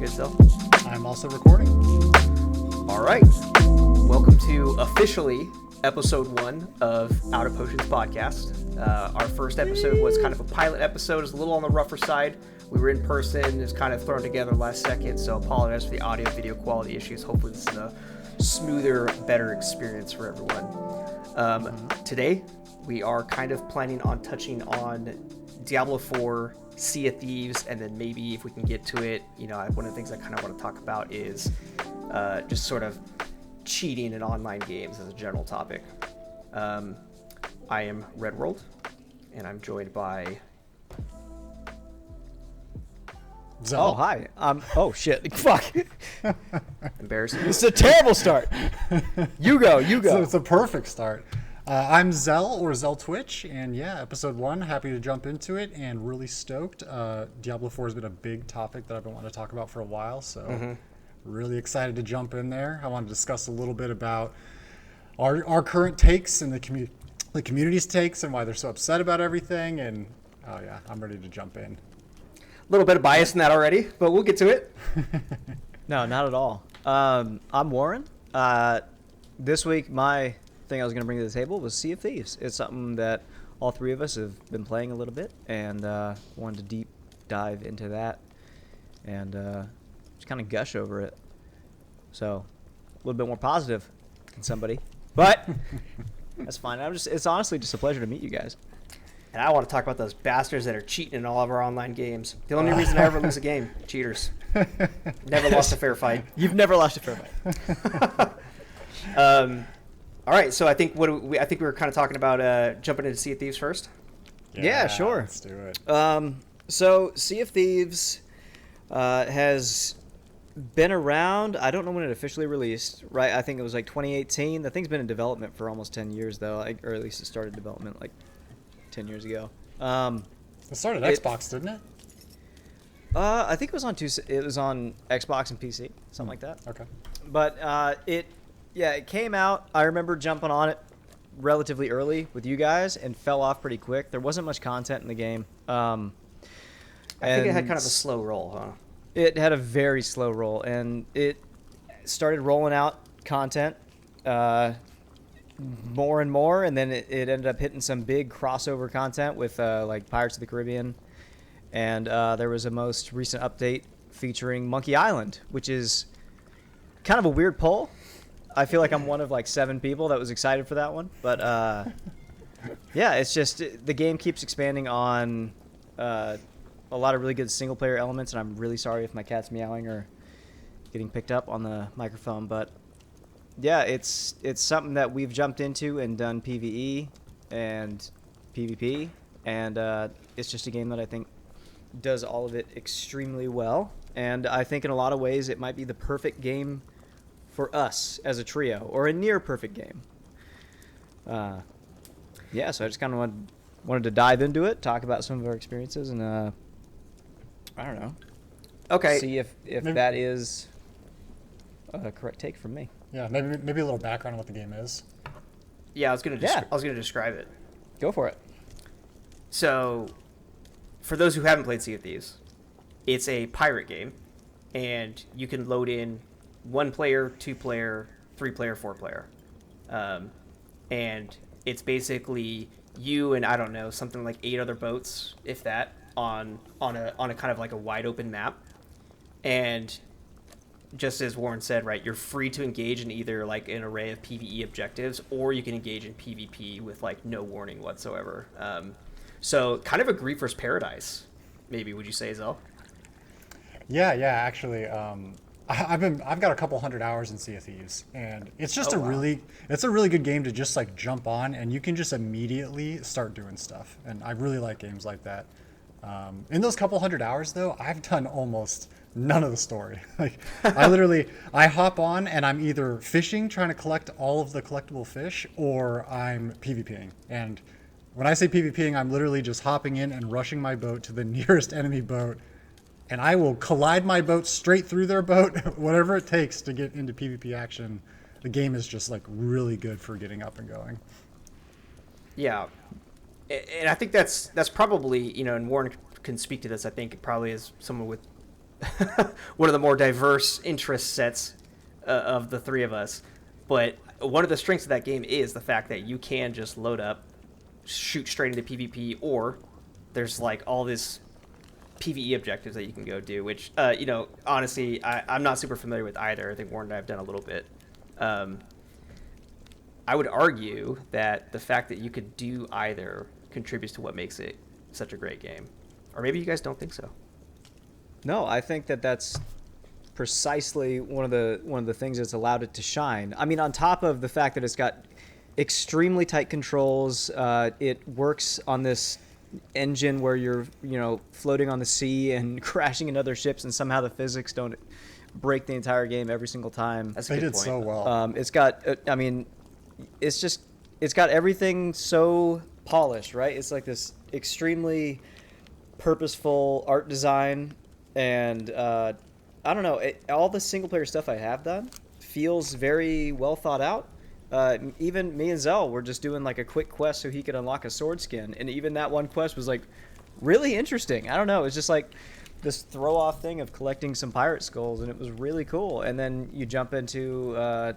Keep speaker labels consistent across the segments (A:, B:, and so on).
A: good, Xell?
B: I'm also recording.
A: All right. Welcome to officially episode 1 of Out of Potions podcast. Our first episode was kind of a pilot episode. It was a little on the rougher side. We were in person. It was kind of thrown together last second, so apologize for the audio video quality issues. Hopefully this is a smoother, better experience for everyone. Today, we are kind of planning on touching on Diablo 4, Sea of Thieves, and then maybe if we can get to it, one of the things I kind of want to talk about is just sort of cheating in online games as a general topic. I am Red World, and I'm joined by
C: Xell. Oh, hi. Oh, shit. Fuck.
A: Embarrassing.
C: This is a terrible start. You go.
B: So it's a perfect start. I'm Xell, or Xell Twitch, and yeah, episode 1, happy to jump into it, and really stoked. Diablo 4 has been a big topic that I've been wanting to talk about for a while, so really excited to jump in there. I want to discuss a little bit about our current takes and the community's takes and why they're so upset about everything, and oh yeah, I'm ready to jump in.
A: A little bit of bias in that already, but we'll get to it.
C: No, not at all. I'm Warren. This week, my thing I was going to bring to the table was Sea of Thieves. It's something that all three of us have been playing a little bit, and wanted to deep dive into that and just kind of gush over it. So a little bit more positive than somebody, but that's fine. It's honestly just a pleasure to meet you guys.
A: And I want to talk about those bastards that are cheating in all of our online games. The only reason I ever lose a game, cheaters. Never lost a fair fight.
C: You've never lost a fair fight.
A: All right, so I think we were kind of talking about jumping into Sea of Thieves first.
C: Yeah, sure.
B: Let's do it.
C: So Sea of Thieves has been around. I don't know when it officially released, right? I think it was like 2018. The thing's been in development for almost 10 years, though, or at least it started development like 10 years ago.
B: It started Xbox, didn't it?
C: I think it was on Xbox and PC, something like that.
B: Okay.
C: But it came out. I remember jumping on it relatively early with you guys and fell off pretty quick. There wasn't much content in the game.
A: I think it had kind of a slow roll, huh?
C: It had a very slow roll, and it started rolling out content more and more, and then it ended up hitting some big crossover content with like Pirates of the Caribbean, and there was a most recent update featuring Monkey Island, which is kind of a weird pull. I feel like I'm one of like 7 people that was excited for that one, but yeah, it's just the game keeps expanding on a lot of really good single player elements, and I'm really sorry if my cat's meowing or getting picked up on the microphone, but yeah, it's something that we've jumped into and done PvE and PvP, and it's just a game that I think does all of it extremely well, and I think in a lot of ways it might be the perfect game for us as a trio, or a near perfect game. Yeah, so I just kind of wanted to dive into it, talk about some of our experiences, and I don't know.
A: Okay.
C: See if that is a correct take from me.
B: Yeah, maybe a little background on what the game is.
A: Yeah, I was gonna describe it.
C: Go for it.
A: So, for those who haven't played Sea of Thieves, it's a pirate game, and you can load in 1 player, 2 player, 3 player, 4 player, and it's basically you and I don't know, something like 8 other boats, if that, on a kind of like a wide open map, and just as Warren said, right, you're free to engage in either like an array of PvE objectives, or you can engage in PvP with like no warning whatsoever. So kind of a Griefer's paradise, maybe, would you say, Xell?
B: Yeah, actually, I've got a couple hundred hours in Sea of Thieves, and it's just a really good game to just like jump on, and you can just immediately start doing stuff. And I really like games like that. In those couple hundred hours, though, I've done almost none of the story. Like, I hop on and I'm either fishing, trying to collect all of the collectible fish, or I'm PvPing. And when I say PvPing, I'm literally just hopping in and rushing my boat to the nearest enemy boat, and I will collide my boat straight through their boat, whatever it takes to get into PvP action. The game is just like really good for getting up and going.
A: Yeah. And I think that's probably, and Warren can speak to this, I think, probably as someone with one of the more diverse interest sets of the three of us. But one of the strengths of that game is the fact that you can just load up, shoot straight into PvP, or there's like all this PvE objectives that you can go do, which, honestly, I'm not super familiar with either. I think Warren and I have done a little bit. I would argue that the fact that you could do either contributes to what makes it such a great game. Or maybe you guys don't think so.
C: No, I think that that's precisely one of the things that's allowed it to shine. I mean, on top of the fact that it's got extremely tight controls, it works on this engine where you're floating on the sea and crashing into other ships, and somehow the physics don't break the entire game every single time.
A: That's a
B: They
A: good
B: did
A: point.
B: so well.
C: It's got it's got everything so polished, right? It's like this extremely purposeful art design, and I don't know, all the single player stuff I have done feels very well thought out. Even me and Xell were just doing like a quick quest so he could unlock a sword skin, and even that one quest was like really interesting. I don't know, it's just like this throw off thing of collecting some pirate skulls, and it was really cool. And then you jump into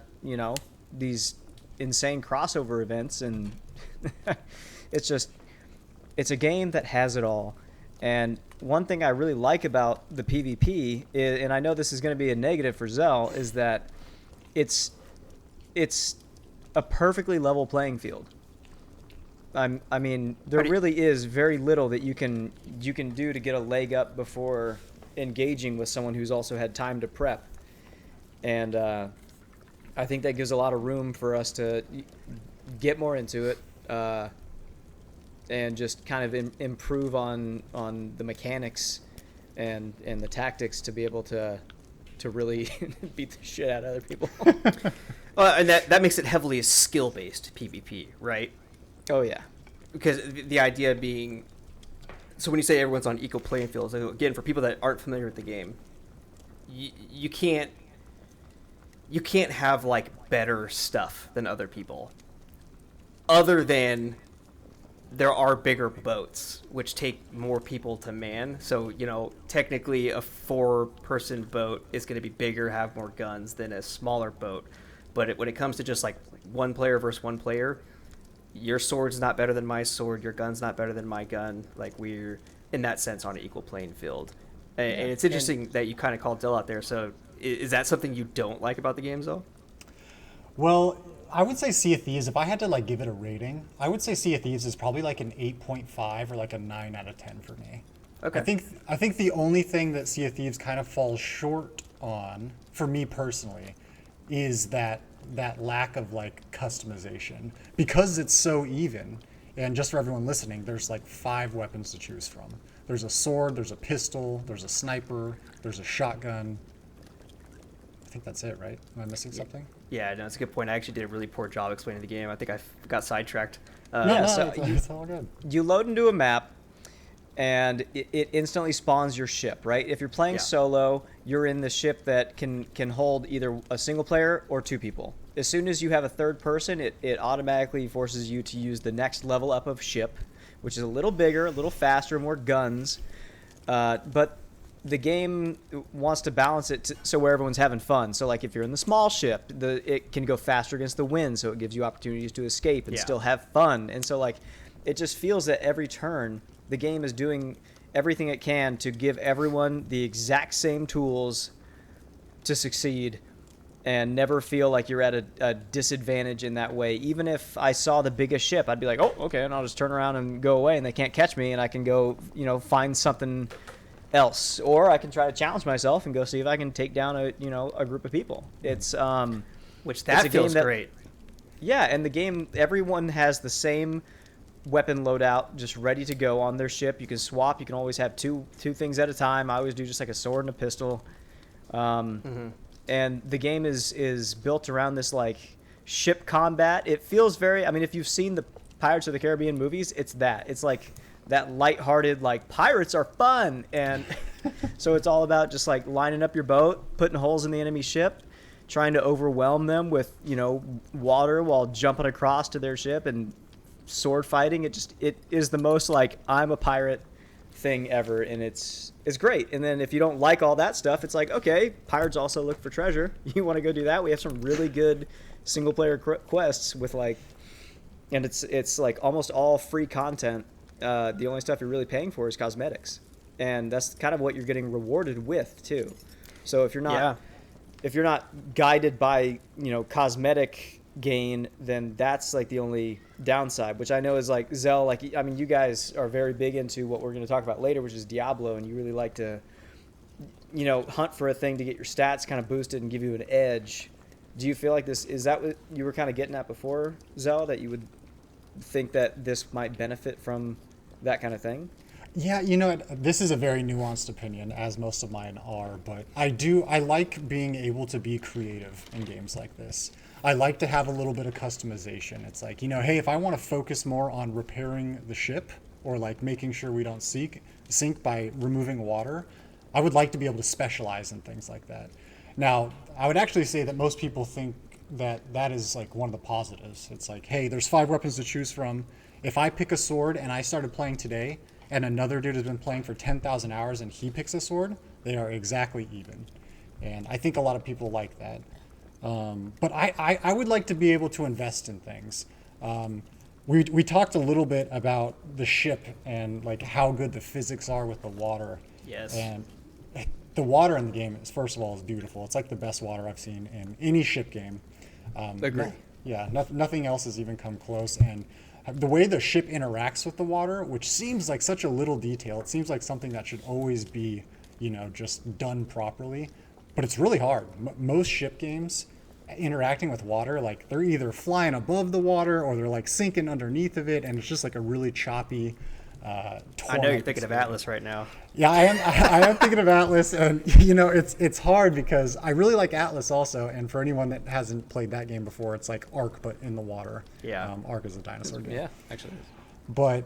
C: these insane crossover events, and it's a game that has it all. And one thing I really like about the PvP is, and I know this is going to be a negative for Xell, is that it's a perfectly level playing field. I mean, there really is very little that you can do to get a leg up before engaging with someone who's also had time to prep. And I think that gives a lot of room for us to get more into it, and just kind of improve on the mechanics and the tactics to be able to really beat the shit out of other people.
A: And that makes it heavily skill-based PvP, right?
C: Oh, yeah.
A: Because the idea being, so when you say everyone's on equal playing fields, again, for people that aren't familiar with the game, you can't have like better stuff than other people, other than there are bigger boats which take more people to man. So technically a 4-person boat is going to be bigger, have more guns than a smaller boat. But when it comes to just like one player versus one player, your sword's not better than my sword, your gun's not better than my gun. Like, we're in that sense on an equal playing field. And it's interesting that you kind of called Dill out there. So is that something you don't like about the game, though?
B: Well, I would say Sea of Thieves, if I had to like give it a rating, I would say Sea of Thieves is probably like an 8.5 or like a 9 out of 10 for me.
A: Okay.
B: I think the only thing that Sea of Thieves kind of falls short on, for me personally, is that lack of like customization. Because it's so even, and just for everyone listening, there's like 5 weapons to choose from. There's a sword, there's a pistol, there's a sniper, there's a shotgun. I think that's it, right? Am I missing something?
A: Yeah, no, that's a good point. I actually did a really poor job explaining the game. I think I got sidetracked.
B: It's all good.
C: You load into a map, and it instantly spawns your ship, right? If you're playing solo, you're in the ship that can hold either a single player or 2 people. As soon as you have a third person, it automatically forces you to use the next level up of ship, which is a little bigger, a little faster, more guns. But the game wants to balance it so where everyone's having fun. So like if you're in the small ship, it can go faster against the wind, so it gives you opportunities to escape and still have fun. And so like it just feels that every turn the game is doing everything it can to give everyone the exact same tools to succeed, and never feel like you're at a disadvantage in that way. Even if I saw the biggest ship, I'd be like, oh, okay, and I'll just turn around and go away, and they can't catch me, and I can go, find something else, or I can try to challenge myself and go see if I can take down a group of people. It's
A: which that feels great.
C: Yeah, and the game, everyone has the same weapon loadout just ready to go on their ship. You can swap. You can always have two things at a time. I always do just like a sword and a pistol. And the game is built around this like ship combat. It feels very, if you've seen the Pirates of the Caribbean movies, it's like that lighthearted, like, pirates are fun. And so it's all about just like lining up your boat, putting holes in the enemy ship, trying to overwhelm them with, water while jumping across to their ship, and sword fighting. It is the most like I'm a pirate thing ever, and it's great. And then if you don't like all that stuff, it's like, okay, pirates also look for treasure. You want to go do that? We have some really good single player quests with like, and it's like almost all free content. The only stuff you're really paying for is cosmetics, and that's kind of what you're getting rewarded with too. So if you're not guided by cosmetic gain, then that's like the only downside, which I know is like Xell, like, I mean, you guys are very big into what we're going to talk about later, which is Diablo, and you really like to hunt for a thing to get your stats kind of boosted and give you an edge. Do you feel like this is that what you were kind of getting at before, Xell, that you would think that this might benefit from that kind of thing?
B: Yeah, this is a very nuanced opinion, as most of mine are, but I like being able to be creative in games like this. I like to have a little bit of customization. It's like, hey, if I want to focus more on repairing the ship or like making sure we don't sink by removing water, I would like to be able to specialize in things like that. Now, I would actually say that most people think that is like one of the positives. It's like, hey, there's 5 weapons to choose from. If I pick a sword and I started playing today, and another dude has been playing for 10,000 hours and he picks a sword, they are exactly even. And I think a lot of people like that. But I would like to be able to invest in things. We talked a little bit about the ship and like how good the physics are with the water.
A: Yes.
B: And the water in the game is, first of all, is beautiful. It's like the best water I've seen in any ship game.
C: Agree.
B: Nothing else has even come close. And the way the ship interacts with the water, which seems like such a little detail, it seems like something that should always be, just done properly. But it's really hard. Most ship games interacting with water, like they're either flying above the water or they're like sinking underneath of it, and it's just like a really choppy.
A: I know you're thinking of Atlas right now.
B: Yeah, I am thinking of Atlas, and it's hard because I really like Atlas also. And for anyone that hasn't played that game before, it's like Ark but in the water.
A: Yeah,
B: Ark is a dinosaur game.
C: Yeah, actually.
B: But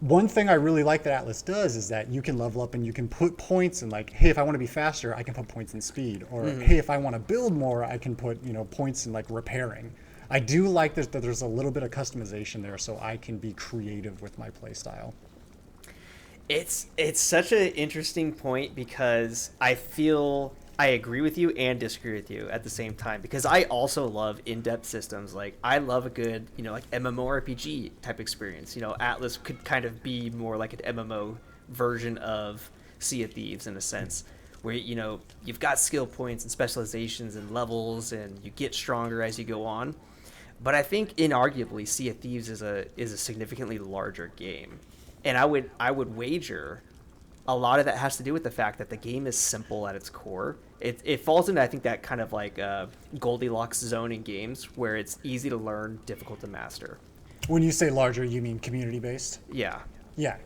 B: one thing I really like that Atlas does is that you can level up and you can put points in, like, hey, if I want to be faster, I can put points in speed, or hey, if I want to build more, I can put points in like repairing. I do like that there's a little bit of customization there, so I can be creative with my play style.
A: It's such an interesting point because I feel I agree with you and disagree with you at the same time, because I also love in-depth systems. Like, I love a good, like MMORPG type experience. Atlas could kind of be more like an MMO version of Sea of Thieves in a sense, where, you've got skill points and specializations and levels, and you get stronger as you go on. But I think inarguably Sea of Thieves is a significantly larger game. And I would wager a lot of that has to do with the fact that the game is simple at its core. It falls into, I think, that kind of like Goldilocks zone in games where it's easy to learn, difficult to master.
B: When you say larger, you mean community-based?
A: Yeah.
B: Yeah.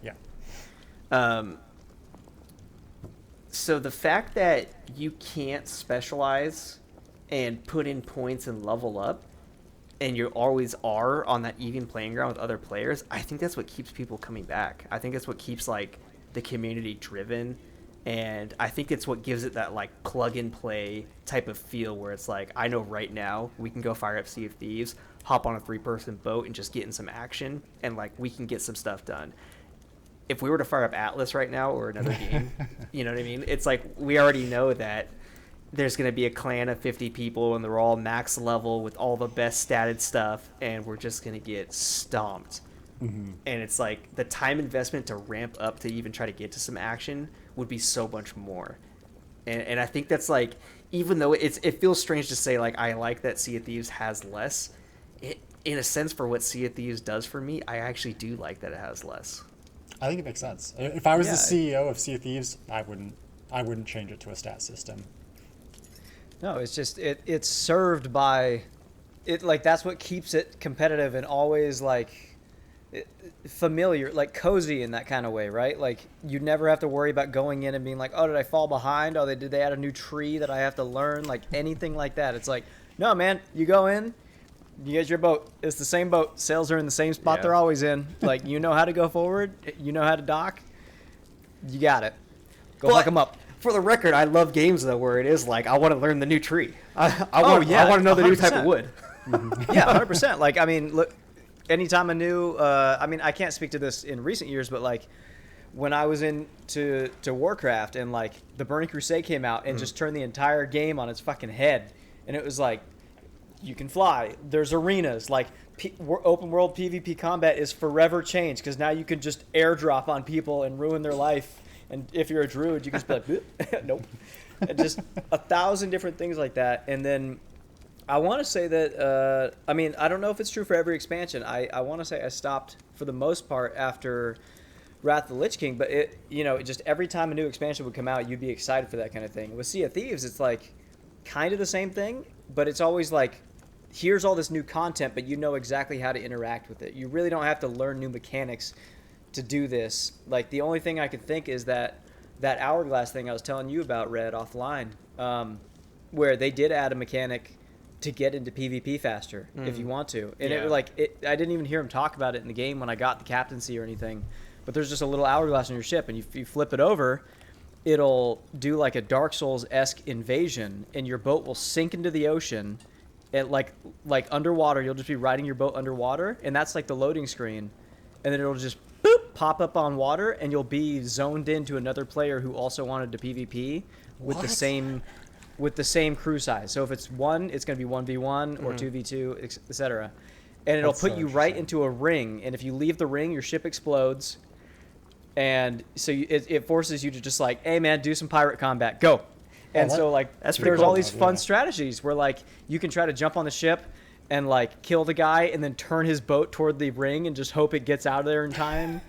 A: So the fact that you can't specialize and put in points and level up, and you always are on that even playing ground with other players, I think that's what keeps people coming back. I think that's what keeps like the community driven, and I think it's what gives it that like plug and play type of feel where it's like, I know right now we can go fire up Sea of Thieves, hop on a 3-person boat and just get in some action, and like we can get some stuff done. If we were to fire up Atlas right now or another game, you know what I mean? It's like we already know that there's going to be a clan of 50 people and they're all max level with all the best statted stuff, and we're just going to get stomped. Mm-hmm. And it's like the time investment to ramp up to even try to get to some action would be so much more. And I think that's like, even though it feels strange to say like I like that Sea of Thieves has less, in a sense for what Sea of Thieves does for me, I actually do like that it has less.
B: I think it makes sense. If I was the CEO of Sea of Thieves, I wouldn't change it to a stat system.
C: No, it's just it's served by it, like that's what keeps it competitive and always like familiar, like cozy in that kind of way, right? Like you never have to worry about going in and being like, oh, did I fall behind? Oh, did they add a new tree that I have to learn? Like anything like that. It's like, no, man, you go in, you get your boat. It's the same boat. Sails are in the same spot they're always in. Like, you know how to go forward. You know how to dock. You got it. Go fuck them up.
A: For the record, I love games though where it is like I want to learn the new tree. I want to know the
C: 100%.
A: new type of wood.
C: Yeah, 100%. Like, I mean, look, anytime a new, I mean, I can't speak to this in recent years, but like when I was into Warcraft and like the Burning Crusade came out and just turned the entire game on its fucking head, and it was like you can fly. There's arenas. Like open world PvP combat is forever changed because now you can just airdrop on people and ruin their life. And if you're a druid, you can just be like, nope. And just 1,000 different things like that. And then I want to say that, I mean, I don't know if it's true for every expansion. I want to say I stopped for the most part after Wrath of the Lich King, but it, you know, just every time a new expansion would come out, you'd be excited for that kind of thing. With Sea of Thieves, it's like kind of the same thing, but it's always like, here's all this new content, but you know exactly how to interact with it. You really don't have to learn new mechanics to do this. Like the only thing I could think is that hourglass thing I was telling you about, Red, offline, where they did add a mechanic to get into PvP faster if you want to. And I didn't even hear him talk about it in the game when I got the captaincy or anything. But there's just a little hourglass on your ship, and you flip it over, it'll do like a Dark Souls-esque invasion, and your boat will sink into the ocean. And like underwater, you'll just be riding your boat underwater, and that's like the loading screen. And then it'll just boop, pop up on water, and you'll be zoned into another player who also wanted to PvP with the same crew size. So if it's one, it's going to be 1v1 or 2v2, etc. And it'll put you right into a ring, and if you leave the ring, your ship explodes. And so it forces you to just like, hey man, do some pirate combat, go. And so like there's
A: cool.
C: all these fun strategies where like you can try to jump on the ship and like kill the guy and then turn his boat toward the ring and just hope it gets out of there in time.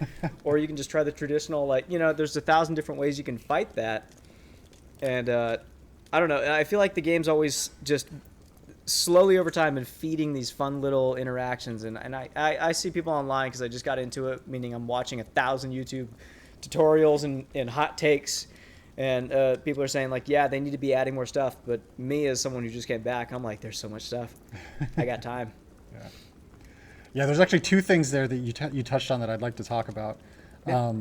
C: Or you can just try the traditional, like, you know, there's 1,000 different ways you can fight that. And I don't know, I feel like the game's always just slowly over time and feeding these fun little interactions. And I see people online because I just got into it, meaning I'm watching 1,000 YouTube tutorials and hot takes. And people are saying, like, yeah, they need to be adding more stuff. But me, as someone who just came back, I'm like, there's so much stuff. I got time.
B: Yeah, there's actually two things there that you touched on that I'd like to talk about. Yeah.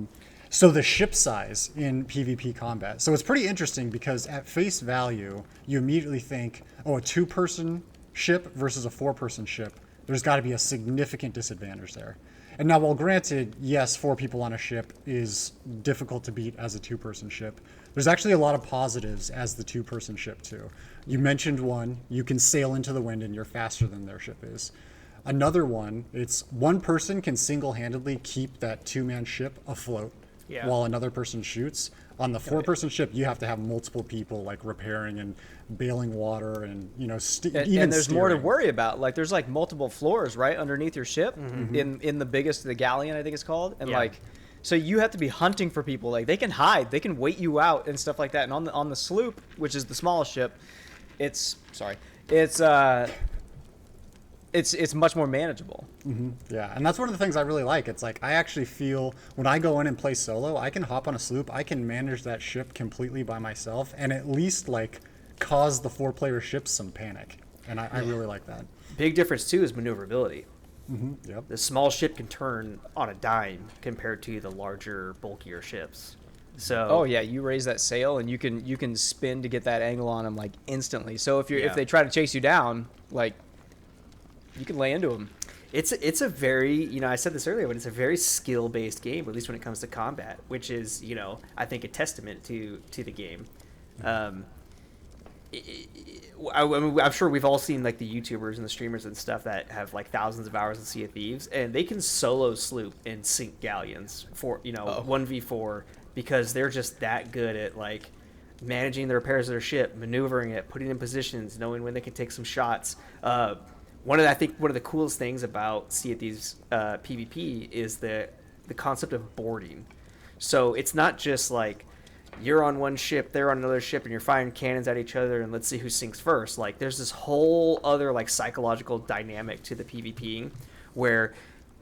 B: So the ship size in PvP combat. So it's pretty interesting because at face value, you immediately think, oh, a 2-person ship versus a 4-person ship. There's got to be a significant disadvantage there. And now, while granted, yes, 4 people on a ship is difficult to beat as a 2-person ship, there's actually a lot of positives as the 2-person ship, too. You mentioned one, you can sail into the wind and you're faster than their ship is. Another one, it's one person can single-handedly keep that 2-man ship afloat while another person shoots. On the 4-person ship, you have to have multiple people like repairing and bailing water and, you know,
C: and there's more to worry about. Like there's like multiple floors right underneath your ship in the biggest, the galleon I think it's called, and like so you have to be hunting for people. Like they can hide, they can wait you out and stuff like that. And on the sloop, which is the smallest ship, it's much more manageable.
B: Yeah, and that's one of the things I really like. It's like I actually feel when I go in and play solo, I can hop on a sloop, I can manage that ship completely by myself, and at least like cause the 4-player ship some panic. And I really like that.
A: Big difference too is maneuverability.
B: Yep.
A: The small ship can turn on a dime compared to the larger, bulkier ships. So
C: you raise that sail and you can spin to get that angle on them like instantly. So if they try to chase you down, like you can lay into them.
A: It's a very, you know, I said this earlier, but it's a very skill-based game, at least when it comes to combat, which is, you know, I think a testament to the game. I'm sure we've all seen like the YouTubers and the streamers and stuff that have like thousands of hours in Sea of Thieves, and they can solo sloop and sink galleons for, you know, 1v4 because they're just that good at like managing the repairs of their ship, maneuvering it, putting it in positions, knowing when they can take some shots. One of the coolest things about Sea of Thieves PvP is the concept of boarding. So it's not just like you're on one ship, they're on another ship, and you're firing cannons at each other, and let's see who sinks first. Like there's this whole other like psychological dynamic to the PvPing where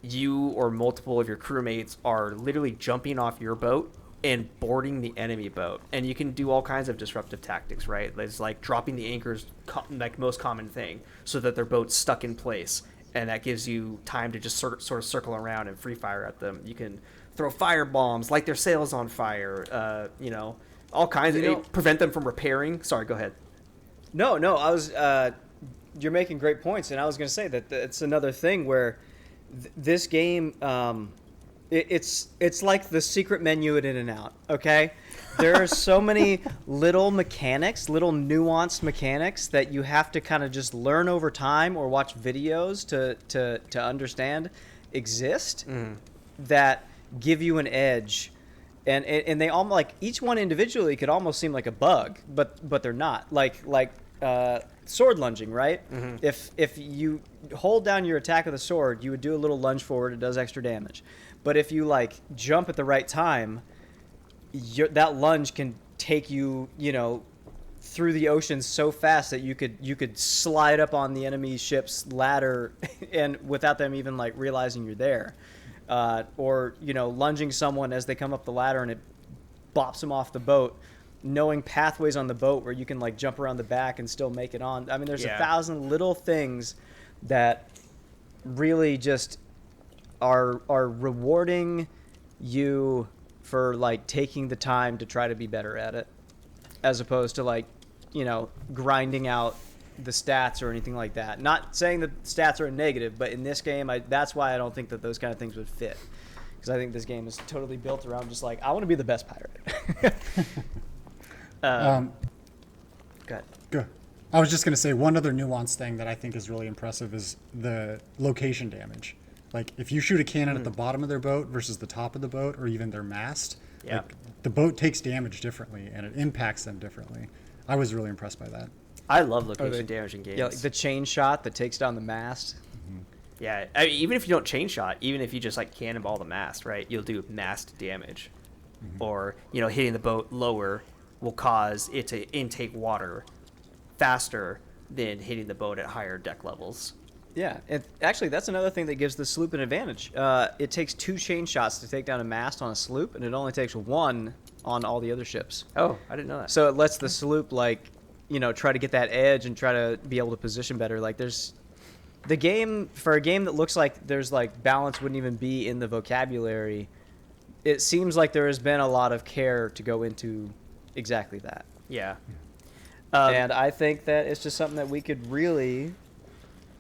A: you or multiple of your crewmates are literally jumping off your boat and boarding the enemy boat, and you can do all kinds of disruptive tactics, right? It's like dropping the anchors, like most common thing, so that their boat's stuck in place, and that gives you time to just sort of circle around and free fire at them. You can throw fire bombs, light their sails on fire, you know, all kinds of prevent them from repairing. Sorry, go ahead.
C: No, I was you're making great points, and I was going to say that it's another thing where this game It's like the secret menu at In-N-Out, okay? There are so many little mechanics, little nuanced mechanics that you have to kind of just learn over time or watch videos to understand exist that give you an edge. And they all, like, each one individually could almost seem like a bug, but they're not. Like sword lunging, right? If you hold down your attack with a sword, you would do a little lunge forward. It does extra damage. But if you, like, jump at the right time, that lunge can take you, through the ocean so fast that you could slide up on the enemy ship's ladder and without them even, like, realizing you're there. Or lunging someone as they come up the ladder and it bops them off the boat, knowing pathways on the boat where you can, like, jump around the back and still make it on. I mean, there's 1,000 little things that really just are rewarding you for, like, taking the time to try to be better at it, as opposed to, like, grinding out the stats or anything like that. Not saying that stats are a negative, but in this game, that's why I don't think that those kind of things would fit, because I think this game is totally built around just, like, I want to be the best pirate. Go ahead.
B: Good. I was just going to say one other nuanced thing that I think is really impressive is the location damage. Like, if you shoot a cannon at the bottom of their boat versus the top of the boat or even their mast, like, the boat takes damage differently and it impacts them differently. I was really impressed by that.
A: I love location damage in games.
C: Yeah, like the chain shot that takes down the mast.
A: Yeah, I mean, even if you don't chain shot, even if you just, like, cannonball the mast, right, you'll do mast damage. Or, hitting the boat lower will cause it to intake water faster than hitting the boat at higher deck levels.
C: Yeah, and actually, that's another thing that gives the sloop an advantage. It takes 2 chain shots to take down a mast on a sloop, and it only takes 1 on all the other ships.
A: Oh, I didn't know that.
C: So it lets the sloop, like, try to get that edge and try to be able to position better. Like, there's the game, for a game that looks like there's, like, balance wouldn't even be in the vocabulary, it seems like there has been a lot of care to go into exactly that.
A: Yeah.
C: And I think that it's just something that we could really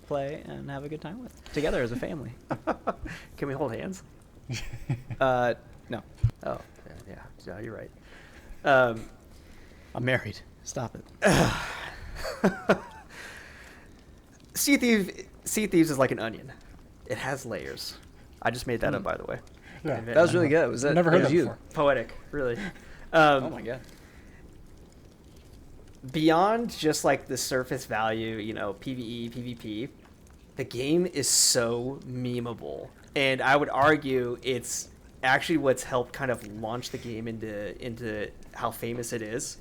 C: play and have a good time with together as a family.
A: Can we hold hands?
C: No.
A: Oh, yeah, you're right.
C: I'm married. Stop it.
A: Sea Thieves is like an onion. It has layers. I just made that up, by the way.
B: Yeah,
C: That was really good. Was that?
B: Never heard
C: was
B: that
C: you?
B: before.
A: Poetic, really.
C: Oh my god.
A: Beyond just, like, the surface value, PvE, PvP, the game is so memeable. And I would argue it's actually what's helped kind of launch the game into how famous it is.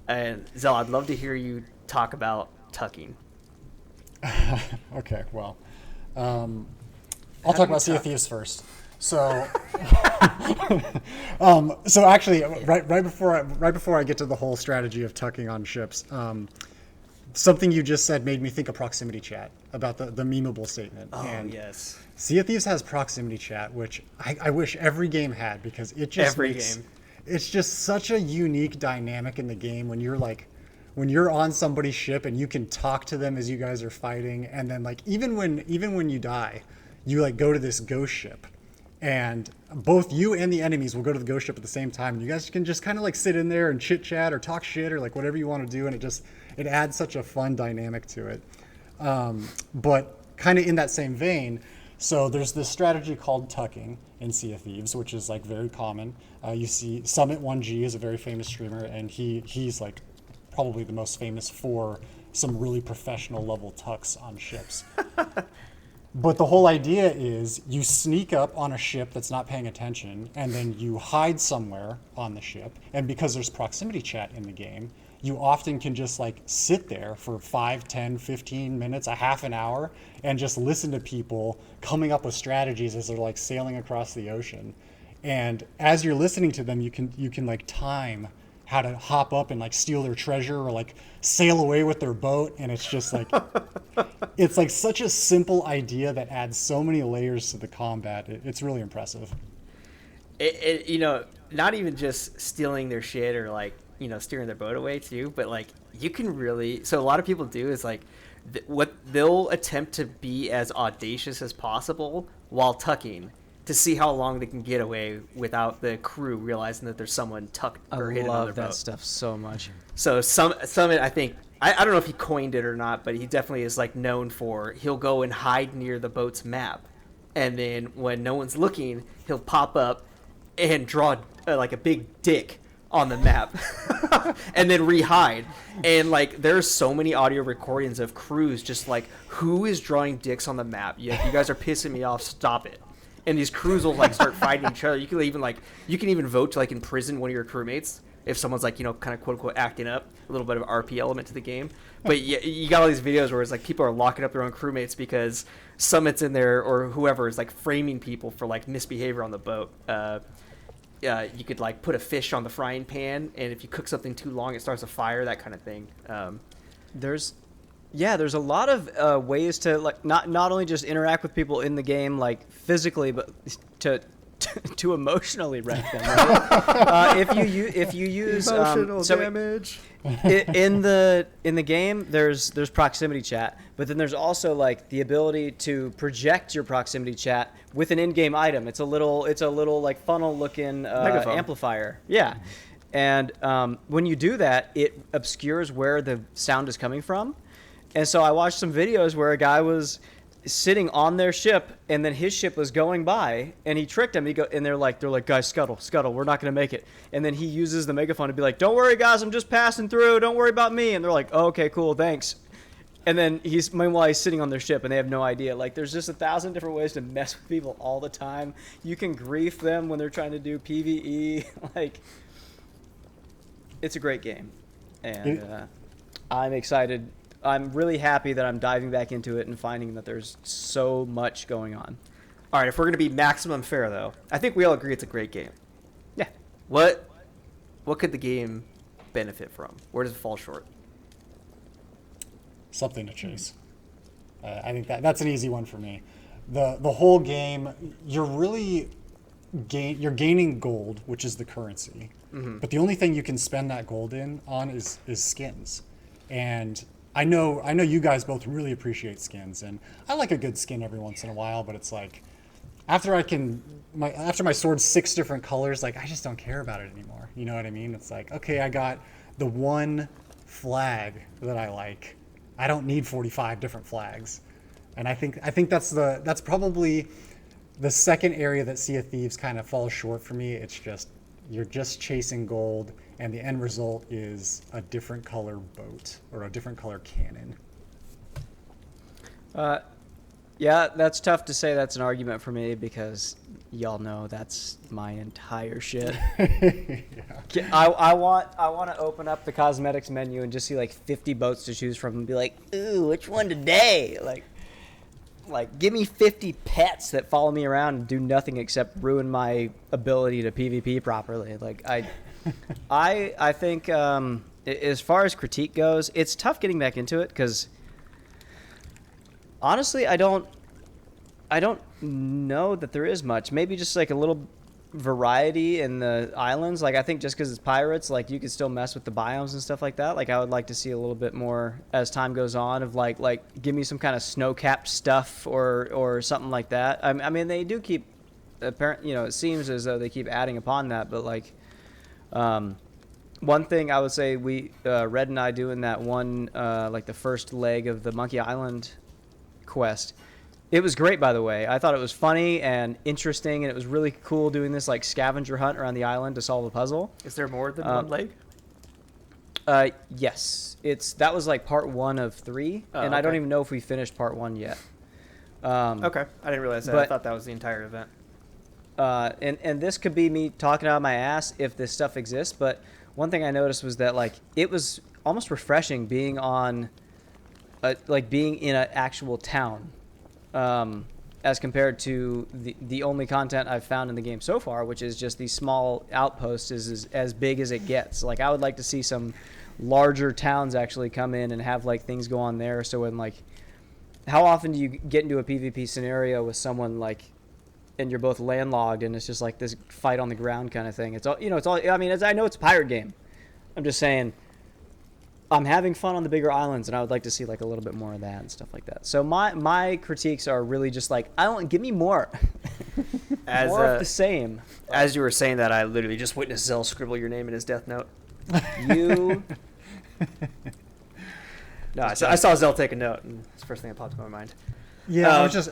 A: And Xell, I'd love to hear you talk about tucking.
B: Okay, well, I'll talk about Sea of Thieves first. So, so actually, right before I get to the whole strategy of tucking on ships, something you just said made me think of proximity chat, about the memeable statement.
A: Oh,
B: and
A: yes.
B: Sea of Thieves has proximity chat, which I wish every game had, because it just it's just such a unique dynamic in the game when you're on somebody's ship and you can talk to them as you guys are fighting, and then, like, even when you die, you, like, go to this ghost ship, and both you and the enemies will go to the ghost ship at the same time, and you guys can just kind of, like, sit in there and chit chat or talk shit or, like, whatever you want to do, and it adds such a fun dynamic to it. But kind of in that same vein, so there's this strategy called tucking in Sea of Thieves, which is, like, very common. You see Summit1G is a very famous streamer, and he's like probably the most famous for some really professional level tucks on ships. But the whole idea is you sneak up on a ship that's not paying attention, and then you hide somewhere on the ship. And because there's proximity chat in the game, you often can just, like, sit there for 5, 10, 15 minutes, a half an hour, and just listen to people coming up with strategies as they're, like, sailing across the ocean. And as you're listening to them, you can like time how to hop up and, like, steal their treasure or, like, sail away with their boat. And it's just like, it's like such a simple idea that adds so many layers to the combat. It's really impressive.
A: Not even just stealing their shit or, like, steering their boat away too, but, like, you can really, so a lot of people do is, like, what they'll attempt to be as audacious as possible while tucking. to see how long they can get away without the crew realizing that there's someone tucked or hidden on their
C: love that
A: boat.
C: stuff so much.
A: So Summit, I think, I don't know if he coined it or not, but he definitely is like known for, he'll go and hide near the boat's map, and then when no one's looking, he'll pop up and draw like a big dick on the map and then re-hide. And like there's so many audio recordings of crews just like, who is drawing dicks on the map? You guys are pissing me off, stop it. And these crews will like start fighting each other. You can even vote to like imprison one of your crewmates if someone's like, kind of quote unquote acting up, a little bit of RP element to the game. But you got all these videos where it's like people are locking up their own crewmates because Summit's in there or whoever is like framing people for like misbehavior on the boat. You could like put a fish on the frying pan, and if you cook something too long, it starts a fire, that kind of thing.
C: There's a lot of ways to like not only just interact with people in the game like physically, but to emotionally wreck them. Right? if you use
A: emotional damage.
C: In the game, there's proximity chat, but then there's also like the ability to project your proximity chat with an in-game item. It's a little like funnel looking amplifier. Yeah, and when you do that, it obscures where the sound is coming from. And so I watched some videos where a guy was sitting on their ship, and then his ship was going by, and he tricked him. And they're like, guys, scuttle, we're not gonna make it. And then he uses the megaphone to be like, don't worry, guys, I'm just passing through. Don't worry about me. And they're like, oh, okay, cool, thanks. And then meanwhile he's sitting on their ship, and they have no idea. Like, there's just 1,000 different ways to mess with people all the time. You can grief them when they're trying to do PvE. Like, it's a great game, and I'm excited. I'm really happy that I'm diving back into it and finding that there's so much going on.
A: All right, if we're going to be maximum fair, though, I think we all agree it's a great game.
C: Yeah.
A: What could the game benefit from? Where does it fall short?
B: Something to chase. I think that's an easy one for me. The whole game, you're gaining gold, which is the currency. Mm-hmm. But the only thing you can spend that gold on is skins. And I know you guys both really appreciate skins, and I like a good skin every once in a while, but it's like after my sword's 6 different colors, like I just don't care about it anymore. You know what I mean? It's like, okay, I got the one flag that I like. I don't need 45 different flags. And I think that's probably the second area that Sea of Thieves kind of falls short for me. It's just you're just chasing gold, and the end result is a different color boat or a different color cannon.
C: Yeah, that's tough to say that's an argument for me because y'all know that's my entire shit. Yeah. I want to open up the cosmetics menu and just see like 50 boats to choose from and be like, ooh, which one today? Like give me 50 pets that follow me around and do nothing except ruin my ability to PvP properly. Like I think as far as critique goes, it's tough getting back into it because honestly, I don't know that there is much. Maybe just like a little variety in the islands. Like I think just because it's pirates, like you could still mess with the biomes and stuff like that. Like I would like to see a little bit more as time goes on of like give me some kind of snow-capped stuff or something like that. I mean they do keep it seems as though they keep adding upon that, but like one thing I would say we Red and I do in that one like the first leg of the Monkey Island quest. It was great, by the way. I thought it was funny and interesting, and it was really cool doing this like scavenger hunt around the island to solve a puzzle.
A: Is there more than one leg?
C: Yes. That was like part 1 of 3, and okay. I don't even know if we finished part 1 yet.
A: Okay, I didn't realize that. I thought that was the entire event.
C: And this could be me talking out of my ass if this stuff exists, but one thing I noticed was that like it was almost refreshing being on, being in an actual town. As compared to the only content I've found in the game so far, which is just these small outposts is as big as it gets. Like I would like to see some larger towns actually come in and have like things go on there. So when like, how often do you get into a PvP scenario with someone like, and you're both landlocked and it's just like this fight on the ground kind of thing. It's all, I mean, I know it's a pirate game. I'm just saying, I'm having fun on the bigger islands, and I would like to see like a little bit more of that and stuff like that. So my critiques are really just like, give me more, more of the same.
A: As you were saying that, I literally just witnessed Xell scribble your name in his death note.
C: You.
A: No, I saw Xell take a note, and it's the first thing that popped in my mind.
B: Yeah, I was just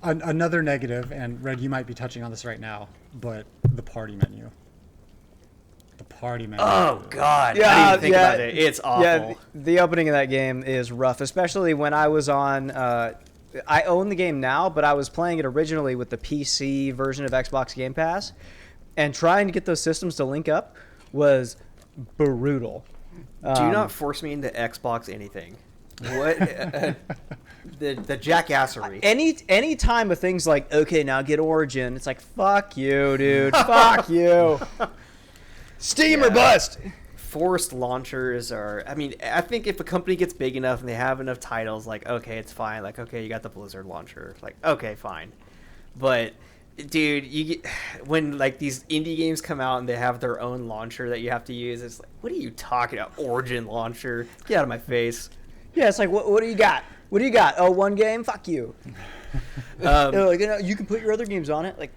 B: another negative, and Red, you might be touching on this right now, but the party menu. The party menu.
A: Oh God! Yeah, I didn't think about it. It's awful.
C: Yeah, the opening of that game is rough, especially when I was on. I own the game now, but I was playing it originally with the PC version of Xbox Game Pass, and trying to get those systems to link up was brutal.
A: Do not force me into Xbox anything. What the jackassery?
C: Any time of things like, okay, now get Origin, it's like, fuck you, dude, fuck you. Steam or bust.
A: Forced launchers are. I mean, I think if a company gets big enough and they have enough titles, like, okay, it's fine. Like, okay, you got the Blizzard launcher. Like, okay, fine. But dude, you get when like these indie games come out and they have their own launcher that you have to use. It's like, what are you talking about? Origin launcher? Get out of my face.
C: Yeah, it's like, what do you got? What do you got? Oh, one game? Fuck you. Like, you can put your other games on it. Like,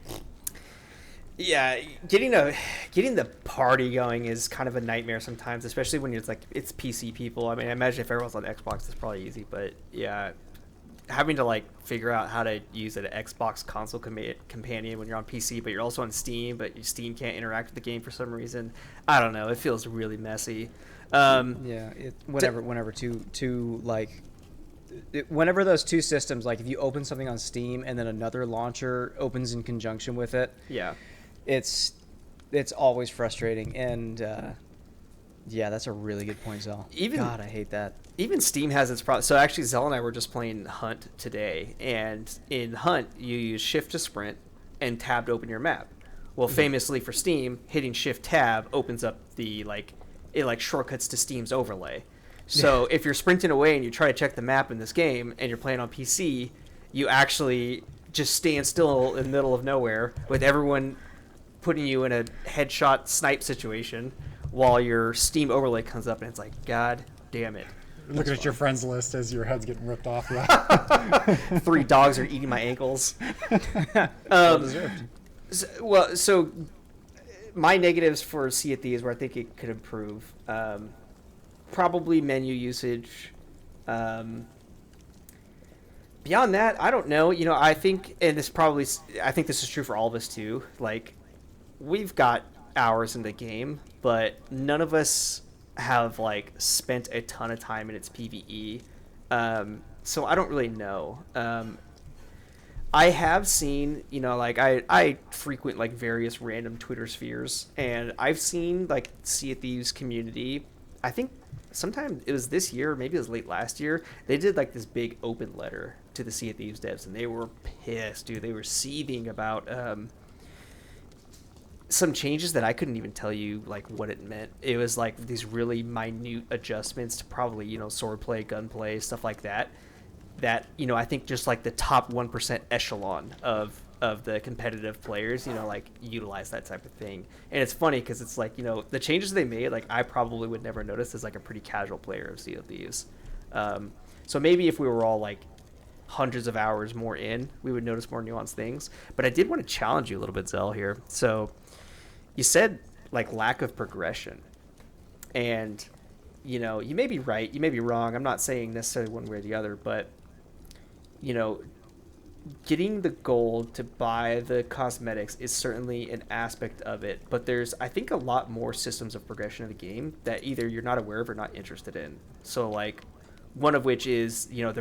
A: yeah, getting the party going is kind of a nightmare sometimes, especially when it's PC people. I mean, I imagine if everyone's on Xbox, it's probably easy, but yeah, having to like figure out how to use an Xbox console companion when you're on PC, but you're also on Steam, but your Steam can't interact with the game for some reason. I don't know. It feels really messy.
C: Whenever those two systems, like if you open something on Steam and then another launcher opens in conjunction with it,
A: yeah,
C: it's always frustrating. And yeah, that's a really good point, Xell. God, I hate that.
A: Even Steam has its problems. So actually, Xell and I were just playing Hunt today, and in Hunt, you use Shift to sprint and Tab to open your map. Well, famously for Steam, hitting Shift Tab opens up the it shortcuts to Steam's overlay. So if you're sprinting away and you try to check the map in this game and you're playing on PC, you actually just stand still in the middle of nowhere with everyone putting you in a headshot snipe situation while your Steam overlay comes up, and it's like, God damn it.
B: Looking at your friends list as your head's getting ripped off. Yeah.
A: 3 dogs are eating my ankles.
C: Well deserved.
A: So my negatives for Sea of Thieves, where I think it could improve, probably menu usage. Beyond that, I don't know. You know, I think this is true for all of us too. Like, we've got hours in the game, but none of us have like spent a ton of time in its PvE. So I don't really know. I have seen, you know, like I frequent like various random Twitter spheres, and I've seen like Sea of Thieves community. I think sometime it was this year, maybe it was late last year. They did like this big open letter to the Sea of Thieves devs, and they were pissed, dude. They were seething about some changes that I couldn't even tell you like what it meant. It was like these really minute adjustments to probably, you know, swordplay, gunplay, stuff like that. That, you know, I think just like the top 1% echelon of the competitive players, you know, like utilize that type of thing. And it's funny because it's like, you know, the changes they made, like I probably would never notice as like a pretty casual player of Sea of Thieves. So maybe if we were all like hundreds of hours more in, we would notice more nuanced things. But I did want to challenge you a little bit, Xell, here. So you said like lack of progression, and you know, you may be right, you may be wrong. I'm not saying necessarily one way or the other, but you know, getting the gold to buy the cosmetics is certainly an aspect of it, but there's, I think, a lot more systems of progression in the game that either you're not aware of or not interested in. So like one of which is, you know,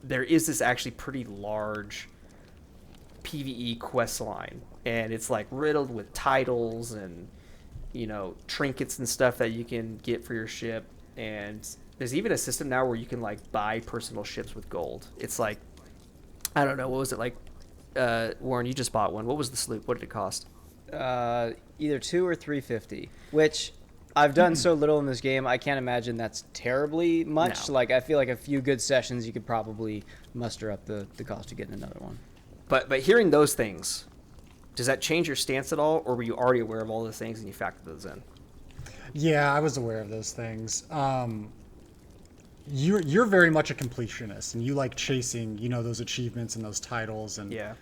A: there is this actually pretty large PvE quest line, and it's like riddled with titles and, you know, trinkets and stuff that you can get for your ship. And there's even a system now where you can like buy personal ships with gold. It's like, I don't know, what was it like? Warren, you just bought one. What was the sloop? What did it cost?
C: Either $2 or $3.50, which I've done so little in this game, I can't imagine that's terribly much.
A: No.
C: Like, I feel like a few good sessions, you could probably muster up the cost of getting another one.
A: But hearing those things, does that change your stance at all, or were you already aware of all those things and you factored those in?
B: Yeah, I was aware of those things. you're very much a completionist, and you like chasing, those achievements and those titles, and
A: Yeah.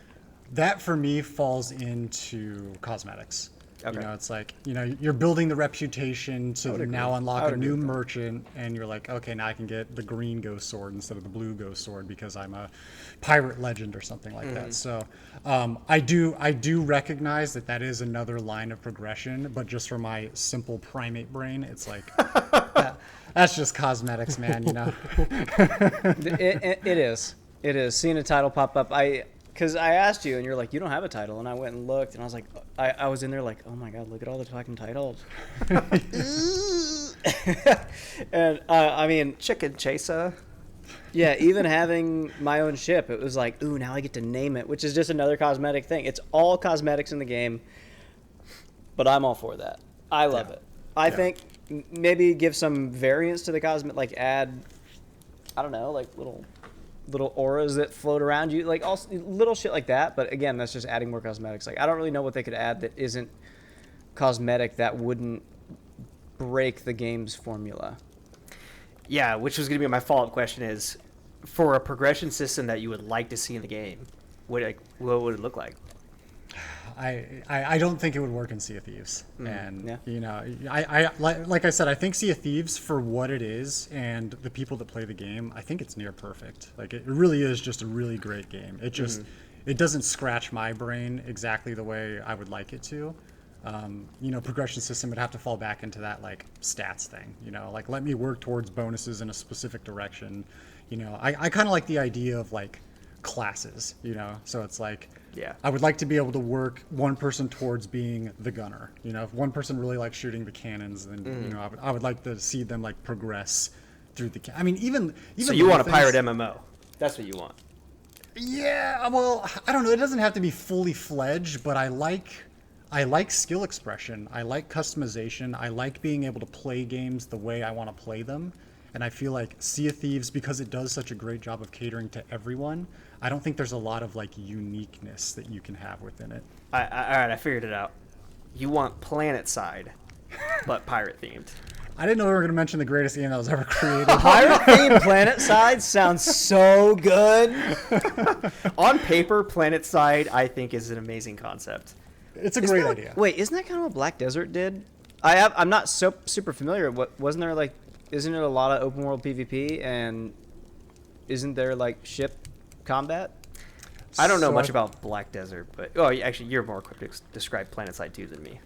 B: that for me falls into cosmetics.
A: Okay.
B: It's like, you're building the reputation to now
C: I
B: unlock
C: would
B: a
C: agree
B: new
C: with that.
B: merchant, and you're like, okay, now I can get the green ghost sword instead of the blue ghost sword because I'm a pirate legend or something like that. So I do recognize that is another line of progression, but just for my simple primate brain, it's like, that's just cosmetics, man,
C: It is. It is. Seeing a title pop up, because I asked you, and you're like, you don't have a title, and I went and looked, and I was like, I was in there like, oh my god, look at all the fucking titles. And I mean,
A: Chicken chaser.
C: yeah, even having my own ship, it was like, ooh, now I get to name it, which is just another cosmetic thing. It's all cosmetics in the game, but I'm all for that. I love it. I think maybe give some variance to the cosmetic, like add, I don't know, like little auras that float around you, like all little shit like that. But again, that's just adding more cosmetics. Like I don't really know what they could add that isn't cosmetic that wouldn't break the game's formula.
A: Yeah, which was going to be my follow-up question is, for a progression system that you would like to see in the game, what would it look like?
B: I don't think it would work in Sea of Thieves. And,
C: Yeah.
B: I like I said, I think Sea of Thieves, for what it is and the people that play the game, I think it's near perfect. Like, it really is just a really great game. It just, it doesn't scratch my brain exactly the way I would like it to. Progression system would have to fall back into that, like, stats thing, like, let me work towards bonuses in a specific direction. I kind of like the idea of, like, classes, so it's like,
A: Yeah.
B: I would like to be able to work one person towards being the gunner. If one person really likes shooting the cannons, then I would like to see them like progress through the. I mean, even
A: So you want a pirate MMO? That's what you want.
B: Yeah, well, I don't know. It doesn't have to be fully fledged, but I like skill expression. I like customization. I like being able to play games the way I want to play them. And I feel like Sea of Thieves, because it does such a great job of catering to everyone, I don't think there's a lot of like uniqueness that you can have within it.
A: All right, I figured it out. You want Planet Side, but pirate themed.
B: I didn't know we were going to mention the greatest game that was ever created.
C: Pirate themed Planet Side sounds so good.
A: On paper, Planet Side, I think, is an amazing concept.
B: It's a great idea.
C: Wait, isn't that kind of what Black Desert did? I'm not so super familiar. Wasn't there like? Isn't it a lot of open world PvP, and isn't there like ship combat?
A: I don't know much about Black Desert, but actually, you're more equipped to describe Planet Side 2 than me.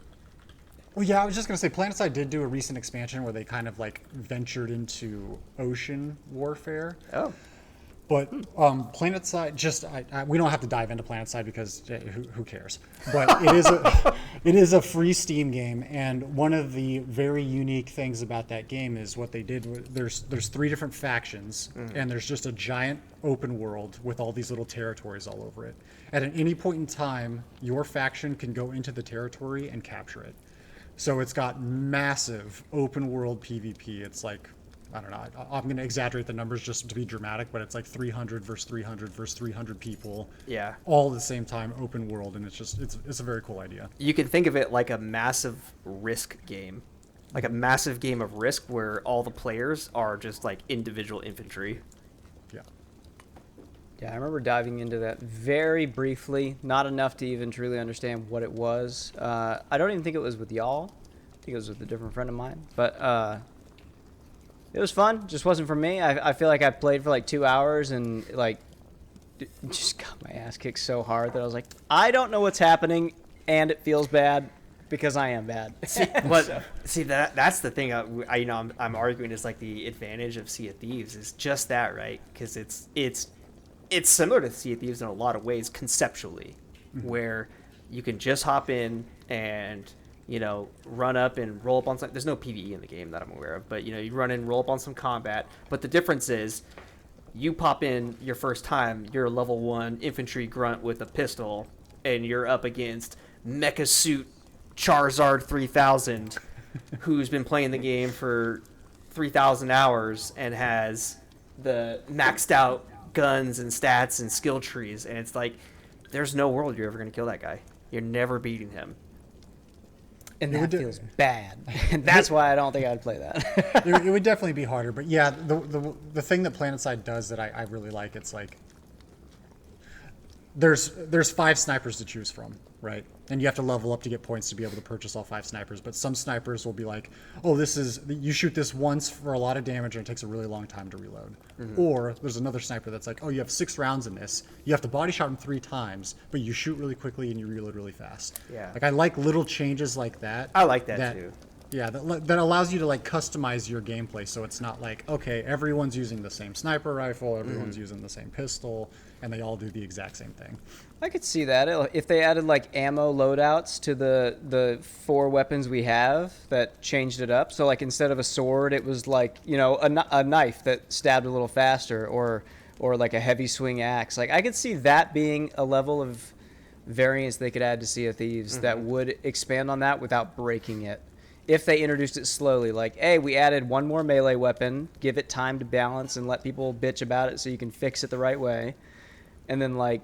B: Well, yeah, I was just going to say, PlanetSide did do a recent expansion where they kind of like ventured into ocean warfare.
A: Oh.
B: But PlanetSide, just we don't have to dive into PlanetSide because who cares? But it is a free Steam game, and one of the very unique things about that game is what they did. There's 3 different factions, and there's just a giant open world with all these little territories all over it. And at any point in time, your faction can go into the territory and capture it. So it's got massive open world PvP. It's like, I don't know, I'm going to exaggerate the numbers just to be dramatic, but it's like 300 versus 300 versus 300 people.
A: Yeah.
B: All at the same time, open world, and it's a very cool idea.
A: You can think of it like a massive Risk game. Like a massive game of Risk where all the players are just like individual infantry.
B: Yeah.
C: Yeah, I remember diving into that very briefly, not enough to even truly understand what it was. I don't even think it was with y'all. I think it was with a different friend of mine. But it was fun. Just wasn't for me. I feel like I played for like 2 hours and like just got my ass kicked so hard that I was like, I don't know what's happening, and it feels bad because I am bad.
A: See, that's the thing. I'm arguing is like the advantage of Sea of Thieves is just that, right? Because it's similar to Sea of Thieves in a lot of ways conceptually, where you can just hop in and run up and roll up on some. There's no PvE in the game that I'm aware of, but you run in, roll up on some combat. But the difference is, you pop in your first time, you're a level 1 infantry grunt with a pistol, and you're up against Mecha Suit Charizard 3000, who's been playing the game for 3,000 hours and has the maxed out guns and stats and skill trees, and it's like, there's no world you're ever going to kill that guy. You're never beating him.
C: And
B: It
C: that
B: would
C: feels bad. And that's why I don't think I'd play that.
B: it would definitely be harder. But yeah, the thing that PlanetSide does that I really like, it's like there's 5 snipers to choose from, right? And you have to level up to get points to be able to purchase all 5 snipers. But some snipers will be like, oh, you shoot this once for a lot of damage and it takes a really long time to reload. Or there's another sniper that's like, oh, you have 6 rounds in this. You have to body shot him 3 times, but you shoot really quickly and you reload really fast.
A: Yeah.
B: Like I like little changes like that.
A: I like that too.
B: Yeah, that allows you to like customize your gameplay, so it's not like, okay, everyone's using the same sniper rifle, everyone's using the same pistol, and they all do the exact same thing.
C: I could see that if they added like ammo loadouts to the 4 weapons we have that changed it up. So like instead of a sword, it was like, you know, a knife that stabbed a little faster, or like a heavy swing axe. Like I could see that being a level of variance they could add to Sea of Thieves that would expand on that without breaking it. If they introduced it slowly, like, hey, we added 1 more melee weapon, give it time to balance and let people bitch about it so you can fix it the right way. And then, like,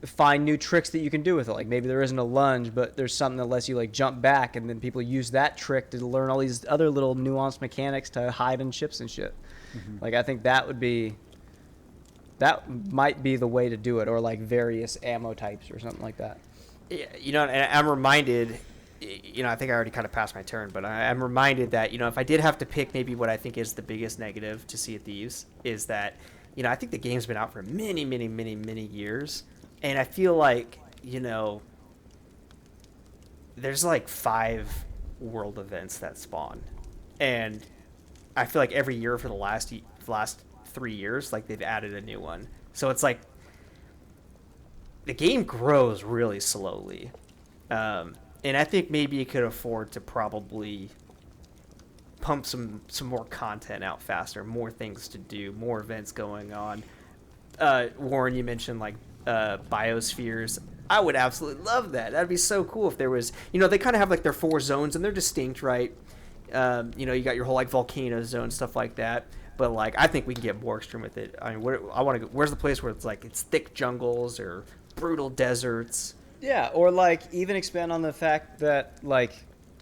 C: find new tricks that you can do with it. Like, maybe there isn't a lunge, but there's something that lets you, like, jump back, and then people use that trick to learn all these other little nuanced mechanics to hide in ships and shit. Like, I think that might be the way to do it, or, like, various ammo types or something like that.
A: Yeah, you know, and I'm reminded, you know, I think I already kind of passed my turn, but I'm reminded that, you know, if I did have to pick maybe what I think is the biggest negative to Sea of Thieves is that, you know, I think the game's been out for many, many, many, many years. And I feel like, you know, there's like 5 world events that spawn. And I feel like every year for the last 3 years, like they've added a new one. So it's like the game grows really slowly. And I think maybe you could afford to probably pump some more content out faster, more things to do, more events going on. Warren, you mentioned like biospheres. I would absolutely love that. That'd be so cool if there was, you know, they kind of have like their 4 zones and they're distinct, right? You know, you got your whole like volcano zone, stuff like that. But like, I think we can get more extreme with it. I mean, where's the place where it's like it's thick jungles or brutal deserts?
C: Yeah, or like even expand on the fact that like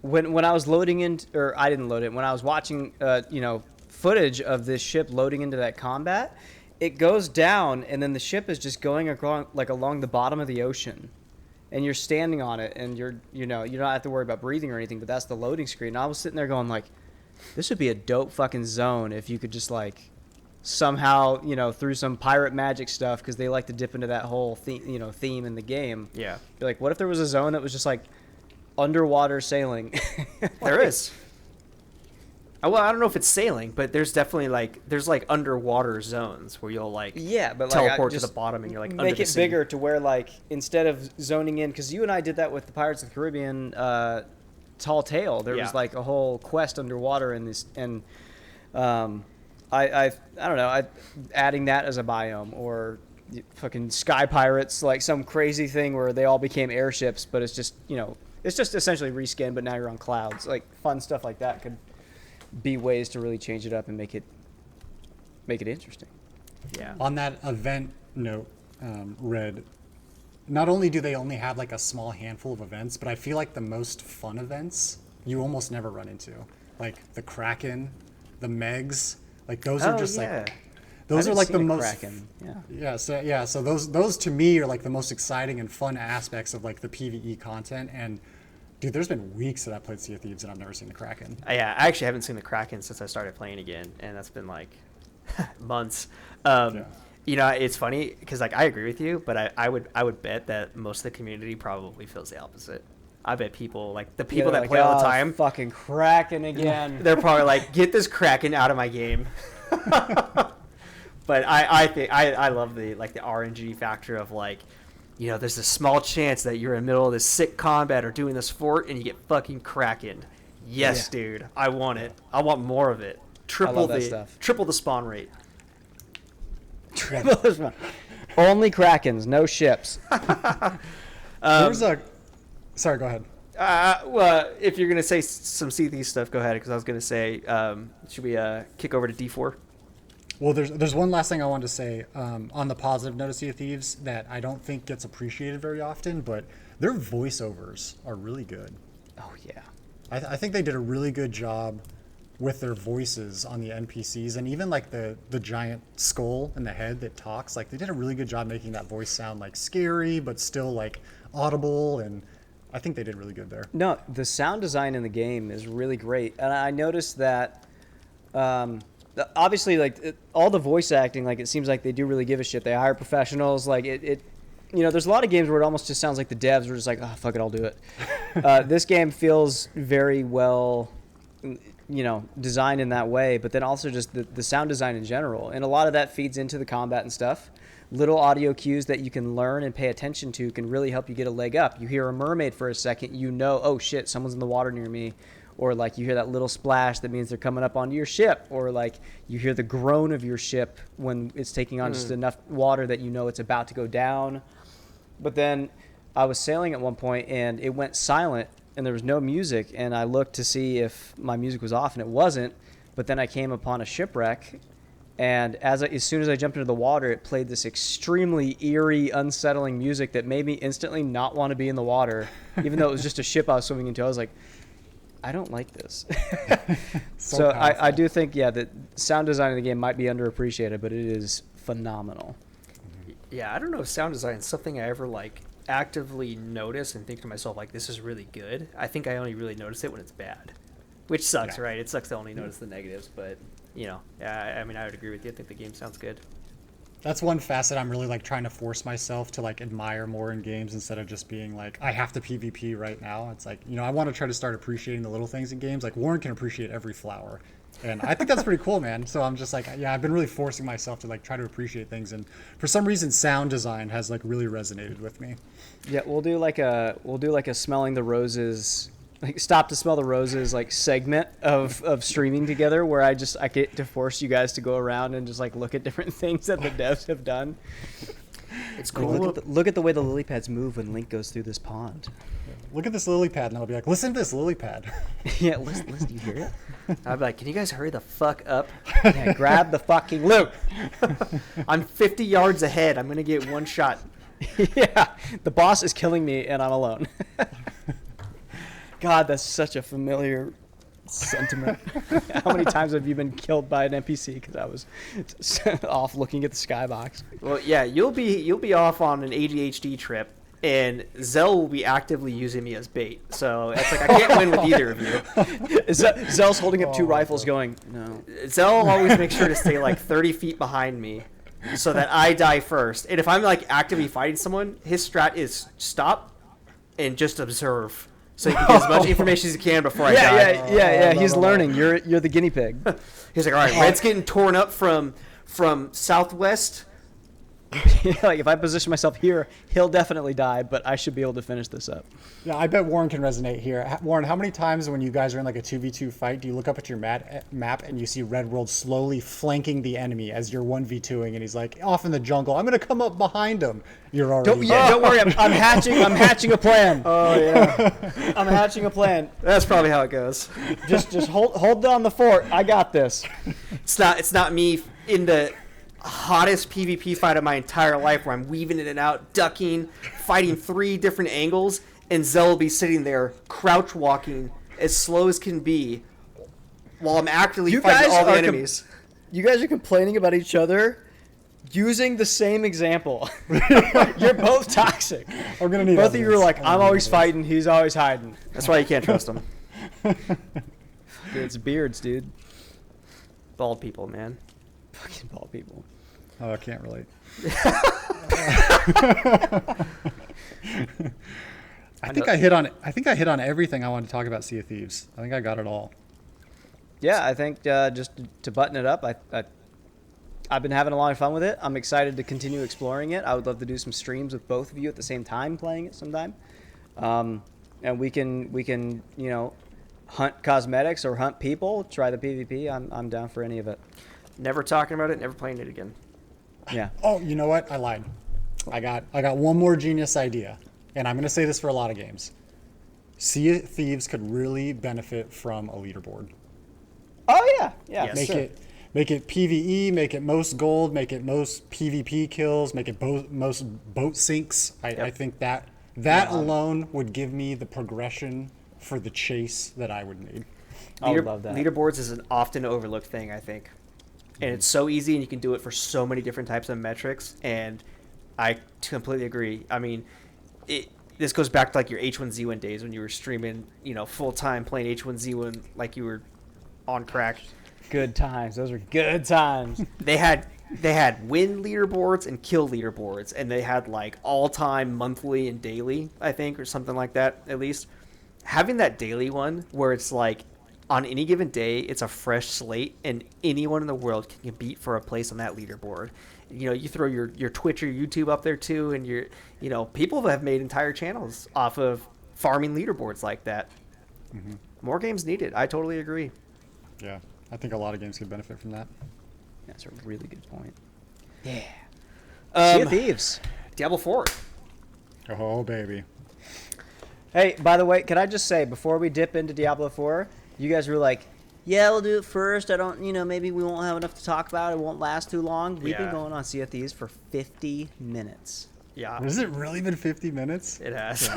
C: when I was loading in, or I didn't load it, when I was watching you know, footage of this ship loading into that combat, it goes down and then the ship is just going along the bottom of the ocean, and you're standing on it and you don't have to worry about breathing or anything, but that's the loading screen. And I was sitting there going like, this would be a dope fucking zone if you could just like somehow, you know, through some pirate magic stuff, because they like to dip into that whole theme in the game.
A: Yeah.
C: Be like, what if there was a zone that was just like underwater sailing?
A: There is. Well, I don't know if it's sailing, but there's definitely like underwater zones where you'll like
C: but
A: teleport
C: like,
A: to the bottom and you're like
C: make
A: under the
C: it
A: sea.
C: bigger to where like instead of zoning in, because you and I did that with the Pirates of the Caribbean Tall Tale. There was like a whole quest underwater in this, and I don't know, adding that as a biome, or fucking Sky Pirates, like some crazy thing where they all became airships, but it's just, you know, it's just essentially reskin, but now you're on clouds. Like fun stuff like that could be ways to really change it up and make it interesting.
A: Yeah.
B: On that event note, Red, not only do they only have like a small handful of events, but I feel like the most fun events you almost never run into, like the Kraken, the Megs. Like those are just like those are like the most
C: Kraken.
B: So those to me are like the most exciting and fun aspects of like the PvE content. And dude, there's been weeks that I played Sea of Thieves and I've never seen the Kraken.
A: Yeah, I actually haven't seen the Kraken since I started playing again, and that's been like months. You know, it's funny because like I agree with you, but I would bet that most of the community probably feels the opposite. I bet people, like the people that
C: like,
A: play all the time,
C: fucking Kraken again.
A: They're probably like, get this Kraken out of my game. But I think I love the RNG factor of like, you know, there's a small chance that you're in the middle of this sick combat or doing this fort and you get fucking Kraken. Yes, dude, I want it. I want more of it. Triple the spawn rate.
C: Only Krakens, no ships.
B: Sorry, go ahead.
A: Well, if you're gonna say some Sea of Thieves stuff, go ahead. Because I was gonna say, should we kick over to D4?
B: Well, there's one last thing I wanted to say on the positive note of Sea of Thieves that I don't think gets appreciated very often, but their voiceovers are really good.
C: Oh yeah.
B: I think they did a really good job with their voices on the NPCs, and even like the giant skull in the head that talks. Like they did a really good job making that voice sound like scary, but still like audible, and I think they did really good there.
C: No, the sound design in the game is really great, and I noticed that. Obviously, like all the voice acting, like it seems like they do really give a shit. They hire professionals. Like there's a lot of games where it almost just sounds like the devs were just like, oh fuck it, I'll do it. This game feels very well, designed in that way. But then also just the sound design in general, and a lot of that feeds into the combat and stuff. Little audio cues that you can learn and pay attention to can really help you get a leg up. You hear a mermaid for a second, oh shit, someone's in the water near me. Or like you hear that little splash that means they're coming up onto your ship. Or like you hear the groan of your ship when it's taking on just enough water that it's about to go down. But then I was sailing at one point and it went silent and there was no music. And I looked to see if my music was off and it wasn't. But then I came upon a shipwreck. And as soon as I jumped into the water, it played this extremely eerie, unsettling music that made me instantly not want to be in the water. Even though it was just a ship I was swimming into. I was like, I don't like this. So I do think, that sound design in the game might be underappreciated, but it is phenomenal.
A: Yeah, I don't know if sound design is something I ever actively notice and think to myself this is really good. I think I only really notice it when it's bad, which sucks, right? It sucks to only notice the negatives, but I mean, I would agree with you. I think the game sounds good.
B: That's one facet I'm really trying to force myself to admire more in games instead of just being I have to PvP right now. It's I want to try to start appreciating the little things in games. Warren can appreciate every flower. And I think that's pretty cool, man. So I'm just I've been really forcing myself to try to appreciate things. And for some reason, sound design has really resonated with me.
C: Yeah, we'll do a smelling the roses, stop to smell the roses segment of streaming together, where I get to force you guys to go around and just look at different things that the devs have done.
A: It's cool.
C: Look at the way the lily pads move when Link goes through this pond.
B: Look at this lily pad, and I'll be listen to this lily pad.
C: Yeah, listen, do you hear it?
A: I'll be can you guys hurry the fuck up?
C: Yeah, grab the fucking loot.
A: I'm 50 yards ahead. I'm going to get one shot.
C: Yeah, the boss is killing me, and I'm alone. God, that's such a familiar sentiment. How many times have you been killed by an NPC because I was off looking at the skybox?
A: Well, yeah, you'll be off on an ADHD trip, and Xell will be actively using me as bait. So it's I can't win with either of you.
C: Xell's holding up two rifles going, no.
A: Xell always makes sure to stay 30 feet behind me so that I die first. And if I'm actively fighting someone, his strat is stop and just observe. So you can get as much information as you can before I die.
C: Yeah. He's learning. You're the guinea pig.
A: He's all right, red's getting torn up from southwest.
C: If I position myself here, he'll definitely die, but I should be able to finish this up.
B: Yeah, I bet Warren can resonate here. Warren, how many times when you guys are in a 2v2 fight do you look up at your map and you see Red World slowly flanking the enemy as you're 1v2ing, and he's off in the jungle, I'm going to come up behind him. You're already
C: Don't worry, I'm hatching a plan. Oh yeah. I'm hatching a plan.
A: That's probably how it goes.
C: Just hold down the fort. I got this.
A: It's not me in the hottest PvP fight of my entire life where I'm weaving in and out, ducking, fighting 3 different angles, and Xell will be sitting there crouch walking as slow as can be while I'm actively fighting all the enemies.
C: You guys are complaining about each other using the same example. You're both toxic.
B: We're gonna need
C: both of you are I'm always fighting, he's always hiding.
A: That's why you can't trust him.
C: It's beards, dude.
A: Bald people, man.
C: Fucking bald people.
B: Oh, I can't relate. I think I hit on everything I wanted to talk about Sea of Thieves. I think I got it all.
C: Yeah, I think just to button it up, I've been having a lot of fun with it. I'm excited to continue exploring it. I would love to do some streams with both of you at the same time playing it sometime. And we can hunt cosmetics or hunt people, try the PvP. I'm down for any of it.
A: Never talking about it, never playing it again.
C: Yeah.
B: Oh, you know what? I lied. I got one more genius idea, and I'm going to say this for a lot of games. Sea of Thieves could really benefit from a leaderboard.
C: Oh yeah.
A: Yes.
B: Make it PvE, make it most gold, make it most PvP kills, make it most boat sinks. I think that alone would give me the progression for the chase that I would need.
C: I would love that.
A: Leaderboards is an often overlooked thing, I think. And it's so easy, and you can do it for so many different types of metrics. And I completely agree. I mean, this goes back to like your H1Z1 days when you were streaming, full time playing H1Z1 like you were on crack.
C: Good times. Those were good times.
A: They had win leaderboards and kill leaderboards, and they had like all time, monthly, and daily, I think, or something like that at least. Having that daily one where it's like on any given day, it's a fresh slate, and anyone in the world can compete for a place on that leaderboard. You throw your Twitch or YouTube up there too, and people have made entire channels off of farming leaderboards like that.
B: Mm-hmm.
A: More games needed. I totally agree.
B: Yeah, I think a lot of games could benefit from that.
C: That's a really good point.
A: Yeah.
C: Sea of Thieves.
A: Diablo 4.
B: Oh, baby.
C: Hey, by the way, can I just say, before we dip into Diablo 4, you guys were like, yeah, we'll do it first. I don't, maybe we won't have enough to talk about. It won't last too long. We've been going on Sea of Thieves for 50 minutes.
A: Yeah.
B: Has it really been 50 minutes?
A: It has.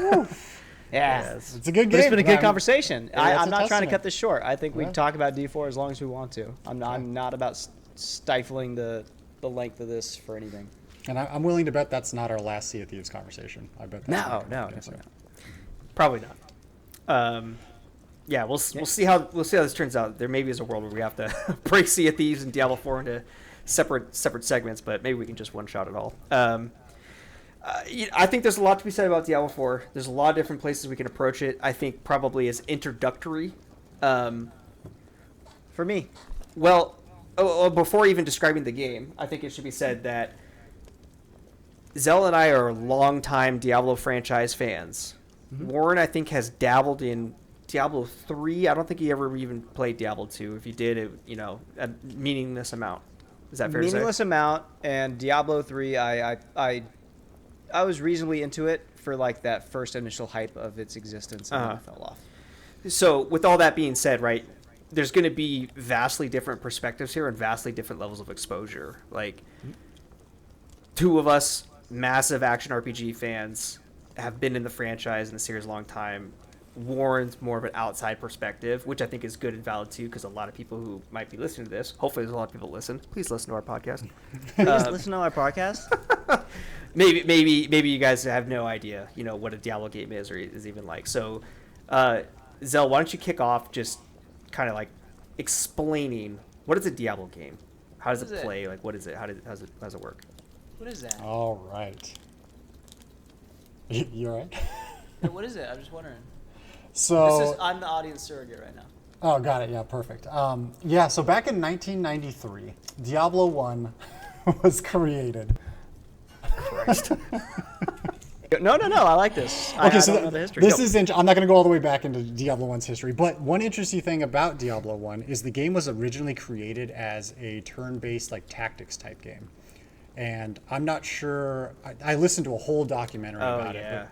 C: Yeah.
B: It's a good game.
C: But it's been a good conversation.
B: Yeah,
C: I'm not trying to
B: testament.
C: cut this short. I think we can talk about D4 as long as we want to. I'm not about stifling the length of this for anything.
B: And I'm willing to bet that's not our last Sea of Thieves conversation. I bet.
C: No, definitely not.
A: Probably not. Yeah, we'll see how this turns out. There maybe is a world where we have to break Sea of Thieves and Diablo 4 into separate segments, but maybe we can just one shot it all. I think there's a lot to be said about Diablo 4. There's a lot of different places we can approach it. I think probably as introductory.
C: For me.
A: Well, before even describing the game, I think it should be said that Xell and I are longtime Diablo franchise fans. Mm-hmm. Warren, I think, has dabbled in Diablo 3. I don't think he ever even played Diablo 2. If he did, a meaningless amount. Is that fair to say?
C: Meaningless amount, and Diablo 3, I was reasonably into it for like that first initial hype of its existence, and then I fell off.
A: So, with all that being said, right, there's going to be vastly different perspectives here and vastly different levels of exposure. Like, two of us, massive action RPG fans, have been in the franchise and the series a long time. Warren's more of an outside perspective, which I think is good and valid too, because a lot of people who might be listening to this, hopefully there's a lot of people listen. Please listen to our podcast.
C: Please listen to our podcast.
A: maybe you guys have no idea, what a Diablo game is or is even like. So, Xell, why don't you kick off just kind of like explaining what is a Diablo game? How does it play? Like, what is it? How does it work?
D: What is that?
B: All right. You all right?
D: Yeah, what is it? I'm just wondering.
B: So
D: I'm the audience surrogate right now.
B: Oh, got it. Yeah, perfect. So back in 1993, Diablo 1 was created.
A: Christ.
C: No. I like this.
B: Okay,
C: I
B: so
C: don't know the history.
B: this is. I'm not going to go all the way back into Diablo 1's history, but one interesting thing about Diablo 1 is the game was originally created as a turn-based, like tactics type game, and I'm not sure. I listened to a whole documentary about it.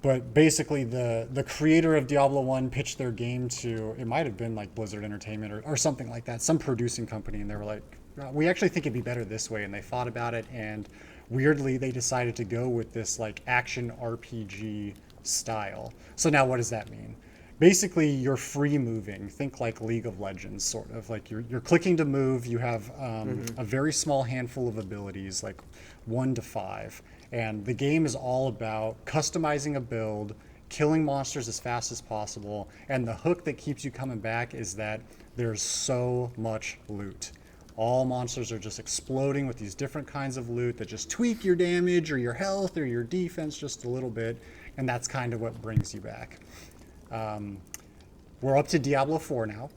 B: But basically, the creator of Diablo 1 pitched their game to, it might have been like Blizzard Entertainment or something like that, some producing company, and they were like, we actually think it'd be better this way, and they thought about it, and weirdly, they decided to go with this like action RPG style. So now what does that mean? Basically, you're free moving. Think like League of Legends, sort of. Like you're clicking to move. You have a very small handful of abilities, like 1 to 5. And the game is all about customizing a build, killing monsters as fast as possible, and the hook that keeps you coming back is that there's so much loot. All monsters are just exploding with these different kinds of loot that just tweak your damage or your health or your defense just a little bit, and that's kind of what brings you back. We're up to Diablo 4 now.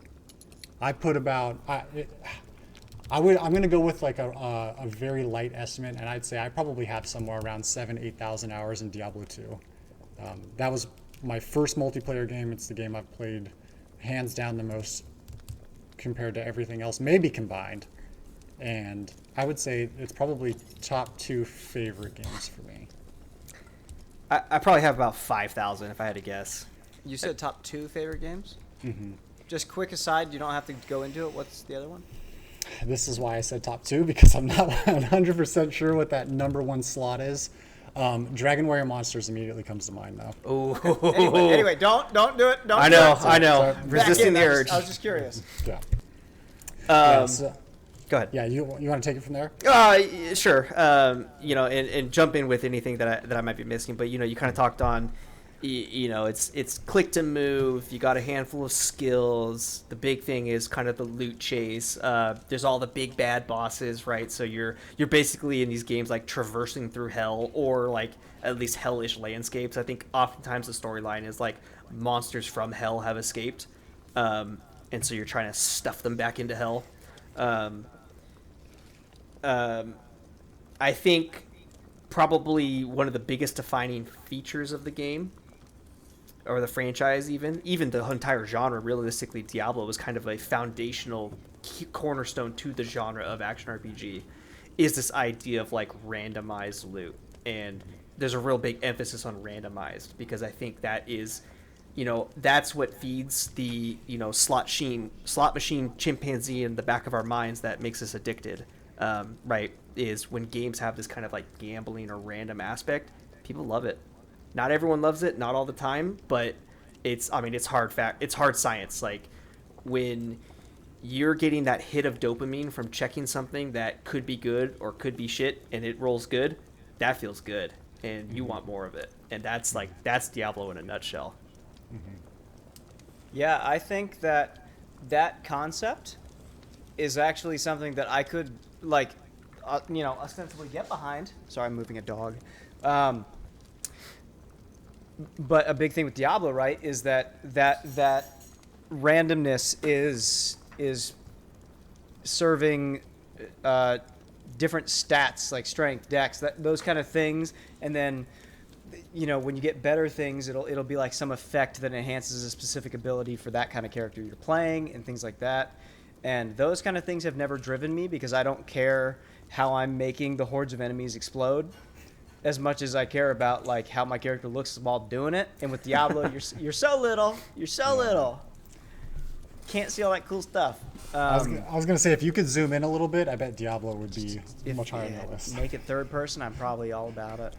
B: I put about... I'm going to go with like a very light estimate, and I'd say I probably have somewhere around 8,000 hours in Diablo 2. That was my first multiplayer game. It's the game I've played hands down the most compared to everything else, maybe combined. And I would say it's probably top 2 favorite games for me.
A: I probably have about 5,000 if I had to guess.
D: You said top 2 favorite games?
B: Mm-hmm.
D: Just quick aside, you don't have to go into it. What's the other one?
B: This is why I said top 2, because I'm not 100% sure what that number 1 slot is. Dragon Warrior Monsters immediately comes to mind, though.
A: Oh,
D: Anyway, don't do it. Don't
A: I
D: do
A: know,
D: it.
A: I know.
B: Sorry.
A: Resisting the urge.
D: I was just curious.
B: Yeah.
A: Um,
B: So,
A: Go ahead.
B: yeah, you want to take it from there?
A: Sure. And jump in with anything that I might be missing. But you kind of talked on, it's click to move. You got a handful of skills. The big thing is kind of the loot chase. There's all the big bad bosses, right? So you're basically in these games like traversing through hell, or like at least hellish landscapes. I think oftentimes the storyline is like monsters from hell have escaped, and so you're trying to stuff them back into hell. I think probably one of the biggest defining features of the game, or the franchise, even the entire genre, realistically, Diablo was kind of a foundational cornerstone to the genre of action RPG, is this idea of like randomized loot. And there's a real big emphasis on randomized, because I think that is, that's what feeds the, slot machine chimpanzee in the back of our minds that makes us addicted, right? Is when games have this kind of like gambling or random aspect, people love it. Not everyone loves it, not all the time, but it's hard science. Like when you're getting that hit of dopamine from checking something that could be good or could be shit, and it rolls good, that feels good, and you want more of it. And that's Diablo in a nutshell.
C: Yeah, I think that concept is actually something that I could ostensibly get behind. Sorry, I'm moving a dog. But a big thing with Diablo, right, is that randomness is serving different stats like strength, dex, those kind of things, and then when you get better things, it'll be like some effect that enhances a specific ability for that kind of character you're playing and things like that. And those kind of things have never driven me, because I don't care how I'm making the hordes of enemies explode as much as I care about like how my character looks while doing it. And with Diablo, you're so little, can't see all that cool stuff.
B: I was gonna say, if you could zoom in a little bit, I bet Diablo would be much higher on the list.
C: Make it third person, I'm probably all about it.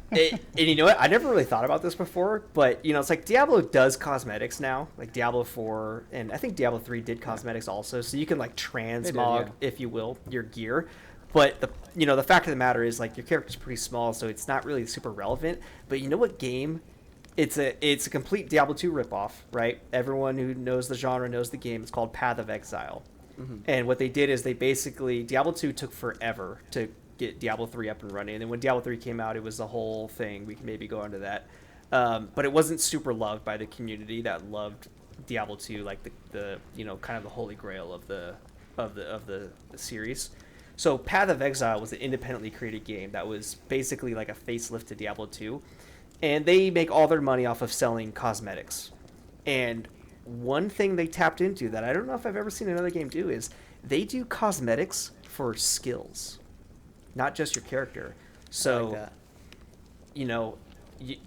A: And you know what? I never really thought about this before, but it's like Diablo does cosmetics now, like Diablo 4, and I think Diablo 3 did cosmetics also, so you can like transmog, if you will, your gear. But the fact of the matter is, like, your character's pretty small, so it's not really super relevant. But you know what game? It's a complete Diablo 2 ripoff, right? Everyone who knows the genre knows the game. It's called Path of Exile. Mm-hmm. And what they did is they basically, Diablo 2 took forever to get Diablo 3 up and running. And when Diablo 3 came out, it was the whole thing. We can maybe go into that. But it wasn't super loved by the community that loved Diablo 2, like the kind of the holy grail of the series. So Path of Exile was an independently created game that was basically like a facelift to Diablo 2. And they make all their money off of selling cosmetics. And one thing they tapped into that I don't know if I've ever seen another game do is they do cosmetics for skills, not just your character. So,
C: I like that.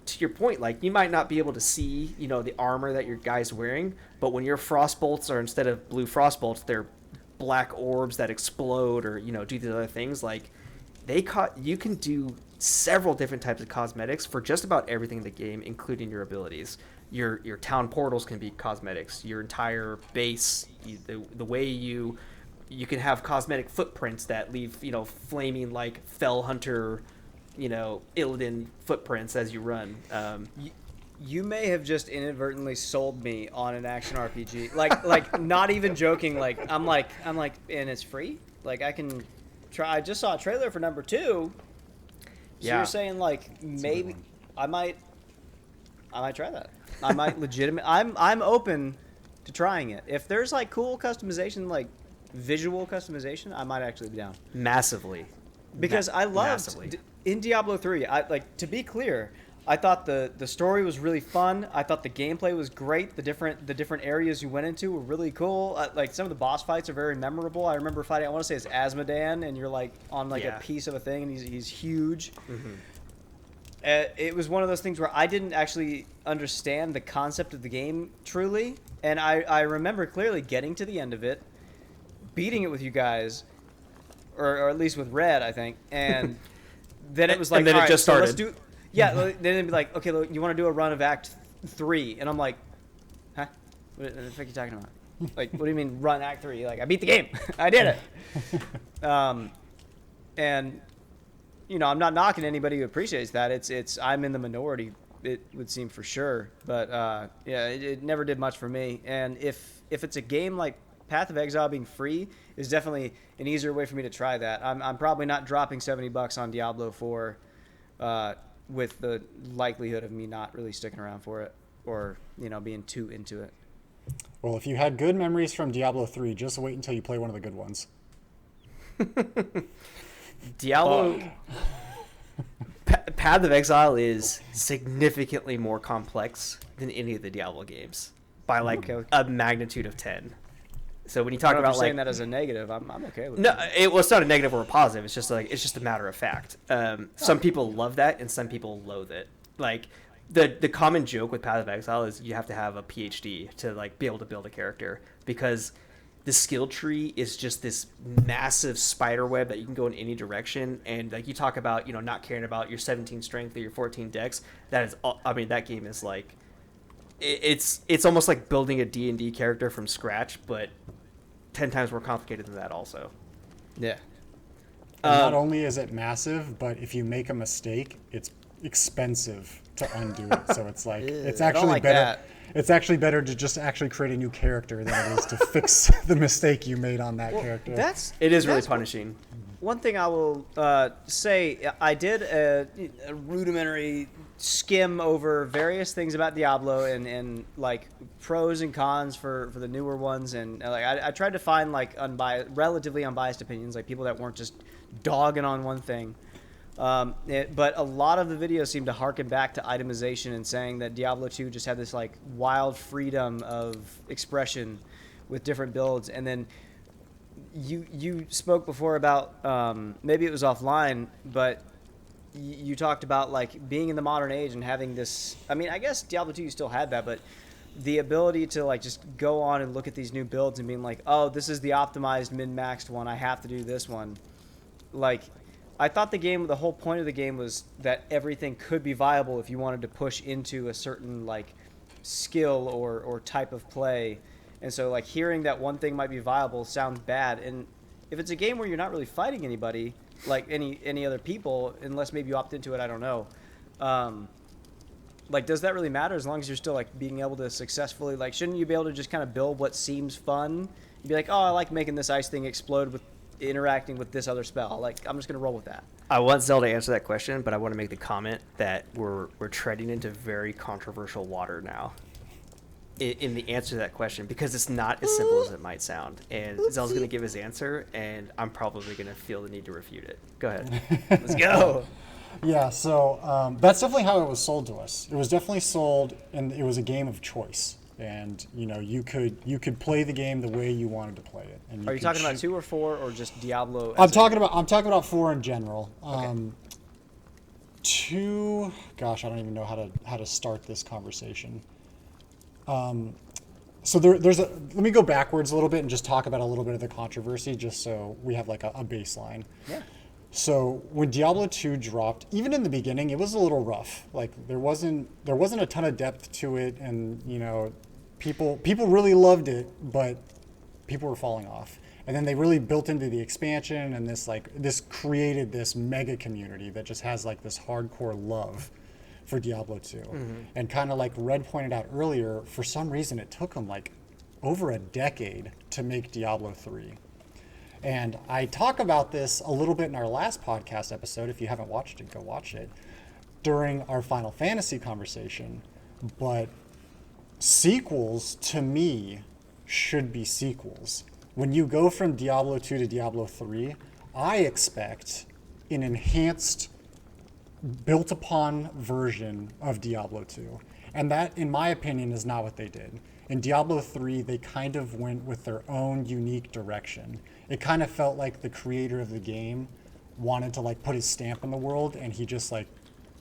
A: To your point, like, you might not be able to see, the armor that your guy's wearing, but when your frost bolts are, instead of blue frost bolts, they're black orbs that explode, or do these other things, like you can do several different types of cosmetics for just about everything in the game, including your abilities. Your town portals can be cosmetics. Your entire base, the way you can have cosmetic footprints that leave flaming like Fell Hunter, Illidan footprints as you run.
C: You may have just inadvertently sold me on an action RPG. Like not even joking. Like I'm like, and it's free. Like I can try. I just saw a trailer for number 2. So
A: Yeah.
C: you're saying like maybe I might try that. I might I'm open to trying it. If there's like cool customization, like visual customization, I might actually be down.
A: Massively.
C: Because I loved in Diablo 3. To be clear, I thought the story was really fun. I thought the gameplay was great. The different areas you went into were really cool. Like some of the boss fights are very memorable. I remember fighting, I want to say it's Asmodan, and you're like on like a piece of a thing, and he's huge. Mm-hmm. It was one of those things where I didn't actually understand the concept of the game truly, and I remember clearly getting to the end of it, beating it with you guys, or at least with Red, I think, and then it was like,
A: and then
C: all
A: it
C: right,
A: just
C: so
A: started.
C: let's do. Yeah, then they'd be like, okay, look, you want to do a run of Act 3? And I'm like, huh? What the fuck are you talking about? Like, what do you mean run Act 3? Like, I beat the game. I did it. And, you know, I'm not knocking anybody who appreciates that. I'm in the minority, it would seem, for sure. But, yeah, it never did much for me. And if it's a game like Path of Exile being free is definitely an easier way for me to try that. I'm probably not dropping $70 on Diablo 4 with the likelihood of me not really sticking around for it or, you know, being too into it.
B: Well, if you had good memories from Diablo 3, just wait until you play one of the good ones.
A: Diablo Path of Exile is significantly more complex than any of the Diablo games by like a magnitude of 10. So when you talk about
C: saying that as a negative, I'm okay with
A: no, it's not a negative or a positive. It's just a matter of fact. Some people love that and some people loathe it. Like the common joke with Path of Exile is you have to have a PhD to like be able to build a character because the skill tree is just this massive spider web that you can go in any direction. And like you talk about, you know, not caring about your 17 strength or your 14 dex. That is, I mean, that game is like, it's almost like building a D&D character from scratch, but 10 times more complicated than that also.
C: Yeah.
B: And not only is it massive, but if you make a mistake, it's expensive to undo it. So it's like it's actually
C: like
B: better.
C: that.
B: It's actually better to just actually create a new character than it is to fix the mistake you made on that character.
A: It is really punishing.
C: One thing I will say, I did a rudimentary skim over various things about Diablo and like pros and cons for the newer ones, and like I tried to find like relatively unbiased opinions, like people that weren't just dogging on one thing. But a lot of the videos seem to harken back to itemization and saying that Diablo 2 just had this like wild freedom of expression with different builds. And then you spoke before about maybe it was offline, but you talked about like being in the modern age and having this. I mean, I guess Diablo 2 you still had that, but the ability to like just go on and look at these new builds and being like, oh, this is the optimized min-maxed one. I have to do this one. Like, I thought the whole point of the game was that everything could be viable if you wanted to push into a certain like skill or type of play. And so like hearing that one thing might be viable sounds bad. And if it's a game where you're not really fighting anybody, like any other people, unless maybe you opt into it, I don't know. Like, does that really matter as long as you're still like being able to successfully, like, shouldn't you be able to just kind of build what seems fun? You'd be like, oh, I like making this ice thing explode with interacting with this other spell. Like, I'm just gonna roll with that.
A: I want Xell to answer that question, but I want to make the comment that we're treading into very controversial water now in the answer to that question, because it's not as simple as it might sound. And Zell's going to give his answer, and I'm probably going to feel the need to refute it. Go ahead.
C: Let's go.
B: Yeah, so that's definitely how it was sold to us. It was definitely sold, and it was a game of choice. And you know, you could play the game the way you wanted to play it. And
C: Are you talking about 2 or 4 or just Diablo?
B: I'm talking about 4 in general. Okay. 2, gosh, I don't even know how to start this conversation. So let me go backwards a little bit and just talk about a little bit of the controversy, just so we have like a baseline.
C: Yeah.
B: So when Diablo 2 dropped, even in the beginning, it was a little rough. Like there wasn't a ton of depth to it, and you know, people really loved it, but people were falling off. And then they really built into the expansion, and this created this mega community that just has like this hardcore love for Diablo 2. Mm-hmm. And kind of like Red pointed out earlier, for some reason it took them like over a decade to make Diablo 3. And I talk about this a little bit in our last podcast episode. If you haven't watched it, go watch it, during our Final Fantasy conversation. But sequels, to me, should be sequels. When you go from Diablo 2 to Diablo 3, I expect an enhanced, built upon version of Diablo 2. And that, in my opinion, is not what they did. In Diablo 3, they kind of went with their own unique direction. It kind of felt like the creator of the game wanted to like put his stamp in the world, and he just like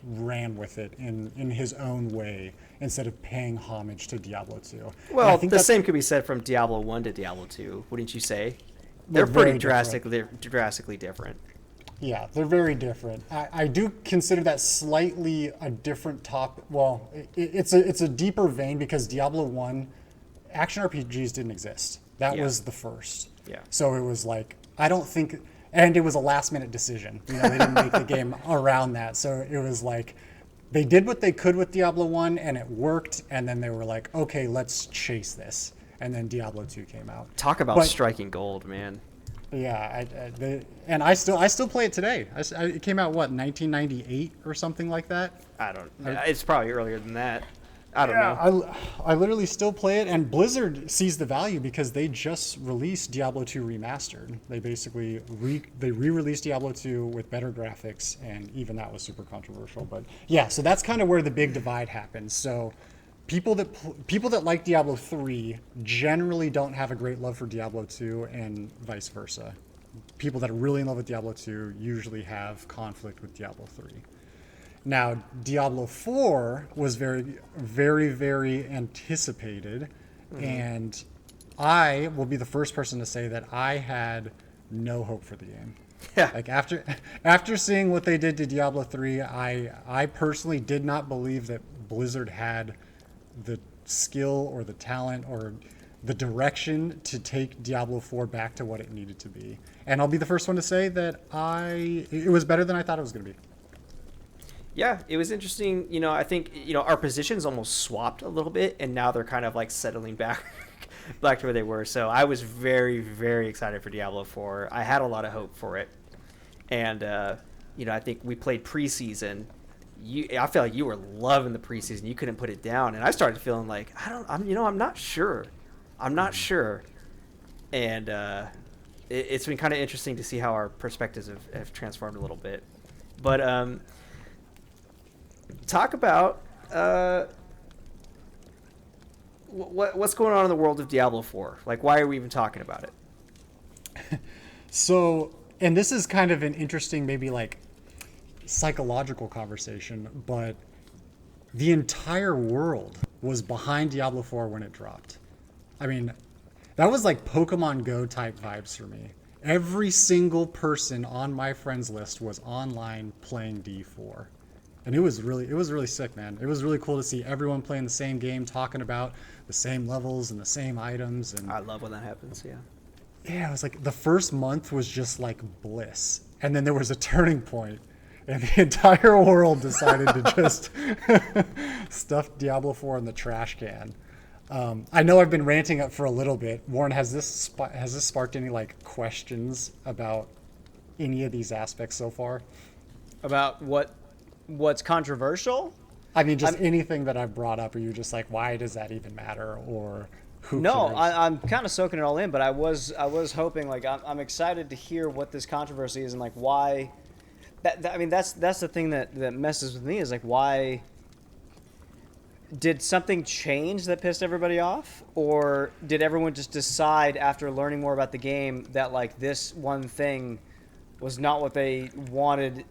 B: ran with it in his own way instead of paying homage to Diablo 2.
A: Well, I think the same could be said from Diablo 1 to Diablo 2, wouldn't you say? They're pretty drastically different.
B: Yeah, they're very different. I do consider that slightly a different top. Well, it's a deeper vein because Diablo 1 action RPGs didn't exist. That
A: Yeah.
B: was the first.
A: Yeah.
B: So it was like, I don't think, and it was a last minute decision. You know, they didn't make the game around that. So it was like, they did what they could with Diablo 1 and it worked. And then they were like, okay, let's chase this. And then Diablo 2 came out.
A: Talk about
B: But-
A: striking gold, man.
B: Yeah, I still play it today. It came out what 1998 or something like that.
A: I don't. It's probably earlier than that. I don't know.
B: I literally still play it, and Blizzard sees the value because they just released Diablo 2 remastered. They basically re-released Diablo 2 with better graphics, and even that was super controversial. But yeah, so that's kind of where the big divide happens. So people that like Diablo 3 generally don't have a great love for Diablo 2, and vice versa. People that are really in love with Diablo 2 usually have conflict with Diablo 3. Now, Diablo 4 was very, very, very anticipated, and I will be the first person to say that I had no hope for the game.
A: Yeah.
B: Like after seeing what they did to Diablo 3, I personally did not believe that Blizzard had the skill or the talent or the direction to take Diablo 4 back to what it needed to be. And I'll be the first one to say that it was better than I thought it was going to be.
A: Yeah, it was interesting. You know, I think, you know, our positions almost swapped a little bit, and now they're kind of like settling back back to where they were. So I was very, very excited for Diablo 4. I had a lot of hope for it. And, you know, I think we played preseason. I felt like you were loving the preseason. You couldn't put it down. And I started feeling like, I'm not sure. I'm not sure. And it's been kind of interesting to see how our perspectives have transformed a little bit. But talk about what's going on in the world of Diablo 4. Like, why are we even talking about it?
B: So, and this is kind of an interesting, maybe like psychological conversation, but the entire world was behind Diablo 4 when it dropped. I mean, that was like Pokemon Go type vibes for me. Every single person on my friends list was online playing D4. And it was really sick, man. It was really cool to see everyone playing the same game, talking about the same levels and the same items. And
A: I love when that happens, yeah.
B: yeah, it was like the first month was just like bliss. And then there was a turning point, and the entire world decided to just stuff Diablo 4 in the trash can. I know I've been ranting up for a little bit. Warren, has this sparked any like questions about any of these aspects so far?
C: About what's controversial?
B: I mean, just anything that I've brought up. Are you just like, why does that even matter, or who
C: No,
B: cares?
C: I'm kind of soaking it all in, but I was hoping, like, I'm excited to hear what this controversy is and like why. I mean, that's the thing that messes with me is like, why did something change that pissed everybody off, or did everyone just decide after learning more about the game that like this one thing was not what they wanted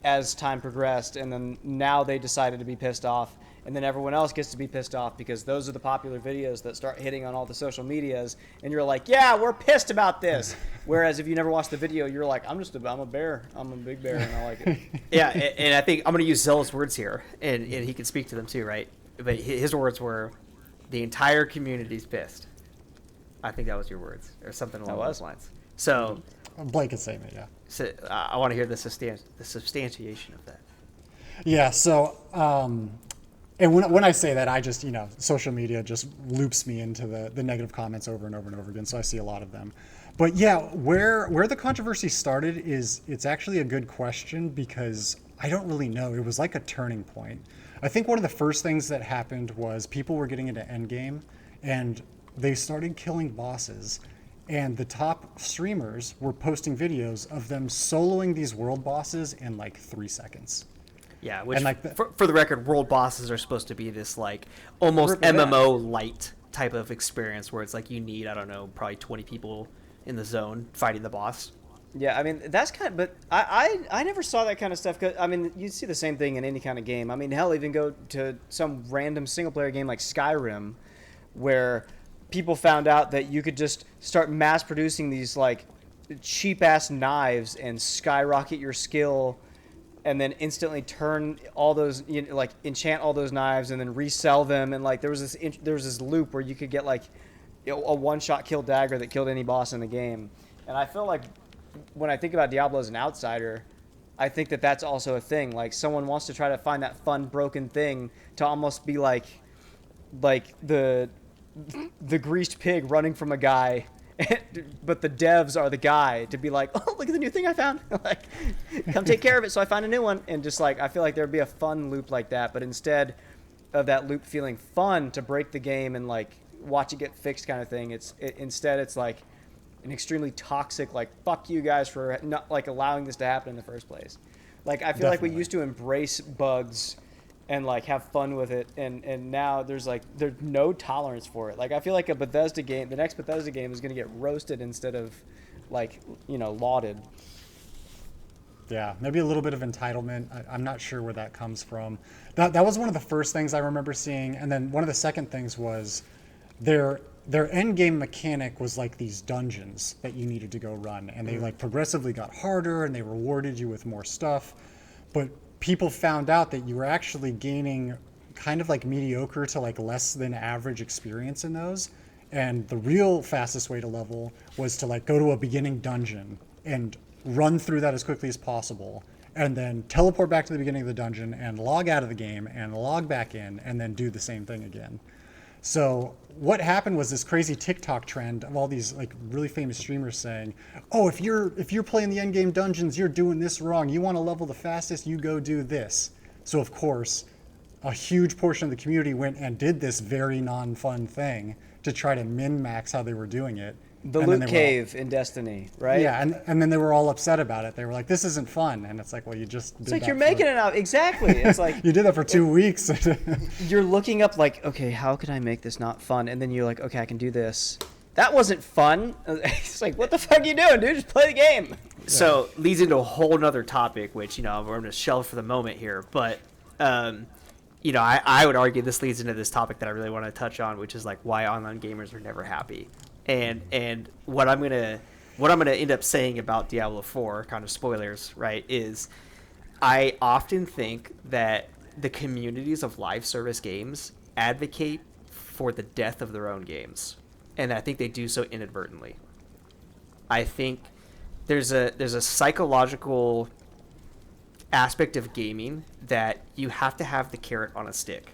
C: as time progressed, and then now they decided to be pissed off, and then everyone else gets to be pissed off because those are the popular videos that start hitting on all the social medias, and you're like, yeah, we're pissed about this. Whereas if you never watched the video, you're like, I'm a bear. I'm a big bear, and I like it.
A: Yeah, and I think I'm going to use Xell's words here, and he can speak to them too, right? But his words were, the entire community's pissed. I think that was your words, or something along those lines. So,
B: Blanket statement, yeah.
A: so I want to hear the substantiation of that.
B: Yeah, so, and when I say that, I just, social media just loops me into the negative comments over and over and over again, so I see a lot of them. But yeah, where the controversy started it's actually a good question because I don't really know. It was like a turning point. I think one of the first things that happened was people were getting into endgame, and they started killing bosses. And the top streamers were posting videos of them soloing these world bosses in like 3 seconds.
A: Yeah, which
B: And like
A: for the record, world bosses are supposed to be this like almost
B: Yeah.
A: MMO light type of experience where it's like you need, I don't know, probably 20 people in the zone fighting the boss.
C: Yeah, I mean, that's kind of, but I never saw that kind of stuff. 'Cause, I mean, you see the same thing in any kind of game. I mean, hell, even go to some random single-player game like Skyrim, where people found out that you could just start mass-producing these, like, cheap ass knives and skyrocket your skill, and then instantly turn all those, like enchant all those knives and then resell them. And like there was this loop where you could get like a one-shot kill dagger that killed any boss in the game. And I feel like when I think about Diablo as an outsider, I think that that's also a thing. Like someone wants to try to find that fun broken thing to almost be like the greased pig running from a guy, but the devs are the guy to be like, oh, look at the new thing I found. Like, come take care of it so I find a new one. And just like, I feel like there'd be a fun loop like that, but instead of that loop feeling fun to break the game and like watch it get fixed kind of thing, instead it's like an extremely toxic, like, fuck you guys for not like allowing this to happen in the first place. Like, I feel like we used to embrace bugs and like have fun with it, and now there's no tolerance for it. Like, I feel like the next Bethesda game is going to get roasted instead of like, lauded.
B: Yeah, maybe a little bit of entitlement. I'm not sure where that comes from. That was one of the first things I remember seeing, and then one of the second things was their end game mechanic was like these dungeons that you needed to go run, and they like progressively got harder, and they rewarded you with more stuff. But people found out that you were actually gaining kind of like mediocre to like less than average experience in those. And the real fastest way to level was to like go to a beginning dungeon and run through that as quickly as possible, and then teleport back to the beginning of the dungeon and log out of the game and log back in and then do the same thing again. So what happened was this crazy TikTok trend of all these like really famous streamers saying, oh, if you're playing the end game dungeons, you're doing this wrong. You want to level the fastest, you go do this. So of course, a huge portion of the community went and did this very non-fun thing to try to min-max how they were doing it.
C: The loot cave in Destiny, right?
B: Yeah, and then they were all upset about it. They were like, this isn't fun. And it's like, well, you just did
C: It's like
B: that
C: you're making it out. Exactly. It's like
B: you did that for 2 weeks.
C: you're looking up like, okay, how can I make this not fun? And then you're like, okay, I can do this. That wasn't fun. It's like, what the fuck are you doing, dude? Just play the game.
A: So leads into a whole nother topic, which, we're going to shelve for the moment here. But, I would argue this leads into this topic that I really want to touch on, which is like why online gamers are never happy. And what I'm gonna end up saying about Diablo 4, kind of spoilers, right, is I often think that the communities of live service games advocate for the death of their own games, and I think they do so inadvertently. I think there's a psychological aspect of gaming that you have to have the carrot on a stick,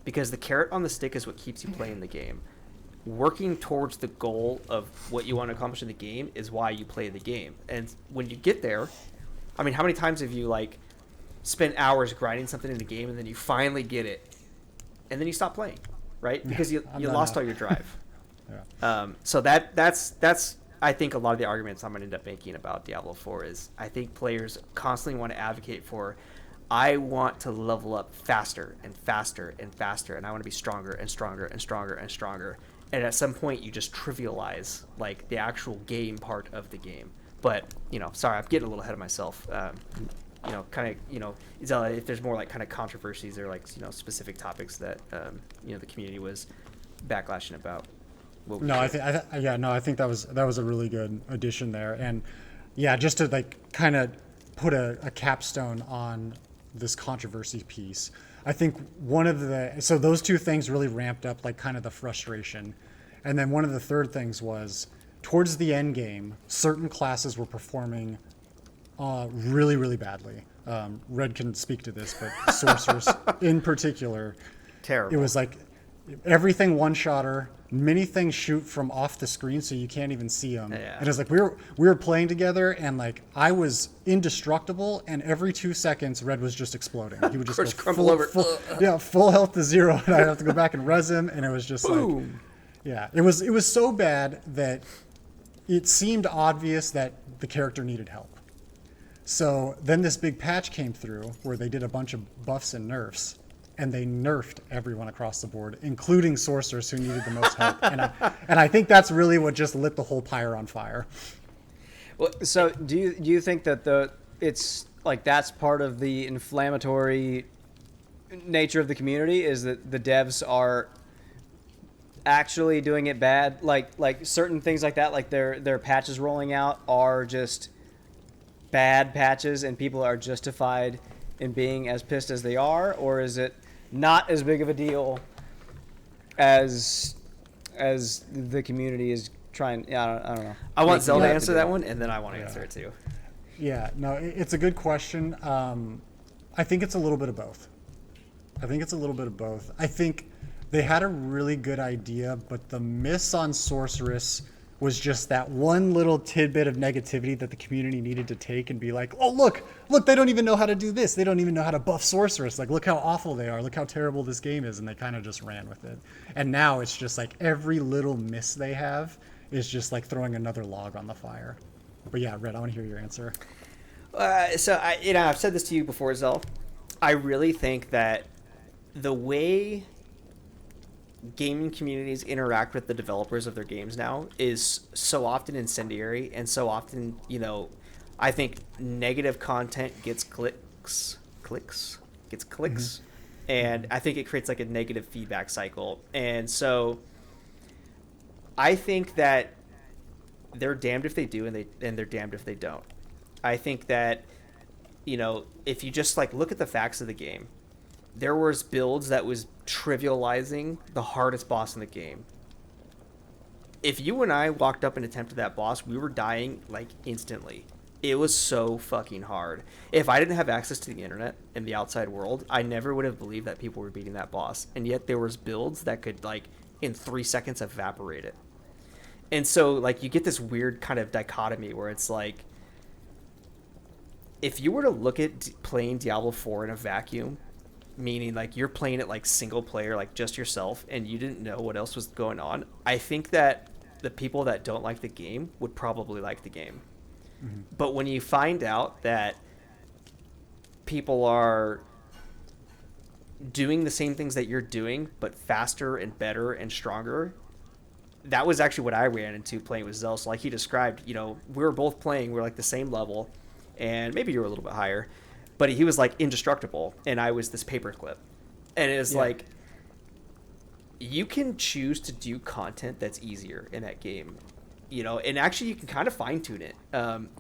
A: because the carrot on the stick is what keeps you playing the game. Working towards the goal of what you want to accomplish in the game is why you play the game. And when you get there, I mean, how many times have you like spent hours grinding something in the game and then you finally get it and then you stop playing, right? Because you lost all your drive.
B: Yeah.
A: So that's I think a lot of the arguments I'm going to end up making about Diablo 4 is I think players constantly want to advocate for, I want to level up faster and faster and faster, and I want to be stronger and stronger and stronger and stronger. And at some point, you just trivialize like the actual game part of the game. But sorry, I'm getting a little ahead of myself. Xell, if there's more like kind of controversies or like specific topics that the community was backlashing about.
B: I think that was a really good addition there, and just to like kind of put a capstone on this controversy piece. I think so those two things really ramped up like kind of the frustration. And then one of the third things was towards the end game, certain classes were performing really, really badly. Red can speak to this, but sorcerers in particular.
A: Terrible.
B: It was like everything one-shotter, many things shoot from off the screen so you can't even see them.
A: Yeah.
B: And it's like we were playing together, and like I was indestructible, and every 2 seconds Red was just exploding. He would just go
A: crumble over.
B: Full health to 0, and I'd have to go back and res him, and it was just
A: Boom.
B: it was so bad that it seemed obvious that the character needed help. So then this big patch came through where they did a bunch of buffs and nerfs, and they nerfed everyone across the board, including sorcerers who needed the most help. And I think that's really what just lit the whole pyre on fire.
C: Well, so do you think that it's like that's part of the inflammatory nature of the community is that the devs are actually doing it bad, like certain things like that, like their patches rolling out are just bad patches, and people are justified in being as pissed as they are, or is it not as big of a deal as the community is trying? I don't know.
A: I want Zell to
B: Yeah.
A: answer that one, and then I want to answer it too.
B: Yeah, no, it's a good question. I think it's a little bit of both. I think they had a really good idea, but the miss on Sorceress was just that one little tidbit of negativity that the community needed to take and be like, oh, look, they don't even know how to do this. They don't even know how to buff Sorceress. Like, look how awful they are. Look how terrible this game is. And they kind of just ran with it. And now it's just like every little miss they have is just like throwing another log on the fire. But yeah, Red, I want to hear your answer.
A: So I've said this to you before, Zell. I really think that the way gaming communities interact with the developers of their games now is so often incendiary, and so often, I think negative content gets clicks, and I think it creates like a negative feedback cycle. And so I think that they're damned if they do, and they're damned if they don't. I think that, if you just like look at the facts of the game, there was builds that was trivializing the hardest boss in the game. If you and I walked up and attempted that boss, we were dying like instantly. It was so fucking hard. If I didn't have access to the internet and the outside world, I never would have believed that people were beating that boss. And yet there was builds that could like in 3 seconds evaporate it. And so like you get this weird kind of dichotomy where it's like, if you were to look at playing Diablo 4 in a vacuum, meaning like you're playing it like single player, like just yourself, and you didn't know what else was going on, I think that the people that don't like the game would probably like the game. Mm-hmm. But when you find out that people are doing the same things that you're doing, but faster and better and stronger, that was actually what I ran into playing with Zell. So like he described, we were both playing, we're like the same level, and maybe you were a little bit higher, but he was like indestructible, and I was this paperclip. And it was like, you can choose to do content that's easier in that game, and actually you can kind of fine tune it.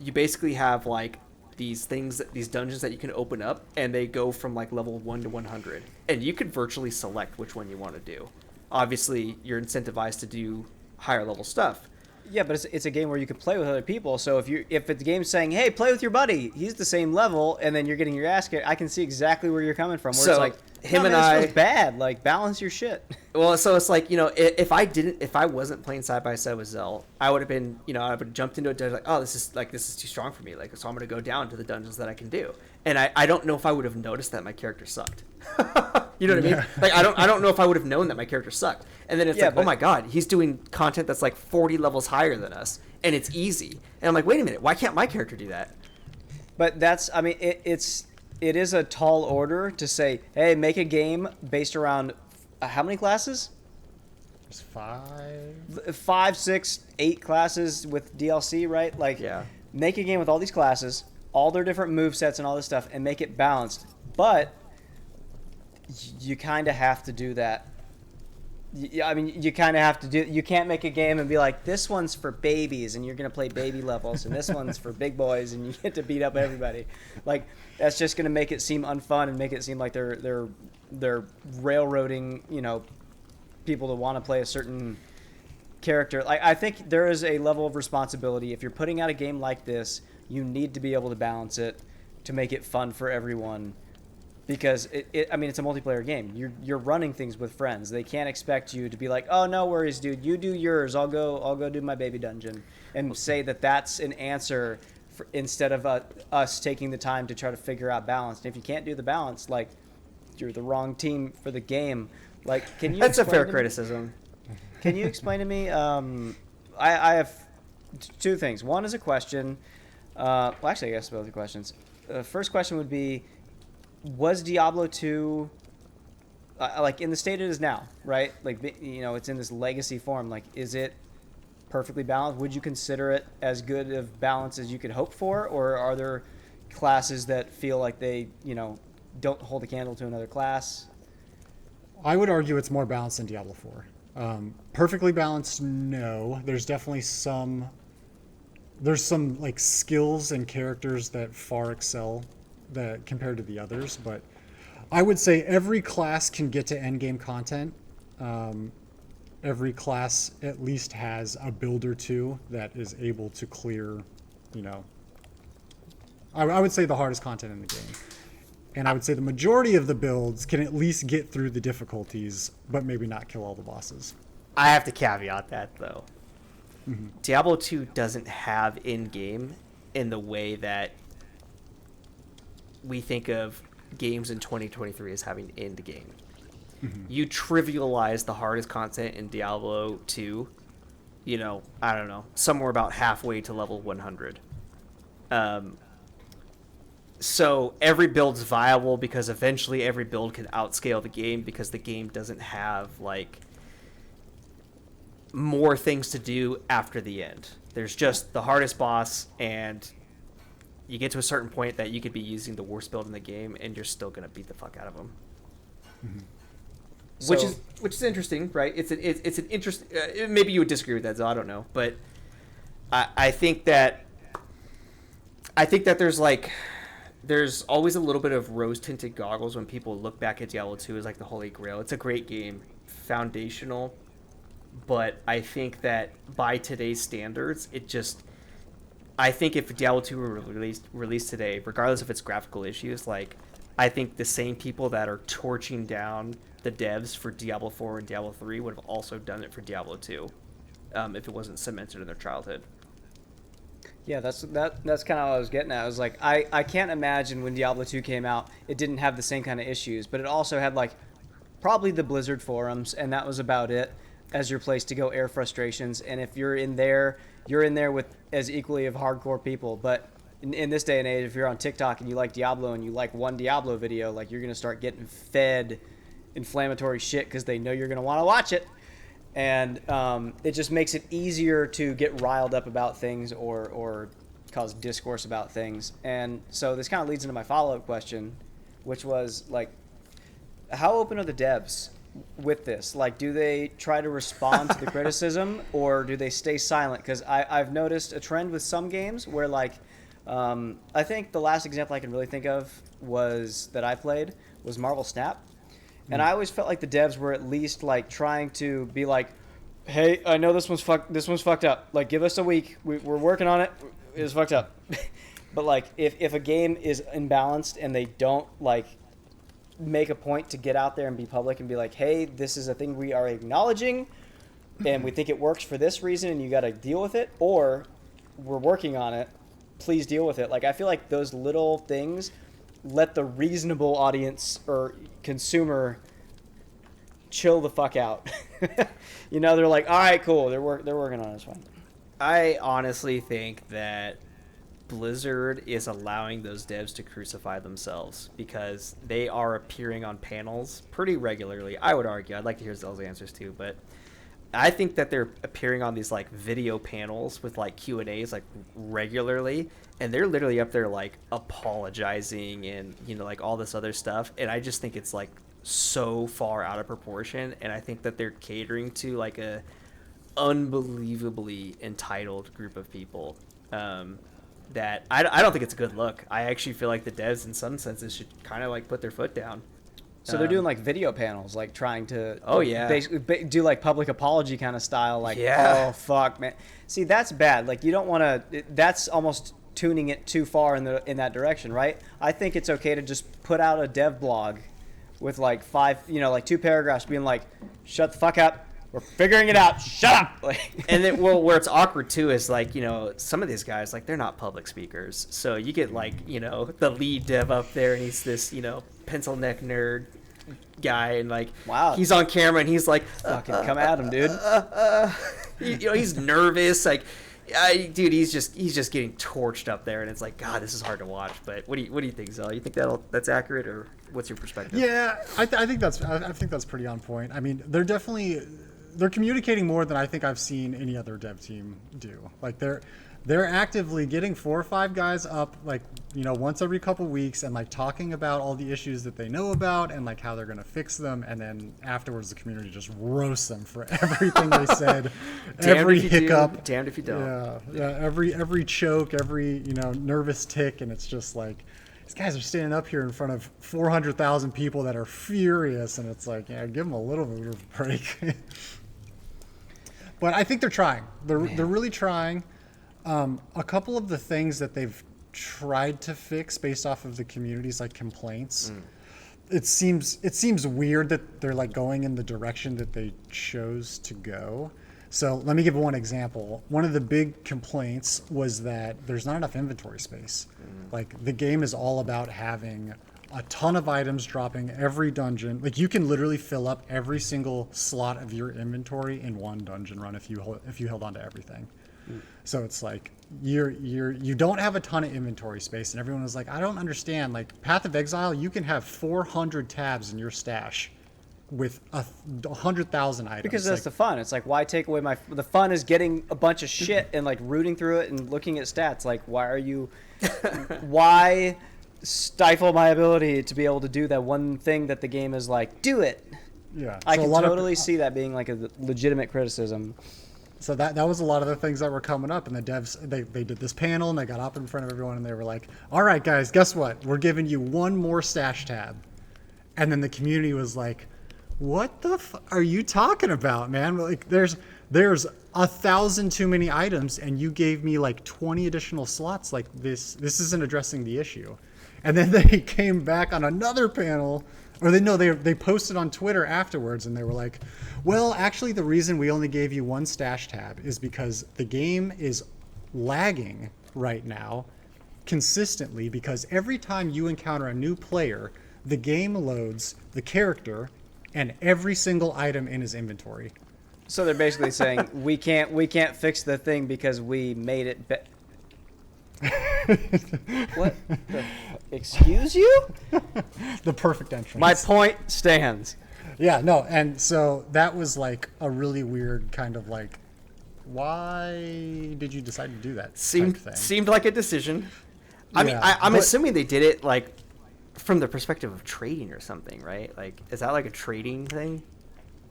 A: You basically have like these dungeons that you can open up, and they go from like level 1 to 100, and you could virtually select which one you want to do. Obviously you're incentivized to do higher level stuff.
C: Yeah, but it's a game where you can play with other people. So if the game's saying, "Hey, play with your buddy," he's the same level, and then you're getting your ass kicked, I can see exactly where you're coming from. Where
A: so
C: it's like,
A: him
C: no,
A: and
C: man,
A: I
C: this feels bad. Like, balance your shit.
A: Well, so it's like, if I wasn't playing side by side with Zell, I would have been, I would have jumped into a dungeon like, oh, this is too strong for me. Like, so I'm gonna go down to the dungeons that I can do. And I don't know if I would have noticed that my character sucked. You know what I mean? Like, I don't know if I would have known that my character sucked. And then it's like, oh my god, he's doing content that's like 40 levels higher than us, and it's easy. And I'm like, wait a minute, why can't my character do that?
C: But it is a tall order to say, hey, make a game based around how many classes?
B: There's 5,
C: 5, 6, 8 classes with DLC, right? Like,
A: yeah.
C: Make a game with all these classes, all their different movesets and all this stuff, and make it balanced. But you kind of have to do that. You kind of have to do. You can't make a game and be like, this one's for babies, and you're gonna play baby levels, and this one's for big boys, and you get to beat up everybody. Like, that's just gonna make it seem unfun and make it seem like they're railroading, people to want to play a certain character. Like, I think there is a level of responsibility. If you're putting out a game like this, you need to be able to balance it to make it fun for everyone. Because it's a multiplayer game. You're running things with friends. They can't expect you to be like, oh, no worries, dude. You do yours. I'll go do my baby dungeon, and say that that's an answer instead of us taking the time to try to figure out balance. And if you can't do the balance, like, you're the wrong team for the game. Like, can you?
A: That's a fair criticism.
C: Can you explain to me? I have 2 things. One is a question. Well, actually, I guess both are questions. First question would be, was Diablo 2 like in the state it is now, right? Like, it's in this legacy form. Like, is it perfectly balanced? Would you consider it as good of balance as you could hope for, or are there classes that feel like they, don't hold a candle to another class?
B: I would argue it's more balanced than Diablo 4. Perfectly balanced, no. There's definitely there's some like skills and characters that far excel that compared to the others, but I would say every class can get to end game content. Every class at least has a build or two that is able to clear, you know, I would say the hardest content in the game. And I would say the majority of the builds can at least get through the difficulties, but maybe not kill all the bosses.
A: I have to caveat that, though. Mm-hmm. Diablo 2 doesn't have in-game in the way that we think of games in 2023 as having end-game. Mm-hmm. You trivialize the hardest content in Diablo 2, you know, I don't know, somewhere about halfway to level 100. So every build's viable because eventually every build can outscale the game because the game doesn't have, like, more things to do after the end. There's just the hardest boss, and you get to a certain point that you could be using the worst build in the game, and you're still going to beat the fuck out of them. Mm-hmm. Which is interesting, right? It's an interesting... maybe you would disagree with that, so I don't know. But I think that there's, like... There's always a little bit of rose-tinted goggles when people look back at Diablo 2 as like the holy grail. It's a great game, foundational, but I think that by today's standards, I think if Diablo 2 were released today, regardless of its graphical issues, like, I think the same people that are torching down the devs for Diablo 4 and Diablo 3 would have also done it for Diablo 2, if it wasn't cemented in their childhood.
C: Yeah, that's kind of what I was getting at. I was like, I can't imagine when Diablo 2 came out, it didn't have the same kind of issues, but it also had, like, probably the Blizzard forums, and that was about it as your place to go air frustrations. And if you're in there with as equally of hardcore people. But in this day and age, if you're on TikTok and you like Diablo and you like one Diablo video, like, you're going to start getting fed inflammatory shit because they know you're going to want to watch it. And it just makes it easier to get riled up about things or cause discourse about things. And so this kind of leads into my follow-up question, which was, like, how open are the devs with this? Like, do they try to respond to the criticism, or do they stay silent? Because I've noticed a trend with some games where, like, I think the last example I can really think of that I played was Marvel Snap. And I always felt like the devs were at least, like, trying to be like, hey, I know this one's fucked up. Like, give us a week. We're working on it. It's fucked up. But, like, if a game is imbalanced and they don't, like, make a point to get out there and be public and be like, hey, this is a thing we are acknowledging and we think it works for this reason and you got to deal with it, or we're working on it, please deal with it. Like, I feel like those little things let the reasonable audience or consumer chill the fuck out. You know, they're like, all right, cool, they're working on it, it's fine.
A: I honestly think that Blizzard is allowing those devs to crucify themselves because they are appearing on panels pretty regularly. I would argue, I'd like to hear Xell's answers too, but I think that they're appearing on these, like, video panels with, like, Q&As, like, regularly, and they're literally up there, like, apologizing and, you know, like, all this other stuff, and I just think it's, like, so far out of proportion, and I think that they're catering to, like, a unbelievably entitled group of people, that I don't think it's a good look. I actually feel like the devs, in some senses, should kind of, like, put their foot down.
C: So they're doing, like, video panels, like, trying to
A: basically
C: do, like, public apology kind of style, like,
A: yeah.
C: Oh, fuck, man. See, that's bad. Like, you don't want to... That's almost tuning it too far in that direction, right? I think it's okay to just put out a dev blog with, like, 2 paragraphs being like, shut the fuck up. We're figuring it out. Shut up. Like,
A: and then, well, where it's awkward too is, like, you know, some of these guys, like, they're not public speakers. So you get, like, you know, the lead dev up there, and he's this, you know, pencil neck nerd guy, and, like,
C: wow,
A: he's on camera and he's like,
C: fucking come at him, dude.
A: You know, he's nervous, like, dude, he's just getting torched up there, and it's like, God, this is hard to watch. But what do you think, Xell? You think that's accurate, or what's your perspective?
B: Yeah, I think that's pretty on point. I mean, they're definitely they're communicating more than I think I've seen any other dev team do. Like they're actively getting 4 or 5 guys up, like, you know, once every couple weeks, and like talking about all the issues that they know about and like how they're going to fix them, and then afterwards the community just roasts them for everything they said, every hiccup,
A: damned if you don't.
B: Yeah, every choke, every, you know, nervous tick, and it's just like, these guys are standing up here in front of 400,000 people that are furious, and it's like, yeah, give them a little bit of a break. But I think they're trying. They're really trying. A couple of the things that they've tried to fix based off of the community's like complaints, it seems weird that they're like going in the direction that they chose to go. So let me give one example. One of the big complaints was that there's not enough inventory space. Like the game is all about having a ton of items dropping every dungeon. Like you can literally fill up every single slot of your inventory in one dungeon run if you held on to everything. So it's like you don't have a ton of inventory space, and everyone was like, I don't understand. Like Path of Exile, you can have 400 tabs in your stash with 100,000 items.
C: Because that's the fun. It's like, why take away the fun is getting a bunch of shit and like rooting through it and looking at stats. Like, why stifle my ability to be able to do that one thing that the game is like, do it.
B: Yeah,
C: I can totally see that being like a legitimate criticism.
B: So that was a lot of the things that were coming up, and the devs, they did this panel, and they got up in front of everyone, and they were like, all right, guys, guess what? We're giving you one more stash tab. And then the community was like, what the are you talking about, man? Like, there's 1,000 too many items, and you gave me like 20 additional slots. Like, this isn't addressing the issue. And then they came back on another panel, or they posted on Twitter afterwards, and they were like, well, actually, the reason we only gave you one stash tab is because the game is lagging right now consistently, because every time you encounter a new player, the game loads the character and every single item in his inventory.
C: So they're basically saying we can't fix the thing because we made it what? Excuse you?
B: The perfect entrance.
C: My point stands.
B: Yeah, no, and so that was like a really weird kind of like, why did you decide to do that?
A: Seemed like a decision. I mean, I'm assuming they did it like from the perspective of trading or something, right? Like, is that like a trading thing?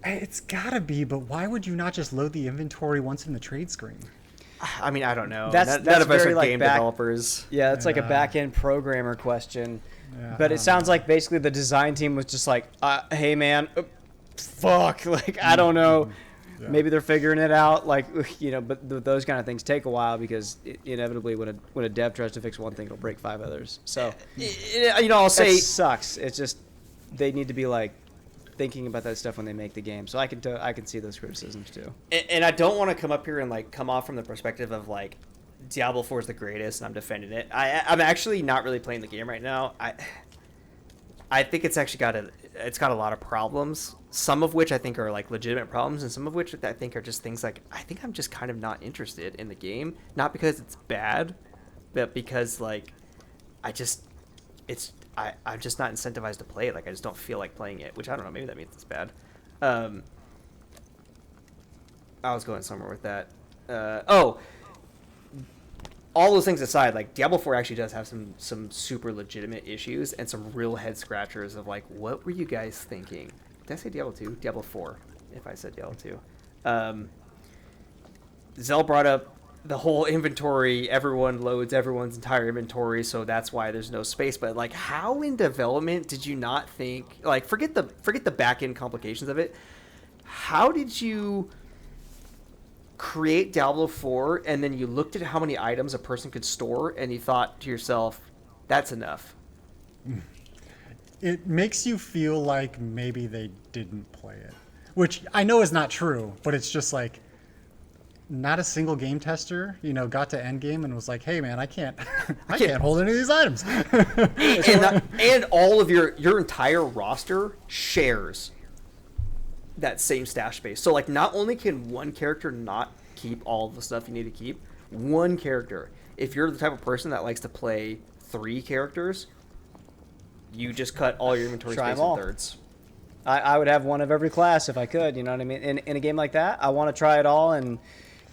B: It's gotta be, but why would you not just load the inventory once in the trade screen?
A: I mean, I don't know.
C: That's
A: None of us
C: very
A: are
C: like
A: game developers.
C: Yeah, it's like a back-end programmer question.
B: Yeah,
C: But it sounds like basically the design team was just like, hey, man, fuck. Like, I don't know.
B: Yeah.
C: Maybe they're figuring it out. Like, you know, but those kind of things take a while because inevitably when a dev tries to fix one thing, it'll break 5 others. So,
A: You know, I'll say...
C: It sucks. It's just they need to be, like, thinking about that stuff when they make the game. So I can see those criticisms, too.
A: And I don't want to come up here and, like, come off from the perspective of, like, Diablo 4 is the greatest, and I'm defending it. I'm actually not really playing the game right now. I think it's actually got a lot of problems, some of which I think are like legitimate problems, and some of which I think are just things like, I think I'm just kind of not interested in the game, not because it's bad, but because like I'm just not incentivized to play it. Like, I just don't feel like playing it, which I don't know, maybe that means it's bad. I was going somewhere with that. All those things aside, like, Diablo 4 actually does have some super legitimate issues and some real head scratchers of like, what were you guys thinking? Did I say Diablo 2? Diablo 4, if I said Diablo 2. Xell brought up the whole inventory. Everyone loads everyone's entire inventory, so that's why there's no space. But like, how in development did you not think, like, forget the back end complications of it? How did you create Diablo 4 and then you looked at how many items a person could store and you thought to yourself, that's enough?
B: It makes you feel like maybe they didn't play it, which I know is not true, but it's just like, not a single game tester, you know, got to end game and was like, hey man, I can't hold any of these items.
A: and all of your entire roster shares that same stash space. So like, not only can one character not keep all the stuff you need to keep, one character, if you're the type of person that likes to play 3 characters, you just cut all your inventory
C: Try
A: space
C: them all.
A: in thirds.
C: I would have one of every class if I could. You know what I mean? In a game like that, I want to try it all and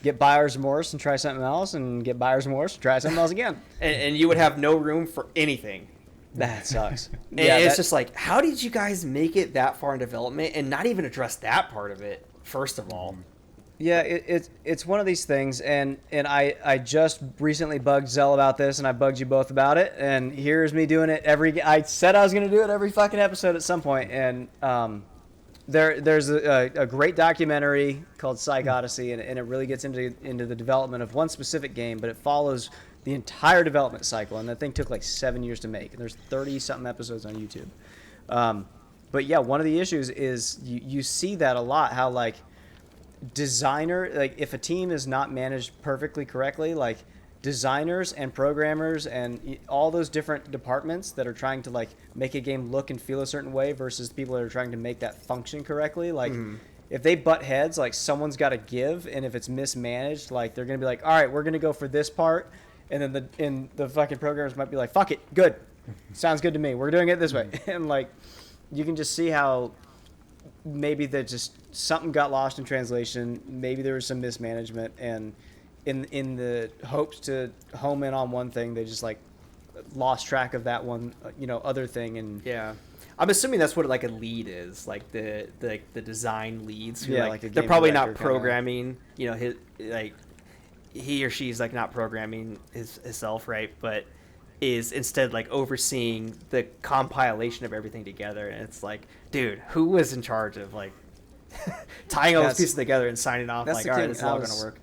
C: get buyer's remorse and try something else, and get buyer's remorse and try something else again.
A: And you would have no room for anything.
C: That sucks.
A: It's just like, how did you guys make it that far in development and not even address that part of it, first of all?
C: Yeah, it's one of these things, and I just recently bugged Xell about this, and I bugged you both about it, and here's me doing it I said I was going to do it every fucking episode at some point, and there's a great documentary called Psych Odyssey, and it really gets into the development of one specific game, but it follows the entire development cycle, and that thing took like 7 years to make, and there's 30-something episodes on YouTube. But yeah, one of the issues is you see that a lot, how like if a team is not managed perfectly correctly, like designers and programmers and all those different departments that are trying to like make a game look and feel a certain way versus the people that are trying to make that function correctly, like if they butt heads, like someone's got to give, and if it's mismanaged, like they're gonna be like, all right, we're gonna go for this part, and then the fucking programmers might be like, fuck it, good, sounds good to me, we're doing it this way. And like you can just see how maybe that just something got lost in translation, maybe there was some mismanagement, and in the hopes to home in on one thing, they just like lost track of that one other thing. And
A: yeah, I'm assuming that's what like a lead is, like the design leads who,
C: Yeah,
A: like
C: like a
A: they're
C: game
A: probably
C: director
A: not
C: kinda.
A: programming, his like he or she's like not programming himself, right, but is instead like overseeing the compilation of everything together. And it's like, dude, who was in charge of like tying all those pieces together and signing off like, all right, this is all gonna work?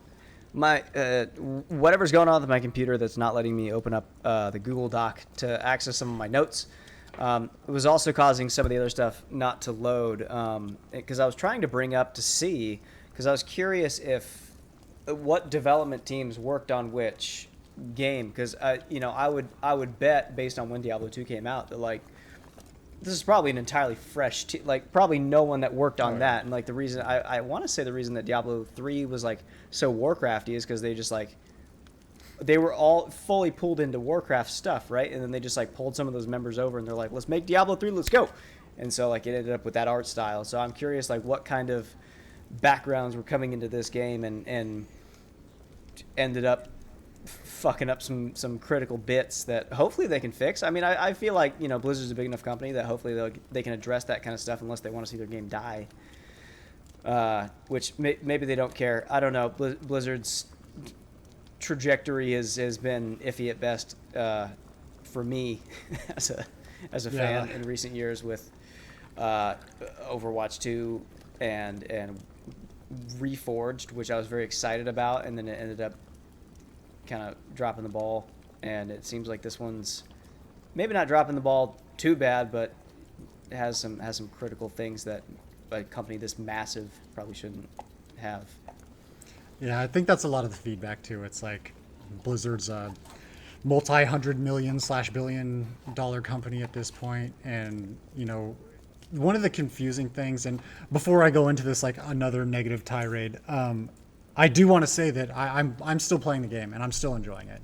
C: My whatever's going on with my computer that's not letting me open up the Google Doc to access some of my notes, it was also causing some of the other stuff not to load, because I was trying to bring up to see, because I was curious if what development teams worked on which game, because I would bet, based on when Diablo 2 came out, that like this is probably an entirely fresh like probably no one that worked on that. And like the reason I want to say the reason that Diablo 3 was like so Warcrafty is because they just like they were all fully pulled into Warcraft stuff, right? And then they just like pulled some of those members over and they're like, let's make Diablo 3, let's go. And so like it ended up with that art style. So I'm curious like what kind of backgrounds were coming into this game and ended up fucking up some critical bits that hopefully they can fix. I mean, I feel like Blizzard's a big enough company that hopefully they can address that kind of stuff, unless they want to see their game die, which maybe they don't care. I don't know. Blizzard's trajectory has been iffy at best for me as a fan in recent years, with Overwatch 2 and Reforged, which I was very excited about, and then it ended up kind of dropping the ball. And it seems like this one's maybe not dropping the ball too bad, but it has some critical things that a company this massive probably shouldn't have.
B: Yeah, I think that's a lot of the feedback too. It's like Blizzard's a multi-hundred-million/billion dollar company at this point, and one of the confusing things, and before I go into this like another negative tirade, I do want to say that I'm still playing the game and I'm still enjoying it.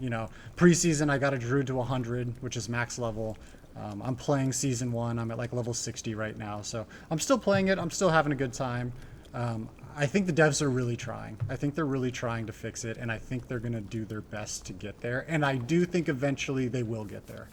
B: Preseason I got a druid to 100, which is max level. I'm playing season 1. I'm at like level 60 right now, so I'm still playing it. I'm still having a good time. I think the devs are really trying. I think they're really trying to fix it, and I think they're going to do their best to get there. And I do think eventually they will get there.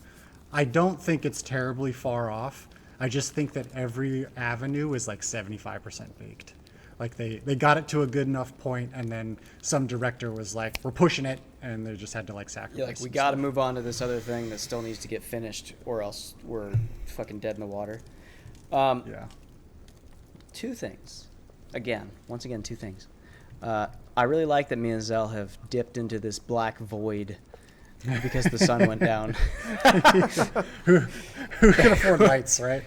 B: I don't think it's terribly far off. I just think that every avenue is like 75% baked. Like they got it to a good enough point, and then some director was like, we're pushing it, and they just had to like sacrifice.
C: Yeah, like we got to move on to this other thing that still needs to get finished, or else we're fucking dead in the water.
B: Yeah.
C: Two things. Once again, two things. I really like that me and Xell have dipped into this black void because the sun went down.
B: Who can afford lights, right?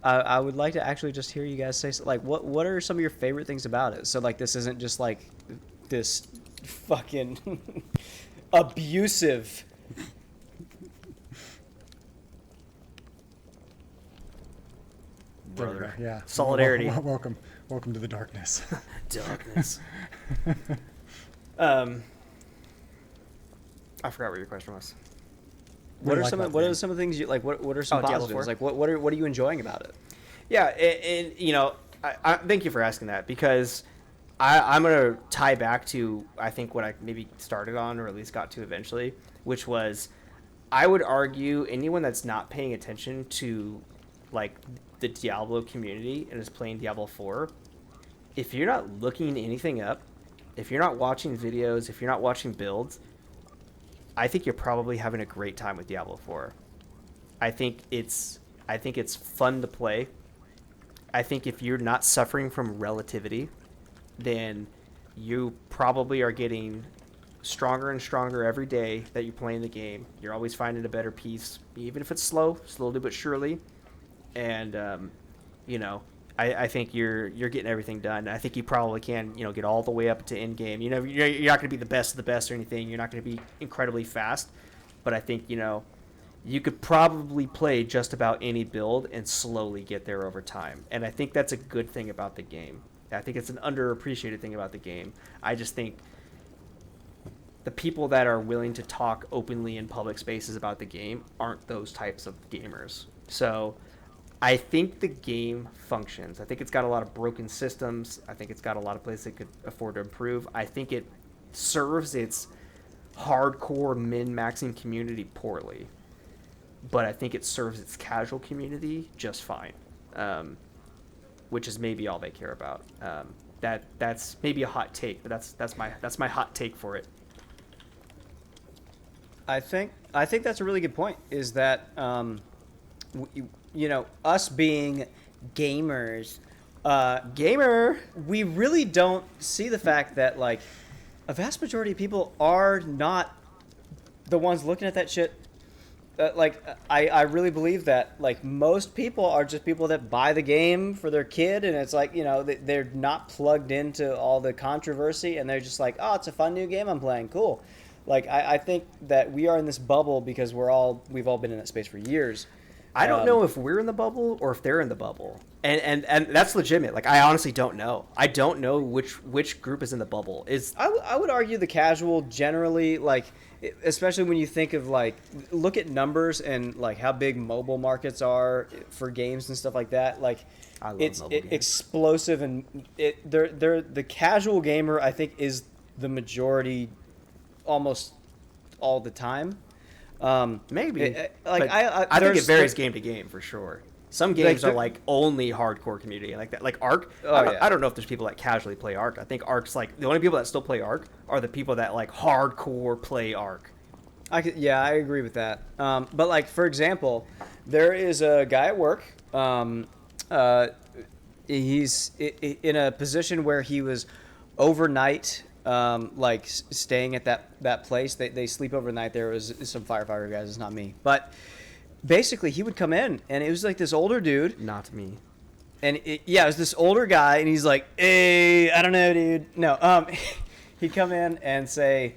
C: I would like to actually just hear you guys say like what are some of your favorite things about it? So like this isn't just like this fucking abusive
A: Brother.
B: Yeah.
A: Solidarity.
B: Welcome to the darkness.
A: Darkness. I forgot what your question was.
C: What
B: really
C: are
B: like
C: some
B: about
C: what
B: the
C: are
B: game.
C: some of the things you like? What are some
A: Diablo
C: positives?
A: 4?
C: Like what are you enjoying about it?
A: Yeah, and you know, I thank you for asking that, because I'm gonna tie back to, I think, what I maybe started on, or at least got to eventually, which was, I would argue anyone that's not paying attention to like the Diablo community and is playing Diablo 4, if you're not looking anything up, if you're not watching videos, if you're not watching builds, I think you're probably having a great time with Diablo 4. I think it's fun to play. I think if you're not suffering from relativity, then you probably are getting stronger and stronger every day that you're playing the game. You're always finding a better piece, even if it's slowly but surely. And you know, I think you're getting everything done. I think you probably can, you know, get all the way up to end game. You know, you're not going to be the best of the best or anything. You're not going to be incredibly fast, but I think, you know, you could probably play just about any build and slowly get there over time. And I think that's a good thing about the game. I think it's an underappreciated thing about the game. I just think the people that are willing to talk openly in public spaces about the game aren't those types of gamers. So I think the game functions. I think it's got a lot of broken systems. I think it's got a lot of places it could afford to improve. I think it serves its hardcore min-maxing community poorly, but I think it serves its casual community just fine, which is maybe all they care about. That's maybe a hot take, but that's my hot take for it.
C: I think that's a really good point. Is that you know, us being gamers, we really don't see the fact that like a vast majority of people are not the ones looking at that shit. I really believe that like most people are just people that buy the game for their kid, and it's like, you know, they're not plugged into all the controversy, and they're just like, oh, it's a fun new game I'm playing, cool. Like I think that we are in this bubble because we've all been in that space for years.
A: I don't know if we're in the bubble or if they're in the bubble, and that's legitimate. Like, I honestly don't know. I don't know which group is in the bubble.
C: I would argue the casual generally, like, especially when you think of like, look at numbers and like how big mobile markets are for games and stuff like that. Like,
A: I love
C: it's
A: mobile games.
C: explosive, and they're the casual gamer, I think, is the majority almost all the time.
A: Maybe.
C: Like,
A: I think it varies game to game for sure. Some games are like only hardcore community like that. Like Ark. I don't know if there's people that casually play Ark. I think Ark's like the only people that still play Ark are the people that like hardcore play Ark.
C: I agree with that. But like, for example, there is a guy at work. He's in a position where he was overnight, like staying at that place. They sleep overnight. There was some firefighter guys. It's not me, but basically he would come in, and it was like this older dude.
A: Not me.
C: And it was this older guy, and he's like, "Hey, I don't know, dude." No, he'd come in and say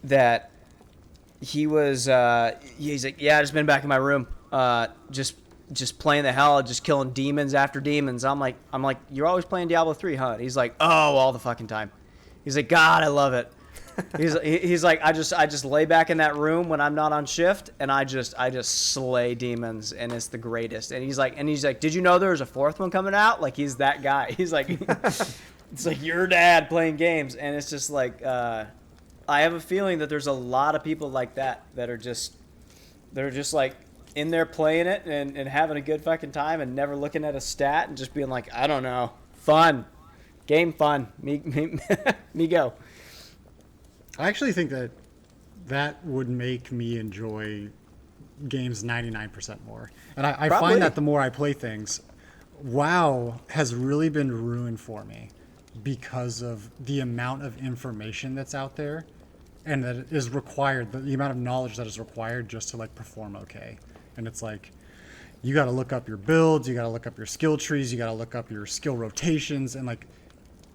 C: that he was. He's like, "Yeah, I just been back in my room, just playing the hell, just killing demons after demons." I'm like, "You're always playing Diablo 3, huh?" And he's like, "Oh, all the fucking time." He's like, "God, I love it." He's like, I just lay back in that room when I'm not on shift, and I just slay demons, and it's the greatest. And he's like, "Did you know there was a fourth one coming out?" Like, he's that guy. He's like, it's like your dad playing games, and it's just like, I have a feeling that there's a lot of people like that are just like in there playing it and having a good fucking time and never looking at a stat and just being like, I don't know, fun, game fun, me go.
B: I actually think that would make me enjoy games 99% more. And I find that the more I play things, WoW has really been ruined for me because of the amount of information that's out there and that is required, the amount of knowledge that is required just to like perform okay. And it's like, you got to look up your builds, you got to look up your skill trees, you got to look up your skill rotations, and like,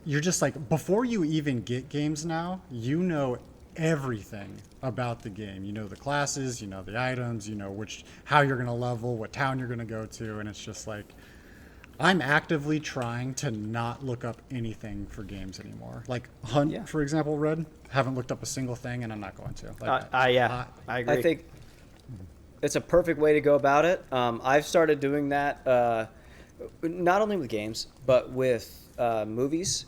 B: you're just like, before you even get games now, you know everything about the game. You know the classes, you know the items, you know how you're going to level, what town you're going to go to, and it's just like, I'm actively trying to not look up anything for games anymore. Like Hunt, for example, Red, haven't looked up a single thing, and I'm not going to. Like,
A: I agree.
C: It's a perfect way to go about it. I've started doing that not only with games, but with movies.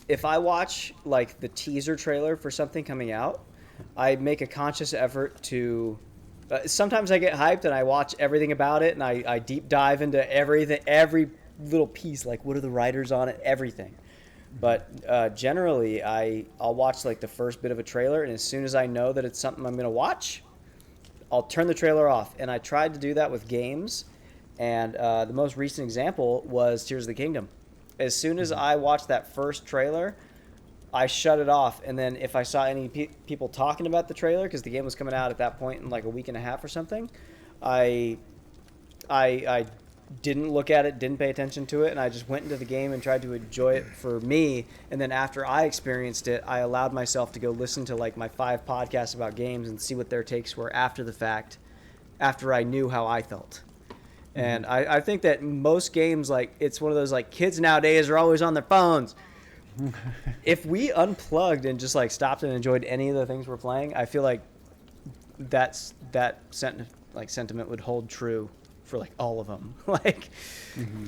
C: If I watch like the teaser trailer for something coming out, I make a conscious effort to. Sometimes I get hyped and I watch everything about it, and I deep dive into everything, every little piece. Like, what are the writers on it? Everything. But generally, I'll watch like the first bit of a trailer, and as soon as I know that it's something I'm going to watch, I'll turn the trailer off. And I tried to do that with games, and the most recent example was Tears of the Kingdom. As soon as I watched that first trailer, I shut it off. And then if I saw any people talking about the trailer, because the game was coming out at that point in like a week and a half or something, I didn't look at it, didn't pay attention to it, and I just went into the game and tried to enjoy it for me. And then after I experienced it, I allowed myself to go listen to like my 5 podcasts about games and see what their takes were after the fact, after I knew how I felt. And I think that most games, like, it's one of those, like, kids nowadays are always on their phones. If we unplugged and just, like, stopped and enjoyed any of the things we're playing, I feel like that sentiment would hold true for, like, all of them. Like,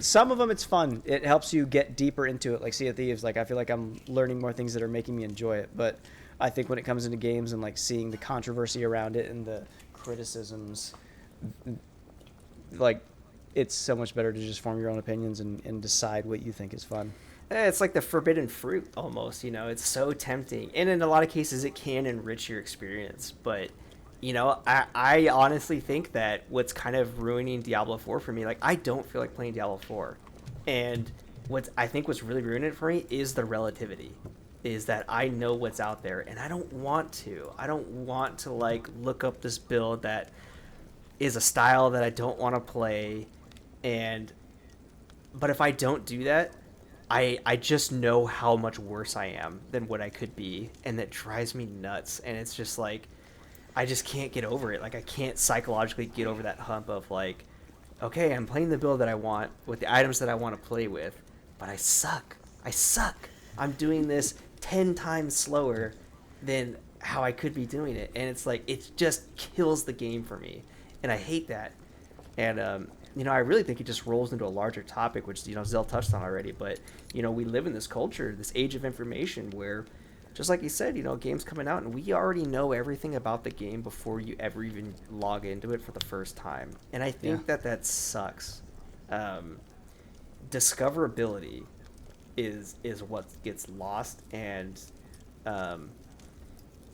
C: some of them it's fun. It helps you get deeper into it, like Sea of Thieves. Like, I feel like I'm learning more things that are making me enjoy it. But I think when it comes into games and, like, seeing the controversy around it and the criticisms, like, it's so much better to just form your own opinions and decide what you think is fun.
A: It's like the forbidden fruit almost, you know. It's so tempting, and in a lot of cases it can enrich your experience. But, you know, I honestly think that what's kind of ruining Diablo 4 for me, like, I don't feel like playing Diablo 4. And what's really ruining it for me is the relativity. Is that I know what's out there, and I don't want to like look up this build that is a style that I don't want to play. But if I don't do that, I just know how much worse I am than what I could be, and that drives me nuts. And it's just like, I just can't get over it. Like, I can't psychologically get over that hump of like, okay, I'm playing the build that I want with the items that I want to play with, but I suck. I'm doing this 10 times slower than how I could be doing it, and it's like, it just kills the game for me, and I hate that. And you know, I really think it just rolls into a larger topic, which, you know, Xell touched on already. But, you know, we live in this culture, this age of information where, just like you said, you know, games coming out, and we already know everything about the game before you ever even log into it for the first time. And I think that sucks. Discoverability is what gets lost. And,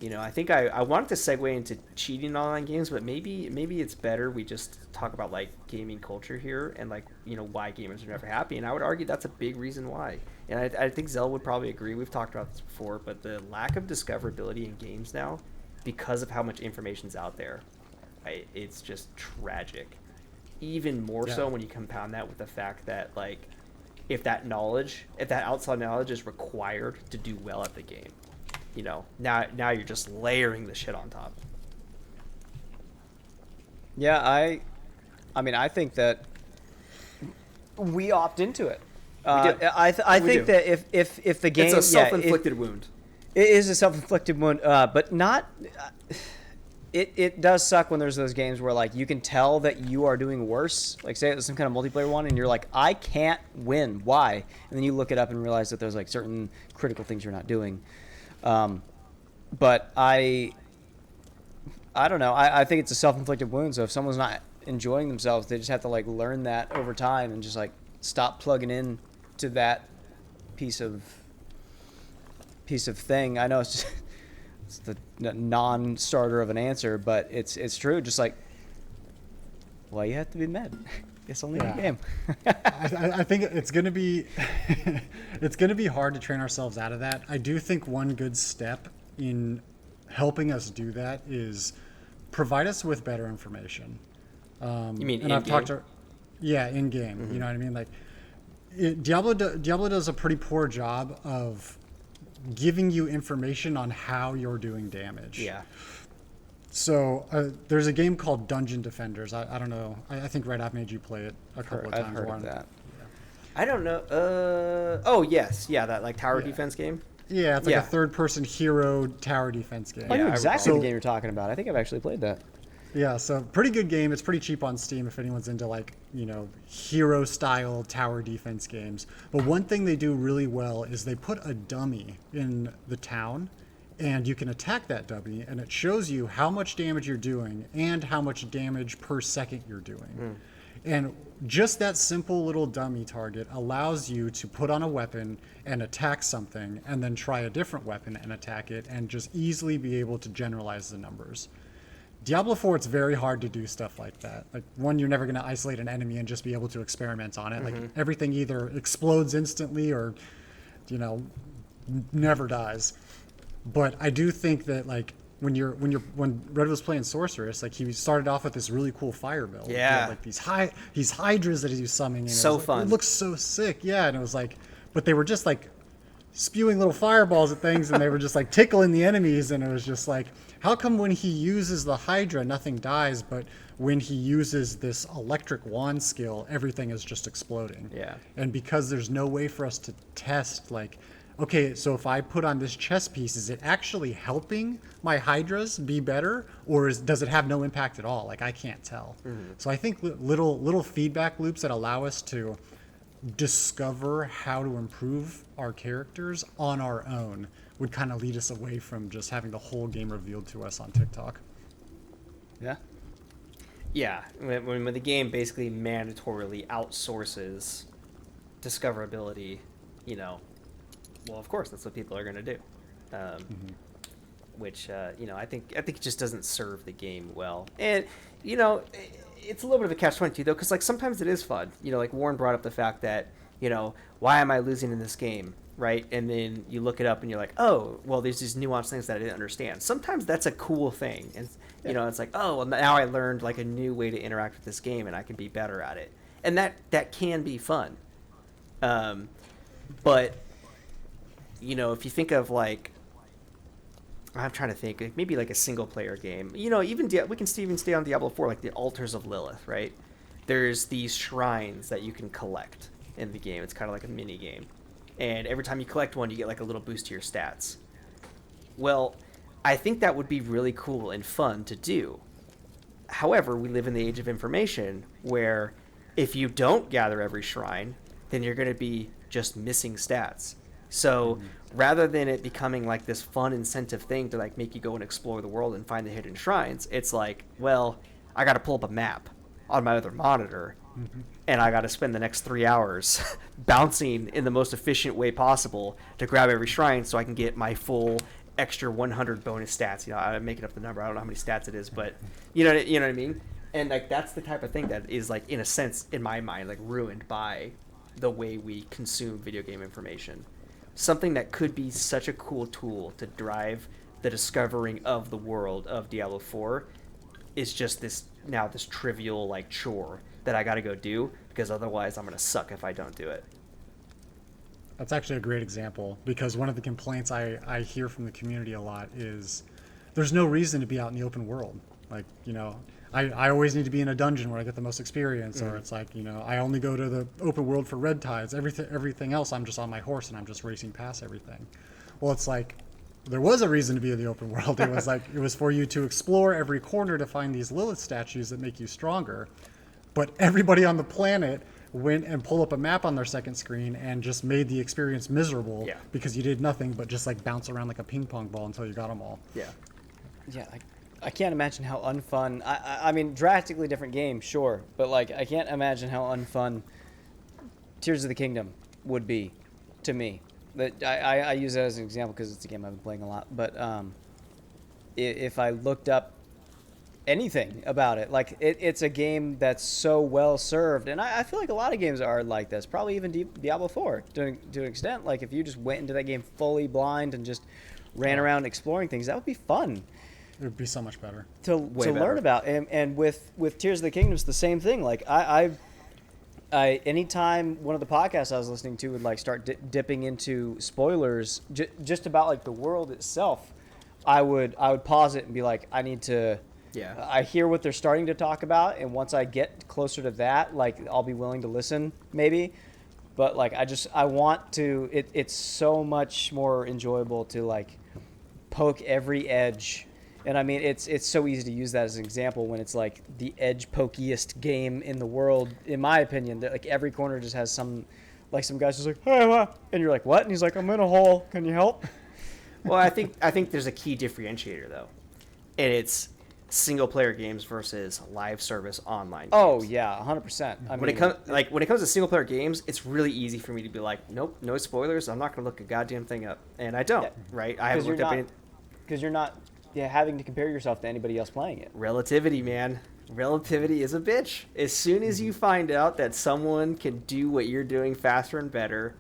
A: you know, I think I wanted to segue into cheating in online games, but maybe it's better we just talk about, like, gaming culture here and, like, you know, why gamers are never happy. And I would argue that's a big reason why. And I think Xell would probably agree. We've talked about this before, but the lack of discoverability in games now, because of how much information's out there, it's just tragic. Even more so when you compound that with the fact that, like, if that outside knowledge is required to do well at the game, you know, now you're just layering the shit on top.
C: Yeah, I mean, I think that we opt into it. I think that if the game,
A: it's a self-inflicted wound.
C: It is a self-inflicted wound, but not. It does suck when there's those games where, like, you can tell that you are doing worse. Like, say it was some kind of multiplayer one, and you're like, I can't win. Why? And then you look it up and realize that there's, like, certain critical things you're not doing. But I don't know. I think it's a self-inflicted wound. So if someone's not enjoying themselves, they just have to, like, learn that over time and just, like, stop plugging in to that piece of thing. I know it's the non-starter of an answer, but it's true. Just like, why you have to be mad? It's only a game.
B: I think it's gonna be hard to train ourselves out of that. I do think one good step in helping us do that is provide us with better information.
A: You mean
B: and
A: in
B: I've
A: game?
B: talked to, in game.
A: Mm-hmm.
B: You know what I mean? Like, Diablo does a pretty poor job of giving you information on how you're doing damage.
A: Yeah.
B: So there's a game called Dungeon Defenders. I don't know. I think Red Hat made you play it a couple of times.
C: I've heard of that.
A: I don't know. Oh yes, yeah, that, like, tower defense game.
B: Yeah, it's like a third-person hero tower defense game.
C: I know
A: Yeah, I
C: exactly
B: recall.
C: the game you're talking about. I think I've actually played that.
B: Yeah, so pretty good game. It's pretty cheap on Steam if anyone's into like, hero style tower defense games. But one thing they do really well is they put a dummy in the town and you can attack that dummy and it shows you how much damage you're doing and how much damage per second you're doing. And just that simple little dummy target allows you to put on a weapon and attack something and then try a different weapon and attack it and just easily be able to generalize the numbers. Diablo 4, it's very hard to do stuff like that. Like, one, you're never going to isolate an enemy and just be able to experiment on it. Like, everything either explodes instantly or, never dies. But I do think that, like, when Red was playing Sorceress, like, he started off with this really cool fire build.
A: Yeah.
B: Like, these hydras that he was summoning.
A: So
B: like,
A: fun.
B: It looks so sick. Yeah, and it was like, but they were just, like, spewing little fireballs at things and they were just, like, tickling the enemies, and it was just like, how come when he uses the Hydra, nothing dies, but when he uses this electric wand skill, everything is just exploding?
A: Yeah.
B: And because there's no way for us to test, like, okay, so if I put on this chess piece, is it actually helping my Hydras be better, or does it have no impact at all? Like, I can't tell. So I think little feedback loops that allow us to discover how to improve our characters on our own would kind of lead us away from just having the whole game revealed to us on TikTok.
C: Yeah.
A: Yeah, when the game basically mandatorily outsources discoverability, well, of course, that's what people are going to do. Which, I think it just doesn't serve the game well. And, it's a little bit of a catch-22, though, because, like, sometimes it is fun. Like, Warren brought up the fact that, why am I losing in this game, right? And then you look it up and you're like, oh, well, there's these nuanced things that I didn't understand. Sometimes that's a cool thing. And, it's like, oh, well, now I learned, like, a new way to interact with this game and I can be better at it. And that can be fun. But, if you think of, like, I'm trying to think, like, maybe like a single player game. Even we can even stay on Diablo 4, like the Altars of Lilith, right? There's these shrines that you can collect in the game. It's kind of like a mini game. And every time you collect one, you get like a little boost to your stats. Well, I think that would be really cool and fun to do. However, we live in the age of information where if you don't gather every shrine, then you're going to be just missing stats. So rather than it becoming like this fun incentive thing to like make you go and explore the world and find the hidden shrines, it's like, well, I got to pull up a map on my other monitor and I got to spend the next 3 hours bouncing in the most efficient way possible to grab every shrine so I can get my full extra 100 bonus stats. I'm making up the number. I don't know how many stats it is, but you know what I mean? And like, that's the type of thing that is like, in a sense, in my mind, like ruined by the way we consume video game information. Something that could be such a cool tool to drive the discovering of the world of Diablo 4 is just this trivial like chore that I got to go do because otherwise I'm going to suck if I don't do it.
B: That's actually a great example because one of the complaints I hear from the community a lot is there's no reason to be out in the open world. Like, I always need to be in a dungeon where I get the most experience, or it's like, I only go to the open world for red tides. Everything else, I'm just on my horse and I'm just racing past everything. Well, it's like, there was a reason to be in the open world. It was like, it was for you to explore every corner to find these Lilith statues that make you stronger. But everybody on the planet went and pulled up a map on their second screen and just made the experience miserable because you did nothing but just like bounce around like a ping pong ball until you got them all.
A: Yeah.
C: Yeah, I can't imagine how unfun. I mean, drastically different game, sure, but like I can't imagine how unfun Tears of the Kingdom would be to me. But I use that as an example because it's a game I've been playing a lot. But if I looked up anything about it, like it's a game that's so well served, and I feel like a lot of games are like this. Probably even Diablo 4 to an extent. Like if you just went into that game fully blind and just ran around exploring things, that would be fun.
B: It would be so much better
C: to learn about. And with Tears of the Kingdom, it's the same thing. Like I anytime one of the podcasts I was listening to would like start dipping into spoilers just about like the world itself, I would pause it and be like, I need to.
A: Yeah.
C: I hear what they're starting to talk about, and once I get closer to that, like I'll be willing to listen, maybe. But like I want to. It's so much more enjoyable to like poke every edge And I mean, it's so easy to use that as an example when it's like the edge pokiest game in the world, in my opinion. That like every corner just has some guy's just like, hey, what? And you're like, what? And he's like, I'm in a hole. Can you help?
A: Well, I think there's a key differentiator though, and it's single player games versus live service online games.
C: Oh yeah, 100%.
A: When it comes to single player games, it's really easy for me to be like, nope, no spoilers. I'm not going to look a goddamn thing up, and I don't.
C: Yeah.
A: Right? I haven't looked up any.
C: Because you're not having to compare yourself to anybody else playing it.
A: Relativity, man. Relativity is a bitch. As soon as you find out that someone can do what you're doing faster and better,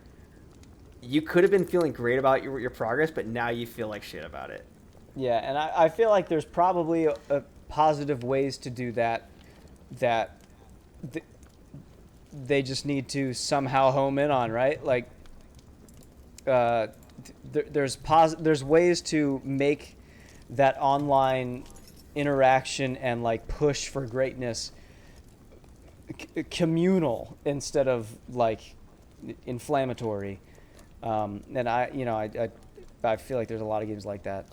A: you could have been feeling great about your progress, but now you feel like shit about it.
C: Yeah, and I feel like there's probably a positive ways to do that they just need to somehow home in on, right? Like, there's ways to make that online interaction and like push for greatness communal instead of like inflammatory. And I feel like there's a lot of games like that,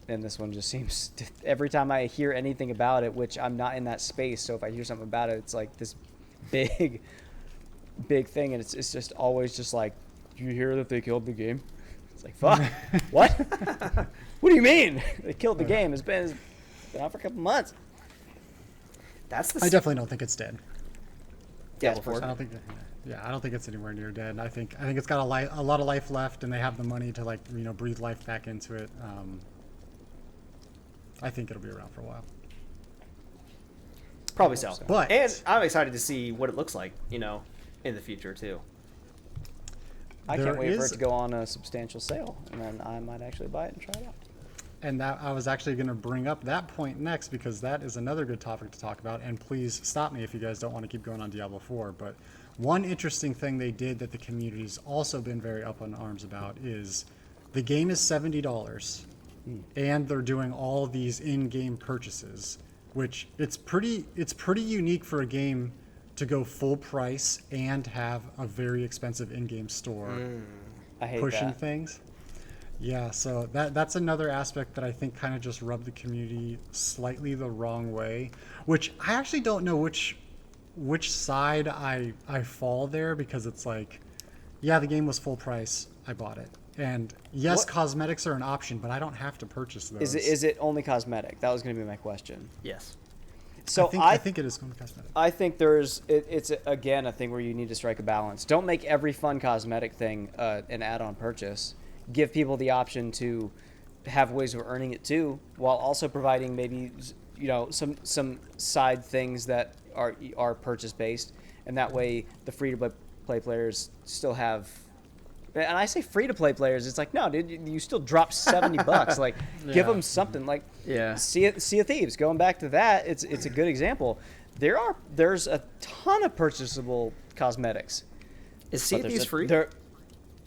C: and this one just seems every time I hear anything about it, which I'm not in that space, so if I hear something about it, it's like this big thing, and it's just always just like, do you hear that they killed the game? It's like, fuck. What? What do you mean they killed the game? It's been out for a couple months.
B: I definitely don't think it's dead.
A: Yeah,
B: I don't think it's anywhere near dead. I think it's got a lot of life left, and they have the money to breathe life back into it. I think it'll be around for a while.
A: Probably so.
B: But
A: and I'm excited to see what it looks like, in the future too.
C: I can't wait for it to go on a substantial sale, and then I might actually buy it and try it out.
B: And that I was actually going to bring up that point next, because that is another good topic to talk about. And please stop me if you guys don't want to keep going on Diablo 4. But one interesting thing they did that the community's also been very up in arms about is the game is $70, and they're doing all these in-game purchases, which it's pretty unique for a game to go full price and have a very expensive in-game store
C: I hate
B: pushing
C: that.
B: things. Yeah, so that's another aspect that I think kind of just rubbed the community slightly the wrong way, which I actually don't know which side I fall there, because it's like, yeah, the game was full price, I bought it. And yes, cosmetics are an option, but I don't have to purchase those.
C: Is it only cosmetic? That was going to be my question.
A: Yes.
C: So
B: I think it is only cosmetic.
C: I think it's again a thing where you need to strike a balance. Don't make every fun cosmetic thing an add-on purchase. Give people the option to have ways of earning it too, while also providing maybe some side things that are purchase based, and that way the free to play players still have. And I say free to play players, it's like, no, dude, you still drop $70. Like, give them something. Like, Sea of Thieves. Going back to that, it's a good example. There's a ton of purchasable cosmetics.
A: Is Sea of Thieves free?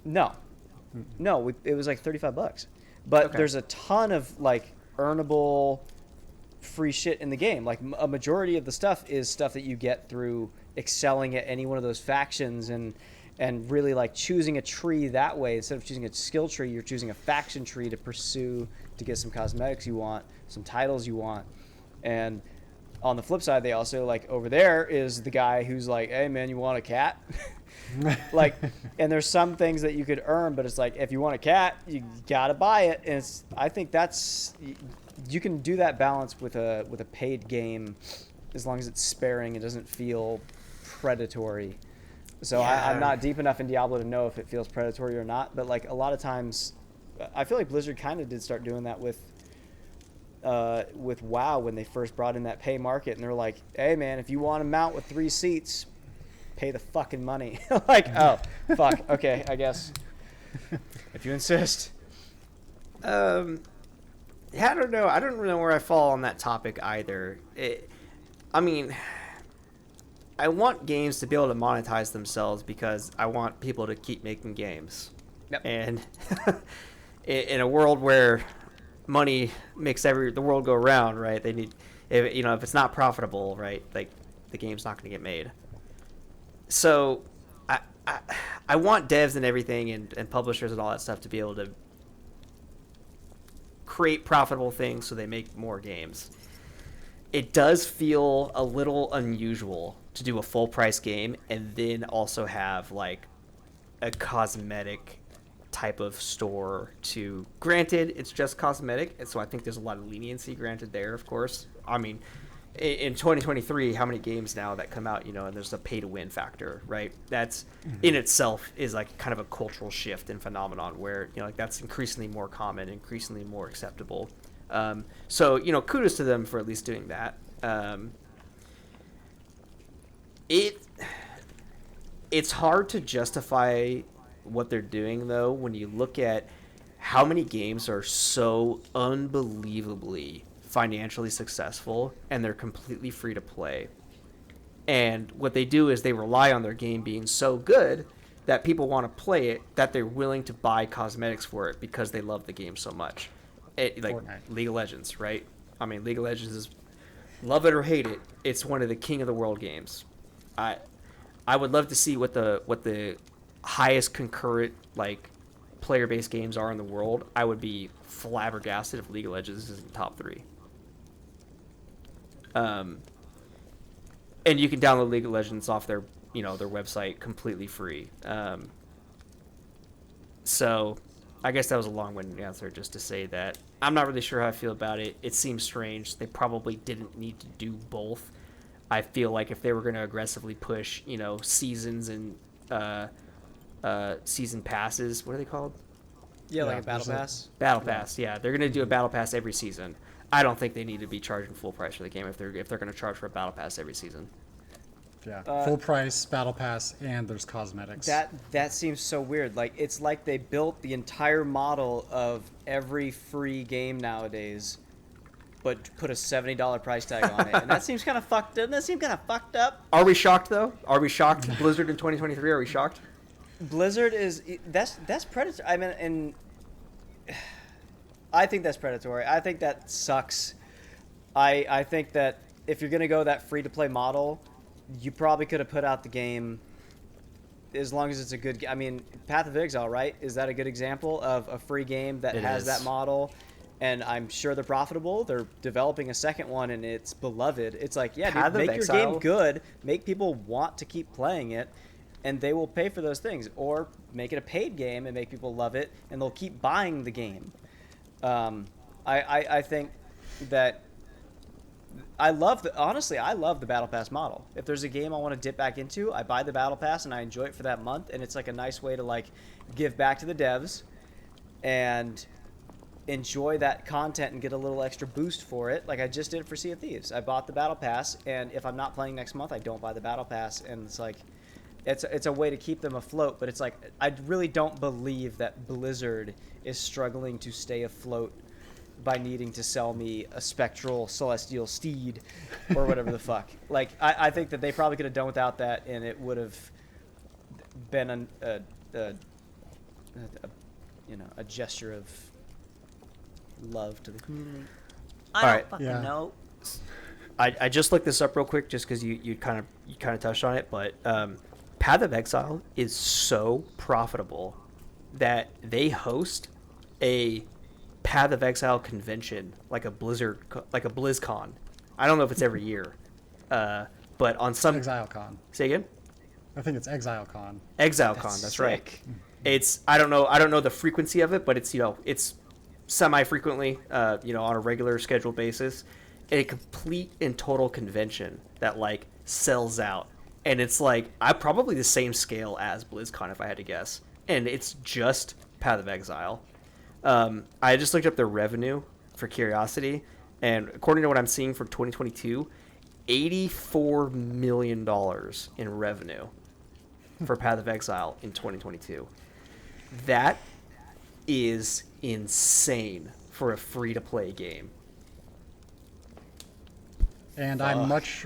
C: No, it was like $35. But there's a ton of like earnable free shit in the game. Like a majority of the stuff is stuff that you get through excelling at any one of those factions and really like choosing a tree that way. Instead of choosing a skill tree, you're choosing a faction tree to pursue to get some cosmetics you want, some titles you want. And on the flip side, they also like over there is the guy who's like, hey man, you want a cat? Like, and there's some things that you could earn, but it's like, if you want a cat, you gotta buy it. And I think you can do that balance with a paid game, as long as it's sparing, it doesn't feel predatory. So I'm not deep enough in Diablo to know if it feels predatory or not, but like a lot of times, I feel like Blizzard kind of did start doing that with WoW when they first brought in that pay market, and they're like, hey man, if you want to mount with 3 seats, pay the fucking money. Like, oh, fuck, okay, I guess. If you insist.
A: Yeah, I don't know. I don't know where I fall on that topic either. I want games to be able to monetize themselves because I want people to keep making games.
C: Yep.
A: And in a world where money makes the world go round, right? They need, if it's not profitable, right? Like the game's not going to get made. So I want devs and everything and publishers and all that stuff to be able to create profitable things so they make more games. It does feel a little unusual to do a full price game and then also have like a cosmetic type of store to, granted it's just cosmetic, and so I think there's a lot of leniency granted there, of course. I mean, in 2023, how many games now that come out, and there's a pay to win factor, right? That's in itself is like kind of a cultural shift and phenomenon where, like that's increasingly more common, increasingly more acceptable. So, kudos to them for at least doing that. It's hard to justify what they're doing though when you look at how many games are so unbelievably financially successful and they're completely free to play. And what they do is they rely on their game being so good that people want to play it, that they're willing to buy cosmetics for it because they love the game so much. Like Fortnite. League of Legends, right? I mean, League of Legends is, love it or hate it, it's one of the king of the world games. I would love to see what the highest concurrent like player-based games are in the world. I would be flabbergasted if League of Legends is in the top 3. And you can download League of Legends off their website completely free. So I guess that was a long-winded answer just to say that I'm not really sure how I feel about it. It seems strange. They probably didn't need to do both. I feel like if they were going to aggressively push, seasons and season passes, what are they called?
C: Yeah, like a battle pass.
A: Battle pass, yeah. They're going to do a battle pass every season. I don't think they need to be charging full price for the game if they're going to charge for a battle pass every season.
B: Yeah, full price battle pass, and there's cosmetics.
C: That seems so weird. Like it's like they built the entire model of every free game nowadays, but put a $70 price tag on it, and that seems kind of fucked. Doesn't that seem kind of fucked up?
A: Are we shocked though? Are we shocked? Blizzard in 2023? Are we shocked?
C: Blizzard is that's predatory. I mean, and I think that's predatory. I think that sucks. I think that if you're gonna go that free to play model, you probably could have put out the game as long as it's a good. I mean, Path of Exile, right? Is that a good example of a free game that has that model? And I'm sure they're profitable. They're developing a second one, and it's beloved. It's like, yeah, dude, make your game good, make people want to keep playing it, and they will pay for those things. Or make it a paid game and make people love it, and they'll keep buying the game. I think that I love the Battle Pass model. If there's a game I want to dip back into, I buy the Battle Pass and I enjoy it for that month, and it's like a nice way to like give back to the devs and enjoy that content and get a little extra boost for it. Like I just did for Sea of Thieves. I bought the Battle Pass, and if I'm not playing next month, I don't buy the Battle Pass, and it's like it's a way to keep them afloat. But it's like I really don't believe that Blizzard is struggling to stay afloat by needing to sell me a spectral celestial steed or whatever the fuck. Like I think that they probably could have done without that, and it would have been a gesture of love to the community.
D: I don't fucking know.
A: I just looked this up real quick just because you kind of touched on it, but Path of Exile is so profitable that they host a Path of Exile convention, like a BlizzCon. I don't know if it's every year, but on some
B: ExileCon.
A: Say again.
B: I think it's ExileCon.
A: ExileCon, that's right. It's I don't know the frequency of it, but it's semi-frequently, on a regular scheduled basis, a complete and total convention that like sells out, and it's like probably the same scale as BlizzCon if I had to guess, and it's just Path of Exile. I just looked up their revenue for curiosity, and according to what I'm seeing for 2022, $84 million in revenue for Path of Exile in 2022. That is insane for a free-to-play game.
B: And I'm much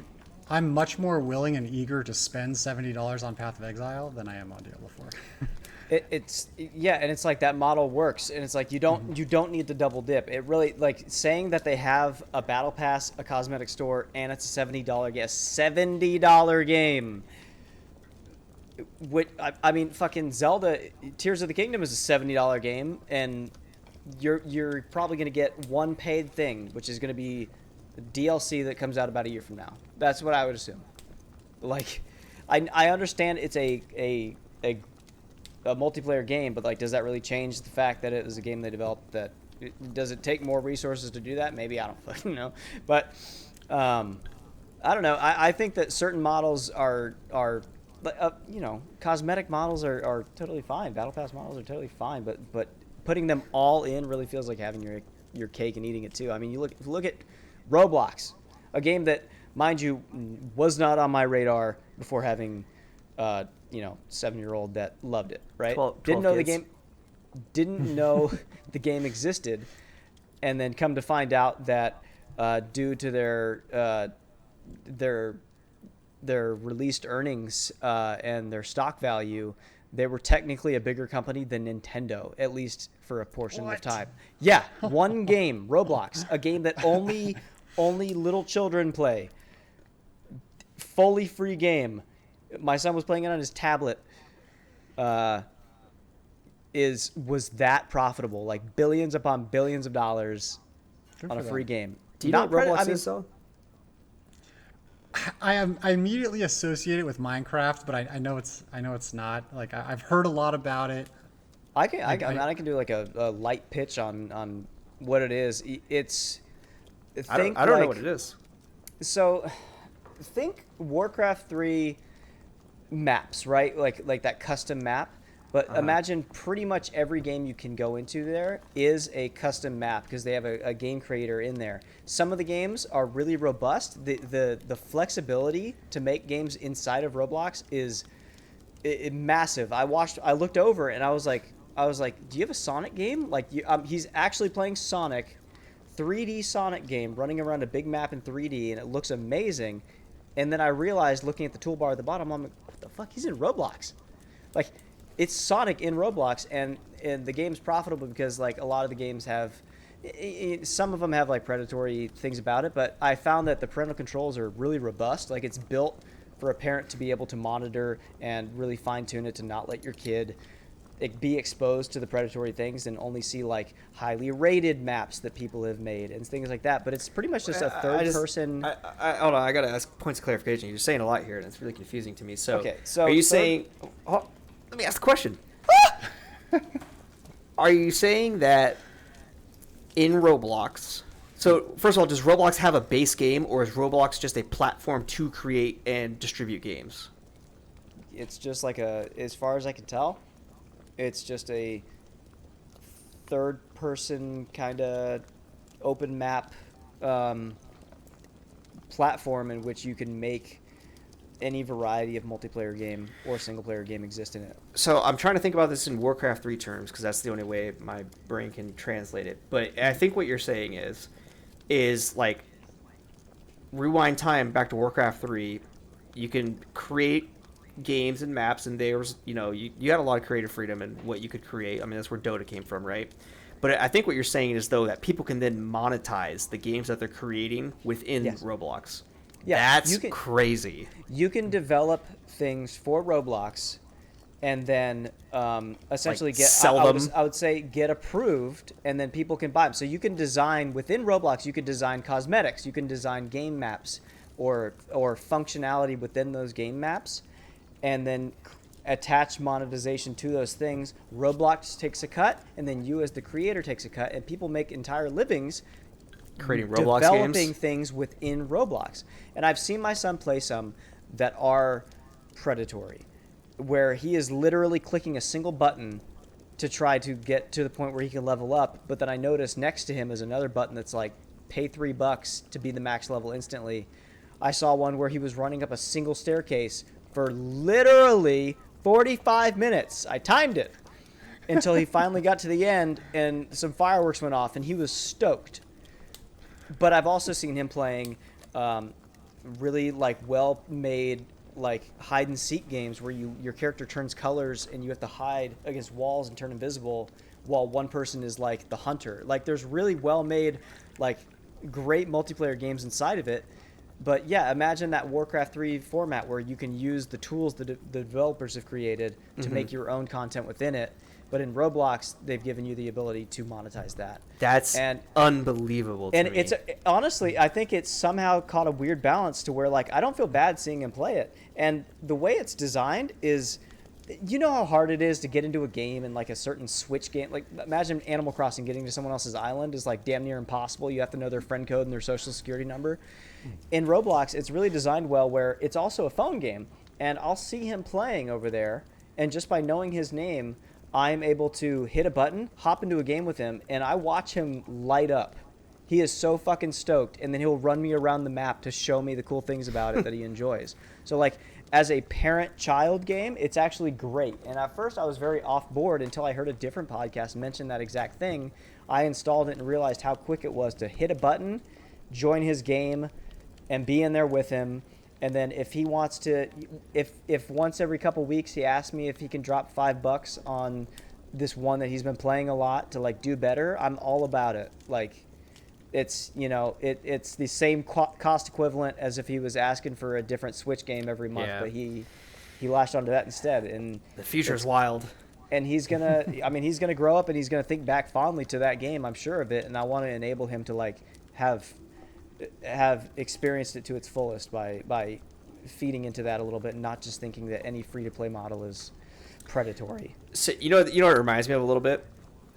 B: more willing and eager to spend $70 on Path of Exile than I am on Diablo 4.
C: And it's like that model works, and it's like you don't need to double dip. It really, like, saying that they have a battle pass, a cosmetic store, and it's a $70 game. I mean, fucking Zelda Tears of the Kingdom is a $70 game, and you're probably going to get one paid thing, which is going to be DLC that comes out about a year from now. That's what I would assume. Like, I understand it's a multiplayer game, but like, does that really change the fact that it was a game they developed? Does it take more resources to do that? Maybe, I don't fucking know. But I don't know. I think that certain models are cosmetic models are totally fine. Battle Pass models are totally fine, but putting them all in really feels like having your cake and eating it too. I mean, you look at Roblox, a game that, mind you, was not on my radar before having 7-year-old that loved it, right?
A: 12
C: didn't know
A: kids.
C: the game, didn't know the game existed, and then come to find out that due to their released earnings and their stock value, they were technically a bigger company than Nintendo, at least for a portion of time. Yeah, one game, Roblox, a game that only little children play. Fully free game. My son was playing it on his tablet. Was that profitable? Like billions upon billions of dollars
B: Good
C: on a
B: for
C: free
B: them.
C: game.
A: Do you know what Roblox
C: I mean,
A: is, though?
B: I immediately associate it with Minecraft, but I know it's not. Like I've heard a lot about it.
C: I can do like a light pitch on what it is. It's
A: I don't know what it is.
C: So think Warcraft 3 maps, right? Like that custom map. But imagine pretty much every game you can go into there is a custom map because they have a game creator in there. Some of the games are really robust. The flexibility to make games inside of Roblox is massive. I looked over and I was like, do you have a Sonic game? Like he's actually playing Sonic, 3D Sonic game running around a big map in 3D, and it looks amazing. And then I realized, looking at the toolbar at the bottom, I'm like, what the fuck? He's in Roblox. Like, it's Sonic in Roblox, and the game's profitable because like a lot of the games have, some of them have like predatory things about it, but I found that the parental controls are really robust. Like, it's built for a parent to be able to monitor and really fine tune it to not let your kid be exposed to the predatory things and only see like highly rated maps that people have made and things like that. But it's pretty much just a third person.
A: Hold on, I gotta ask points of clarification. You're saying a lot here, and it's really confusing to me. So,
C: Okay, so
A: are you saying? Oh, let me ask the question. Are you saying that in Roblox? So, first of all, does Roblox have a base game, or is Roblox just a platform to create and distribute games?
C: It's just like as far as I can tell, it's just a third person kind of open map platform in which you can make any variety of multiplayer game or single player game exist in it.
A: So I'm trying to think about this in Warcraft 3 terms because that's the only way my brain can translate it. But I think what you're saying is like, rewind time back to Warcraft 3, you can create games and maps, and there's, you had a lot of creative freedom in what you could create. I mean, that's where Dota came from, right? But I think what you're saying is, though, that people can then monetize the games that they're creating within Roblox.
C: Yeah,
A: that's crazy.
C: You can develop things for Roblox and then essentially
A: Like sell them.
C: I would say get approved, and then people can buy them. So you can design within Roblox. You can design cosmetics. You can design game maps or functionality within those game maps, and then attach monetization to those things. Roblox takes a cut, and then you as the creator takes a cut, and people make entire livings
A: Creating Roblox
C: developing
A: games.
C: things within Roblox. And I've seen my son play some that are predatory, where he is literally clicking a single button to try to get to the point where he can level up, but then I noticed next to him is another button that's like, pay $3 to be the max level instantly. I saw one where he was running up a single staircase for literally 45 minutes. I timed it until he finally got to the end and some fireworks went off and he was stoked. But I've also seen him playing really like well-made like hide and seek games where your character turns colors and you have to hide against walls and turn invisible while one person is like the hunter. Like, there's really well-made, like, great multiplayer games inside of it. But yeah, imagine that Warcraft 3 format where you can use the tools that the developers have created to make your own content within it. But in Roblox, they've given you the ability to monetize that.
A: That's unbelievable to me.
C: It's honestly, I think it's somehow caught a weird balance to where like I don't feel bad seeing him play it. And the way it's designed is, you know how hard it is to get into a game and like a certain Switch game. Like imagine Animal Crossing getting to someone else's island is like damn near impossible. You have to know their friend code and their social security number. In Roblox, it's really designed well where it's also a phone game. And I'll see him playing over there, and just by knowing his name, I'm able to hit a button, hop into a game with him, and I watch him light up. He is so fucking stoked, and then he'll run me around the map to show me the cool things about it that he enjoys. So, like, as a parent-child game, it's actually great. And at first, I was very off-board until I heard a different podcast mention that exact thing. I installed it and realized how quick it was to hit a button, join his game, and be in there with him. And then if he wants to, if once every couple weeks he asks me if he can drop $5 on this one that he's been playing a lot to like do better, I'm all about it. Like, it's, you know, it's the same cost equivalent as if he was asking for a different Switch game every month, but he latched onto that instead. And
A: the future's wild.
C: And he's gonna, I mean, he's gonna grow up and he's gonna think back fondly to that game. I'm sure of it, and I want to enable him to like have experienced it to its fullest by feeding into that a little bit and not just thinking that any free-to-play model is predatory.
A: So you know what it reminds me of a little bit?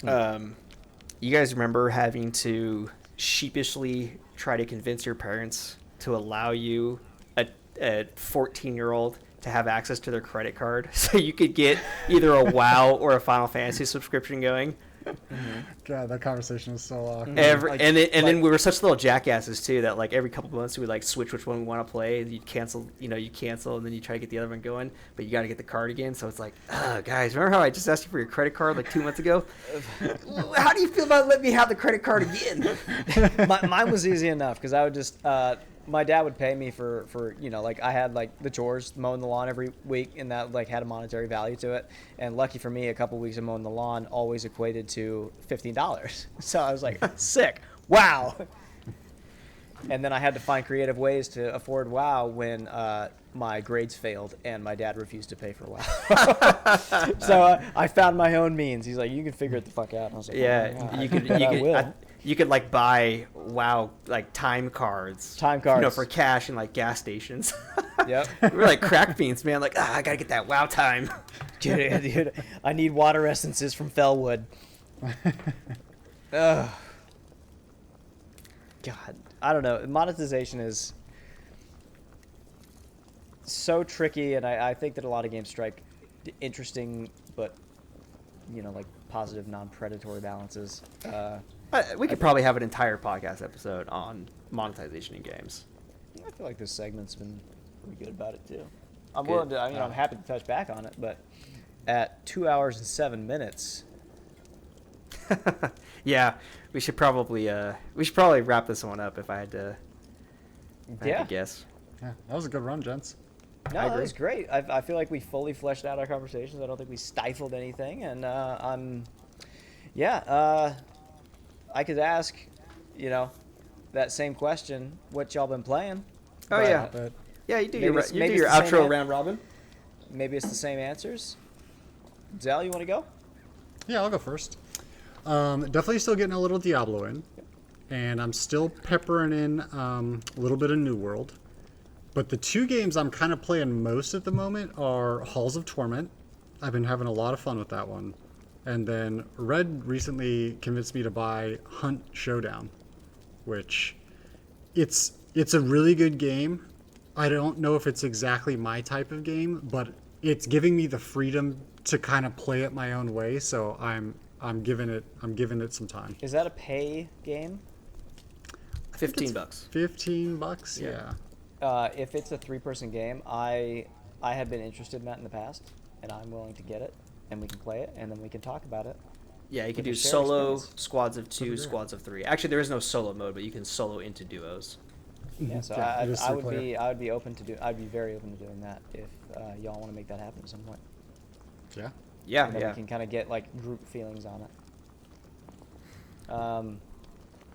A: You guys remember having to sheepishly try to convince your parents to allow you, a 14-year-old, to have access to their credit card so you could get either a WoW or a Final Fantasy subscription going?
B: Mm-hmm. God, that conversation was so awkward.
A: Then we were such little jackasses too that like every couple of months we would like switch which one we want to play. You cancel, and then you try to get the other one going, but you got to get the card again. So it's like, guys, remember how I just asked you for your credit card like 2 months ago? How do you feel about letting me have the credit card again?
C: Mine was easy enough because I would just my dad would pay me for like I had like the chores, mowing the lawn every week, and that like had a monetary value to it. And lucky for me, a couple weeks of mowing the lawn always equated to $15. So I was like, sick, wow. And then I had to find creative ways to afford WoW when my grades failed and my dad refused to pay for WoW. So I found my own means. He's like, you can figure it the fuck out. And I was like,
A: yeah, you could like buy WoW like time cards, for cash in like gas stations.
C: Yep.
A: We're like crack fiends, man. Like, I gotta get that WoW time.
C: Dude, I need water essences from Fellwood. Ugh. God, I don't know. Monetization is so tricky, and I think that a lot of games strike interesting but like positive non-predatory balances.
A: We could probably have an entire podcast episode on monetization in games.
C: I feel like this segment's been pretty good about it too. I'm willing to. I'm happy to touch back on it, but at 2 hours and 7 minutes.
A: Yeah, we should probably wrap this one up if I had to. Guess.
B: Yeah, that was a good run, gents.
C: No, that was great. I feel like we fully fleshed out our conversations. I don't think we stifled anything, and I could ask, that same question. What y'all been playing?
A: Oh yeah, you do your outro round robin.
C: Maybe it's the same answers. Xell, you want to go?
B: Yeah, I'll go first. Definitely still getting a little Diablo in, and I'm still peppering in a little bit of New World. But the two games I'm kind of playing most at the moment are Halls of Torment. I've been having a lot of fun with that one. And then Red recently convinced me to buy Hunt Showdown, which it's a really good game. I don't know if it's exactly my type of game, but it's giving me the freedom to kind of play it my own way. So I'm giving it some time.
C: Is that a pay game?
A: $15.
B: $15, yeah.
C: If it's a 3-person game, I have been interested in that in the past, and I'm willing to get it, and we can play it, and then we can talk about it.
A: Yeah, you can do solo, squads of 2, squads of 3. Actually, there is no solo mode, but you can solo into duos.
C: Yeah, so I would be very open to doing that if y'all want to make that happen at some point.
B: Yeah.
A: Yeah,
C: and then we can kind of get like group feelings on it.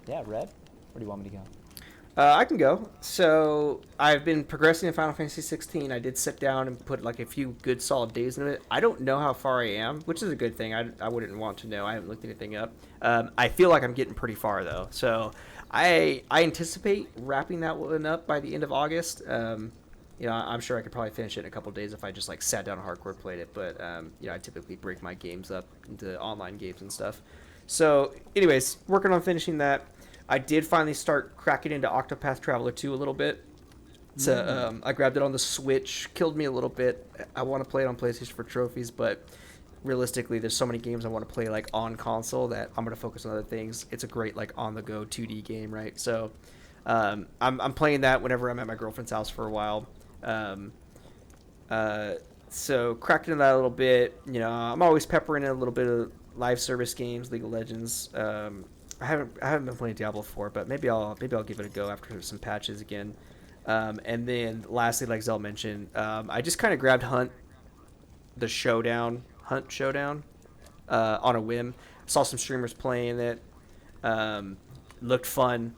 C: Red, where do you want me to go?
A: I can go. So I've been progressing in Final Fantasy 16. I did sit down and put like a few good solid days into it. I don't know how far I am, which is a good thing. I wouldn't want to know. I haven't looked anything up. I feel like I'm getting pretty far though. So I anticipate wrapping that one up by the end of August. I'm sure I could probably finish it in a couple days if I just like sat down and hardcore played it. But I typically break my games up into online games and stuff. So, anyways, working on finishing that. I did finally start cracking into Octopath Traveler 2 a little bit. So I grabbed it on the Switch, killed me a little bit. I want to play it on PlayStation for trophies, but realistically, there's so many games I want to play like on console that I'm going to focus on other things. It's a great like on the go 2D game, right? So I'm playing that whenever I'm at my girlfriend's house for a while. So cracked into that a little bit. I'm always peppering in a little bit of live service games, League of Legends. I haven't been playing Diablo 4, but maybe I'll give it a go after some patches again. And then lastly, like Xell mentioned, I just kind of grabbed Hunt Showdown on a whim. Saw some streamers playing it. Looked fun.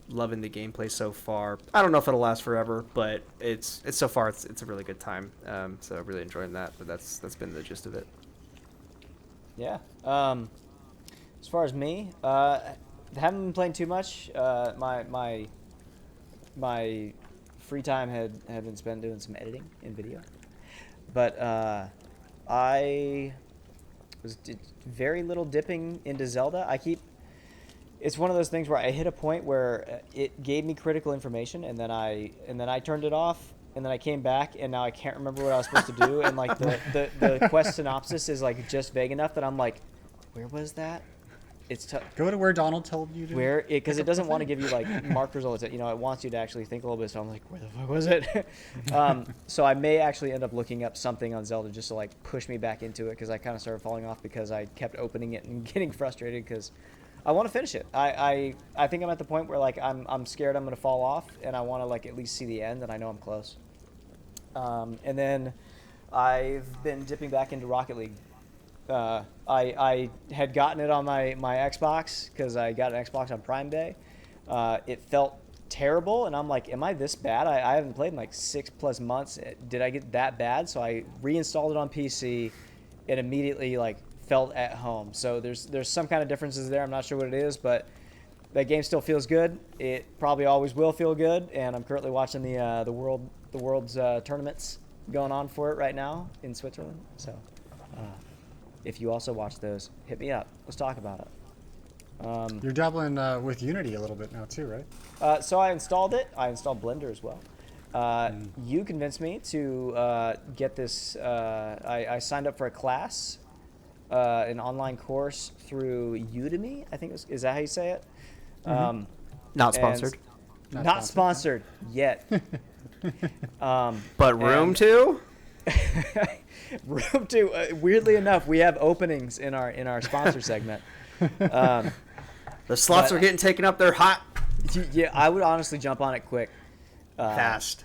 A: Loving the gameplay so far. I don't know if it'll last forever, but it's so far it's a really good time. So really enjoying that. But that's been the gist of it.
C: Yeah. As far as me, haven't been playing too much. My free time had been spent doing some editing in video, but I did very little dipping into Zelda. It's one of those things where I hit a point where it gave me critical information, and then I turned it off, and then I came back, and now I can't remember what I was supposed to do, and like the quest synopsis is like just vague enough that I'm like, where was that? It's
B: Go to where Donald told you to.
C: Because it doesn't want to give you like markers all the time. It wants you to actually think a little bit. So I'm like, where the fuck was it? So I may actually end up looking up something on Zelda just to like push me back into it, because I kind of started falling off because I kept opening it and getting frustrated because I want to finish it. I think I'm at the point where like I'm scared I'm gonna fall off, and I want to like at least see the end, and I know I'm close. And then I've been dipping back into Rocket League. I had gotten it on my Xbox because I got an Xbox on Prime Day. It felt terrible, and I'm like, am I this bad? I haven't played in like 6+ months. Did I get that bad? So I reinstalled it on PC. It immediately like felt at home. So there's some kind of differences there. I'm not sure what it is, but that game still feels good. It probably always will feel good, and I'm currently watching the world's tournaments going on for it right now in Switzerland. So if you also watch those, hit me up. Let's talk about it.
B: You're dabbling with Unity a little bit now too, right?
C: So I installed it. I installed Blender as well. You convinced me to get this. I signed up for a class, an online course through Udemy. I think is that how you say it?
A: Not sponsored.
C: Not sponsored yet.
A: But room to?
C: Room to. Weirdly enough, we have openings in our sponsor segment.
A: The slots are getting taken up. They're hot.
C: Yeah, I would honestly jump on it quick.
A: Fast.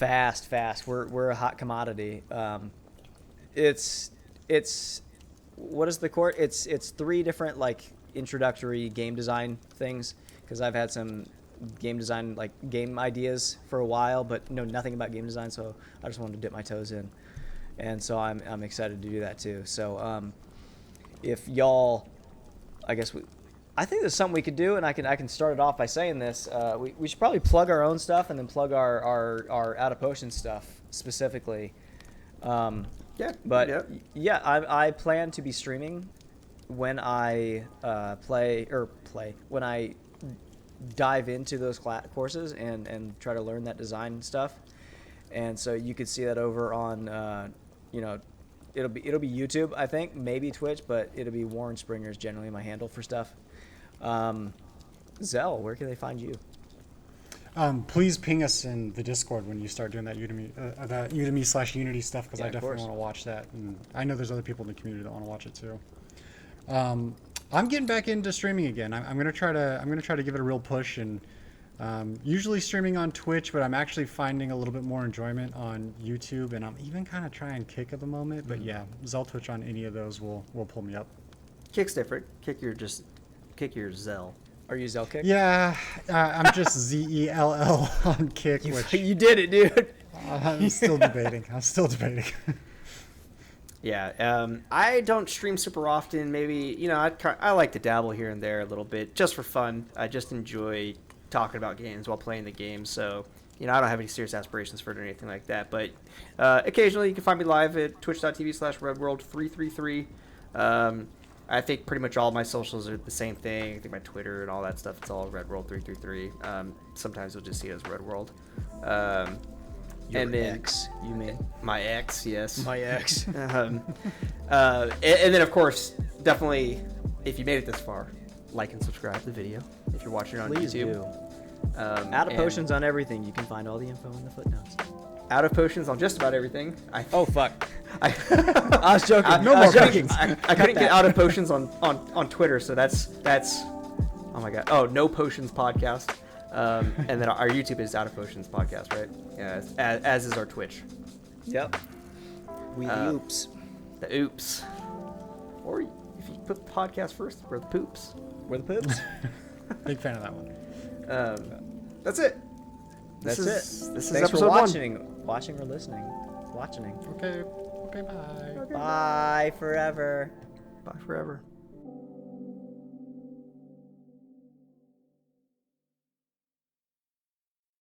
C: We're a hot commodity. It's what is the court? It's 3 different like introductory game design things, because I've had some game design like game ideas for a while, but know nothing about game design, so I just wanted to dip my toes in, and so I'm excited to do that too. So if y'all, I think there's something we could do, and I can start it off by saying this. We should probably plug our own stuff and then plug our Out of Potion stuff specifically. I plan to be streaming when I when I dive into those courses and try to learn that design stuff. And so you could see that over on it'll be YouTube, I think, maybe Twitch, but it'll be Warren Springer's generally my handle for stuff. Xell, where can they find you?
B: Please ping us in the Discord when you start doing that Udemy/Unity stuff, because I definitely want to watch that, and I know there's other people in the community that want to watch it too. I'm getting back into streaming again. I'm gonna try to give it a real push, and usually streaming on Twitch, but I'm actually finding a little bit more enjoyment on YouTube, and I'm even kind of trying Kick at the moment. But yeah, Xell Twitch on any of those will pull me up.
A: Kick's different. Kick your Xell.
C: Are you Zell Kick?
B: Yeah, I'm just Zell on Kick, which
C: You did it, dude.
B: I'm still debating.
A: Yeah, I don't stream super often. Maybe, I like to dabble here and there a little bit just for fun. I just enjoy talking about games while playing the game. So, I don't have any serious aspirations for it or anything like that. But occasionally you can find me live at twitch.tv/redworld333. I think pretty much all my socials are the same thing. I think my Twitter and all that stuff, it's all redworld333. Sometimes you'll just see it as redworld.
C: Your
A: and then
C: ex, you mean?
A: my ex, yes.
C: My ex.
A: And then, of course, definitely, if you made it this far, like and subscribe to the video if you're watching it on
C: Please
A: YouTube.
C: do. Out of
A: and
C: potions on everything. You can find all the info in the footnotes.
A: Out of potions on just about everything.
C: Oh fuck!
A: I
C: was joking.
A: I
C: No more
A: couldn't-
C: potions.
A: I couldn't get out of potions on Twitter, so that's. Oh my god! Oh, no potions podcast. And then our YouTube is Out of Potions podcast, right? Yeah, as is our Twitch.
C: Yep. We oops.
A: The oops. Or if you put the podcast first, we're the poops.
C: We're the poops.
B: big fan of that one.
A: That's it.
C: That's it.
A: This is
C: Thanks
A: episode
C: for
A: one.
C: watching or listening. Watching.
B: Okay, bye.
C: Bye forever.
A: Bye forever.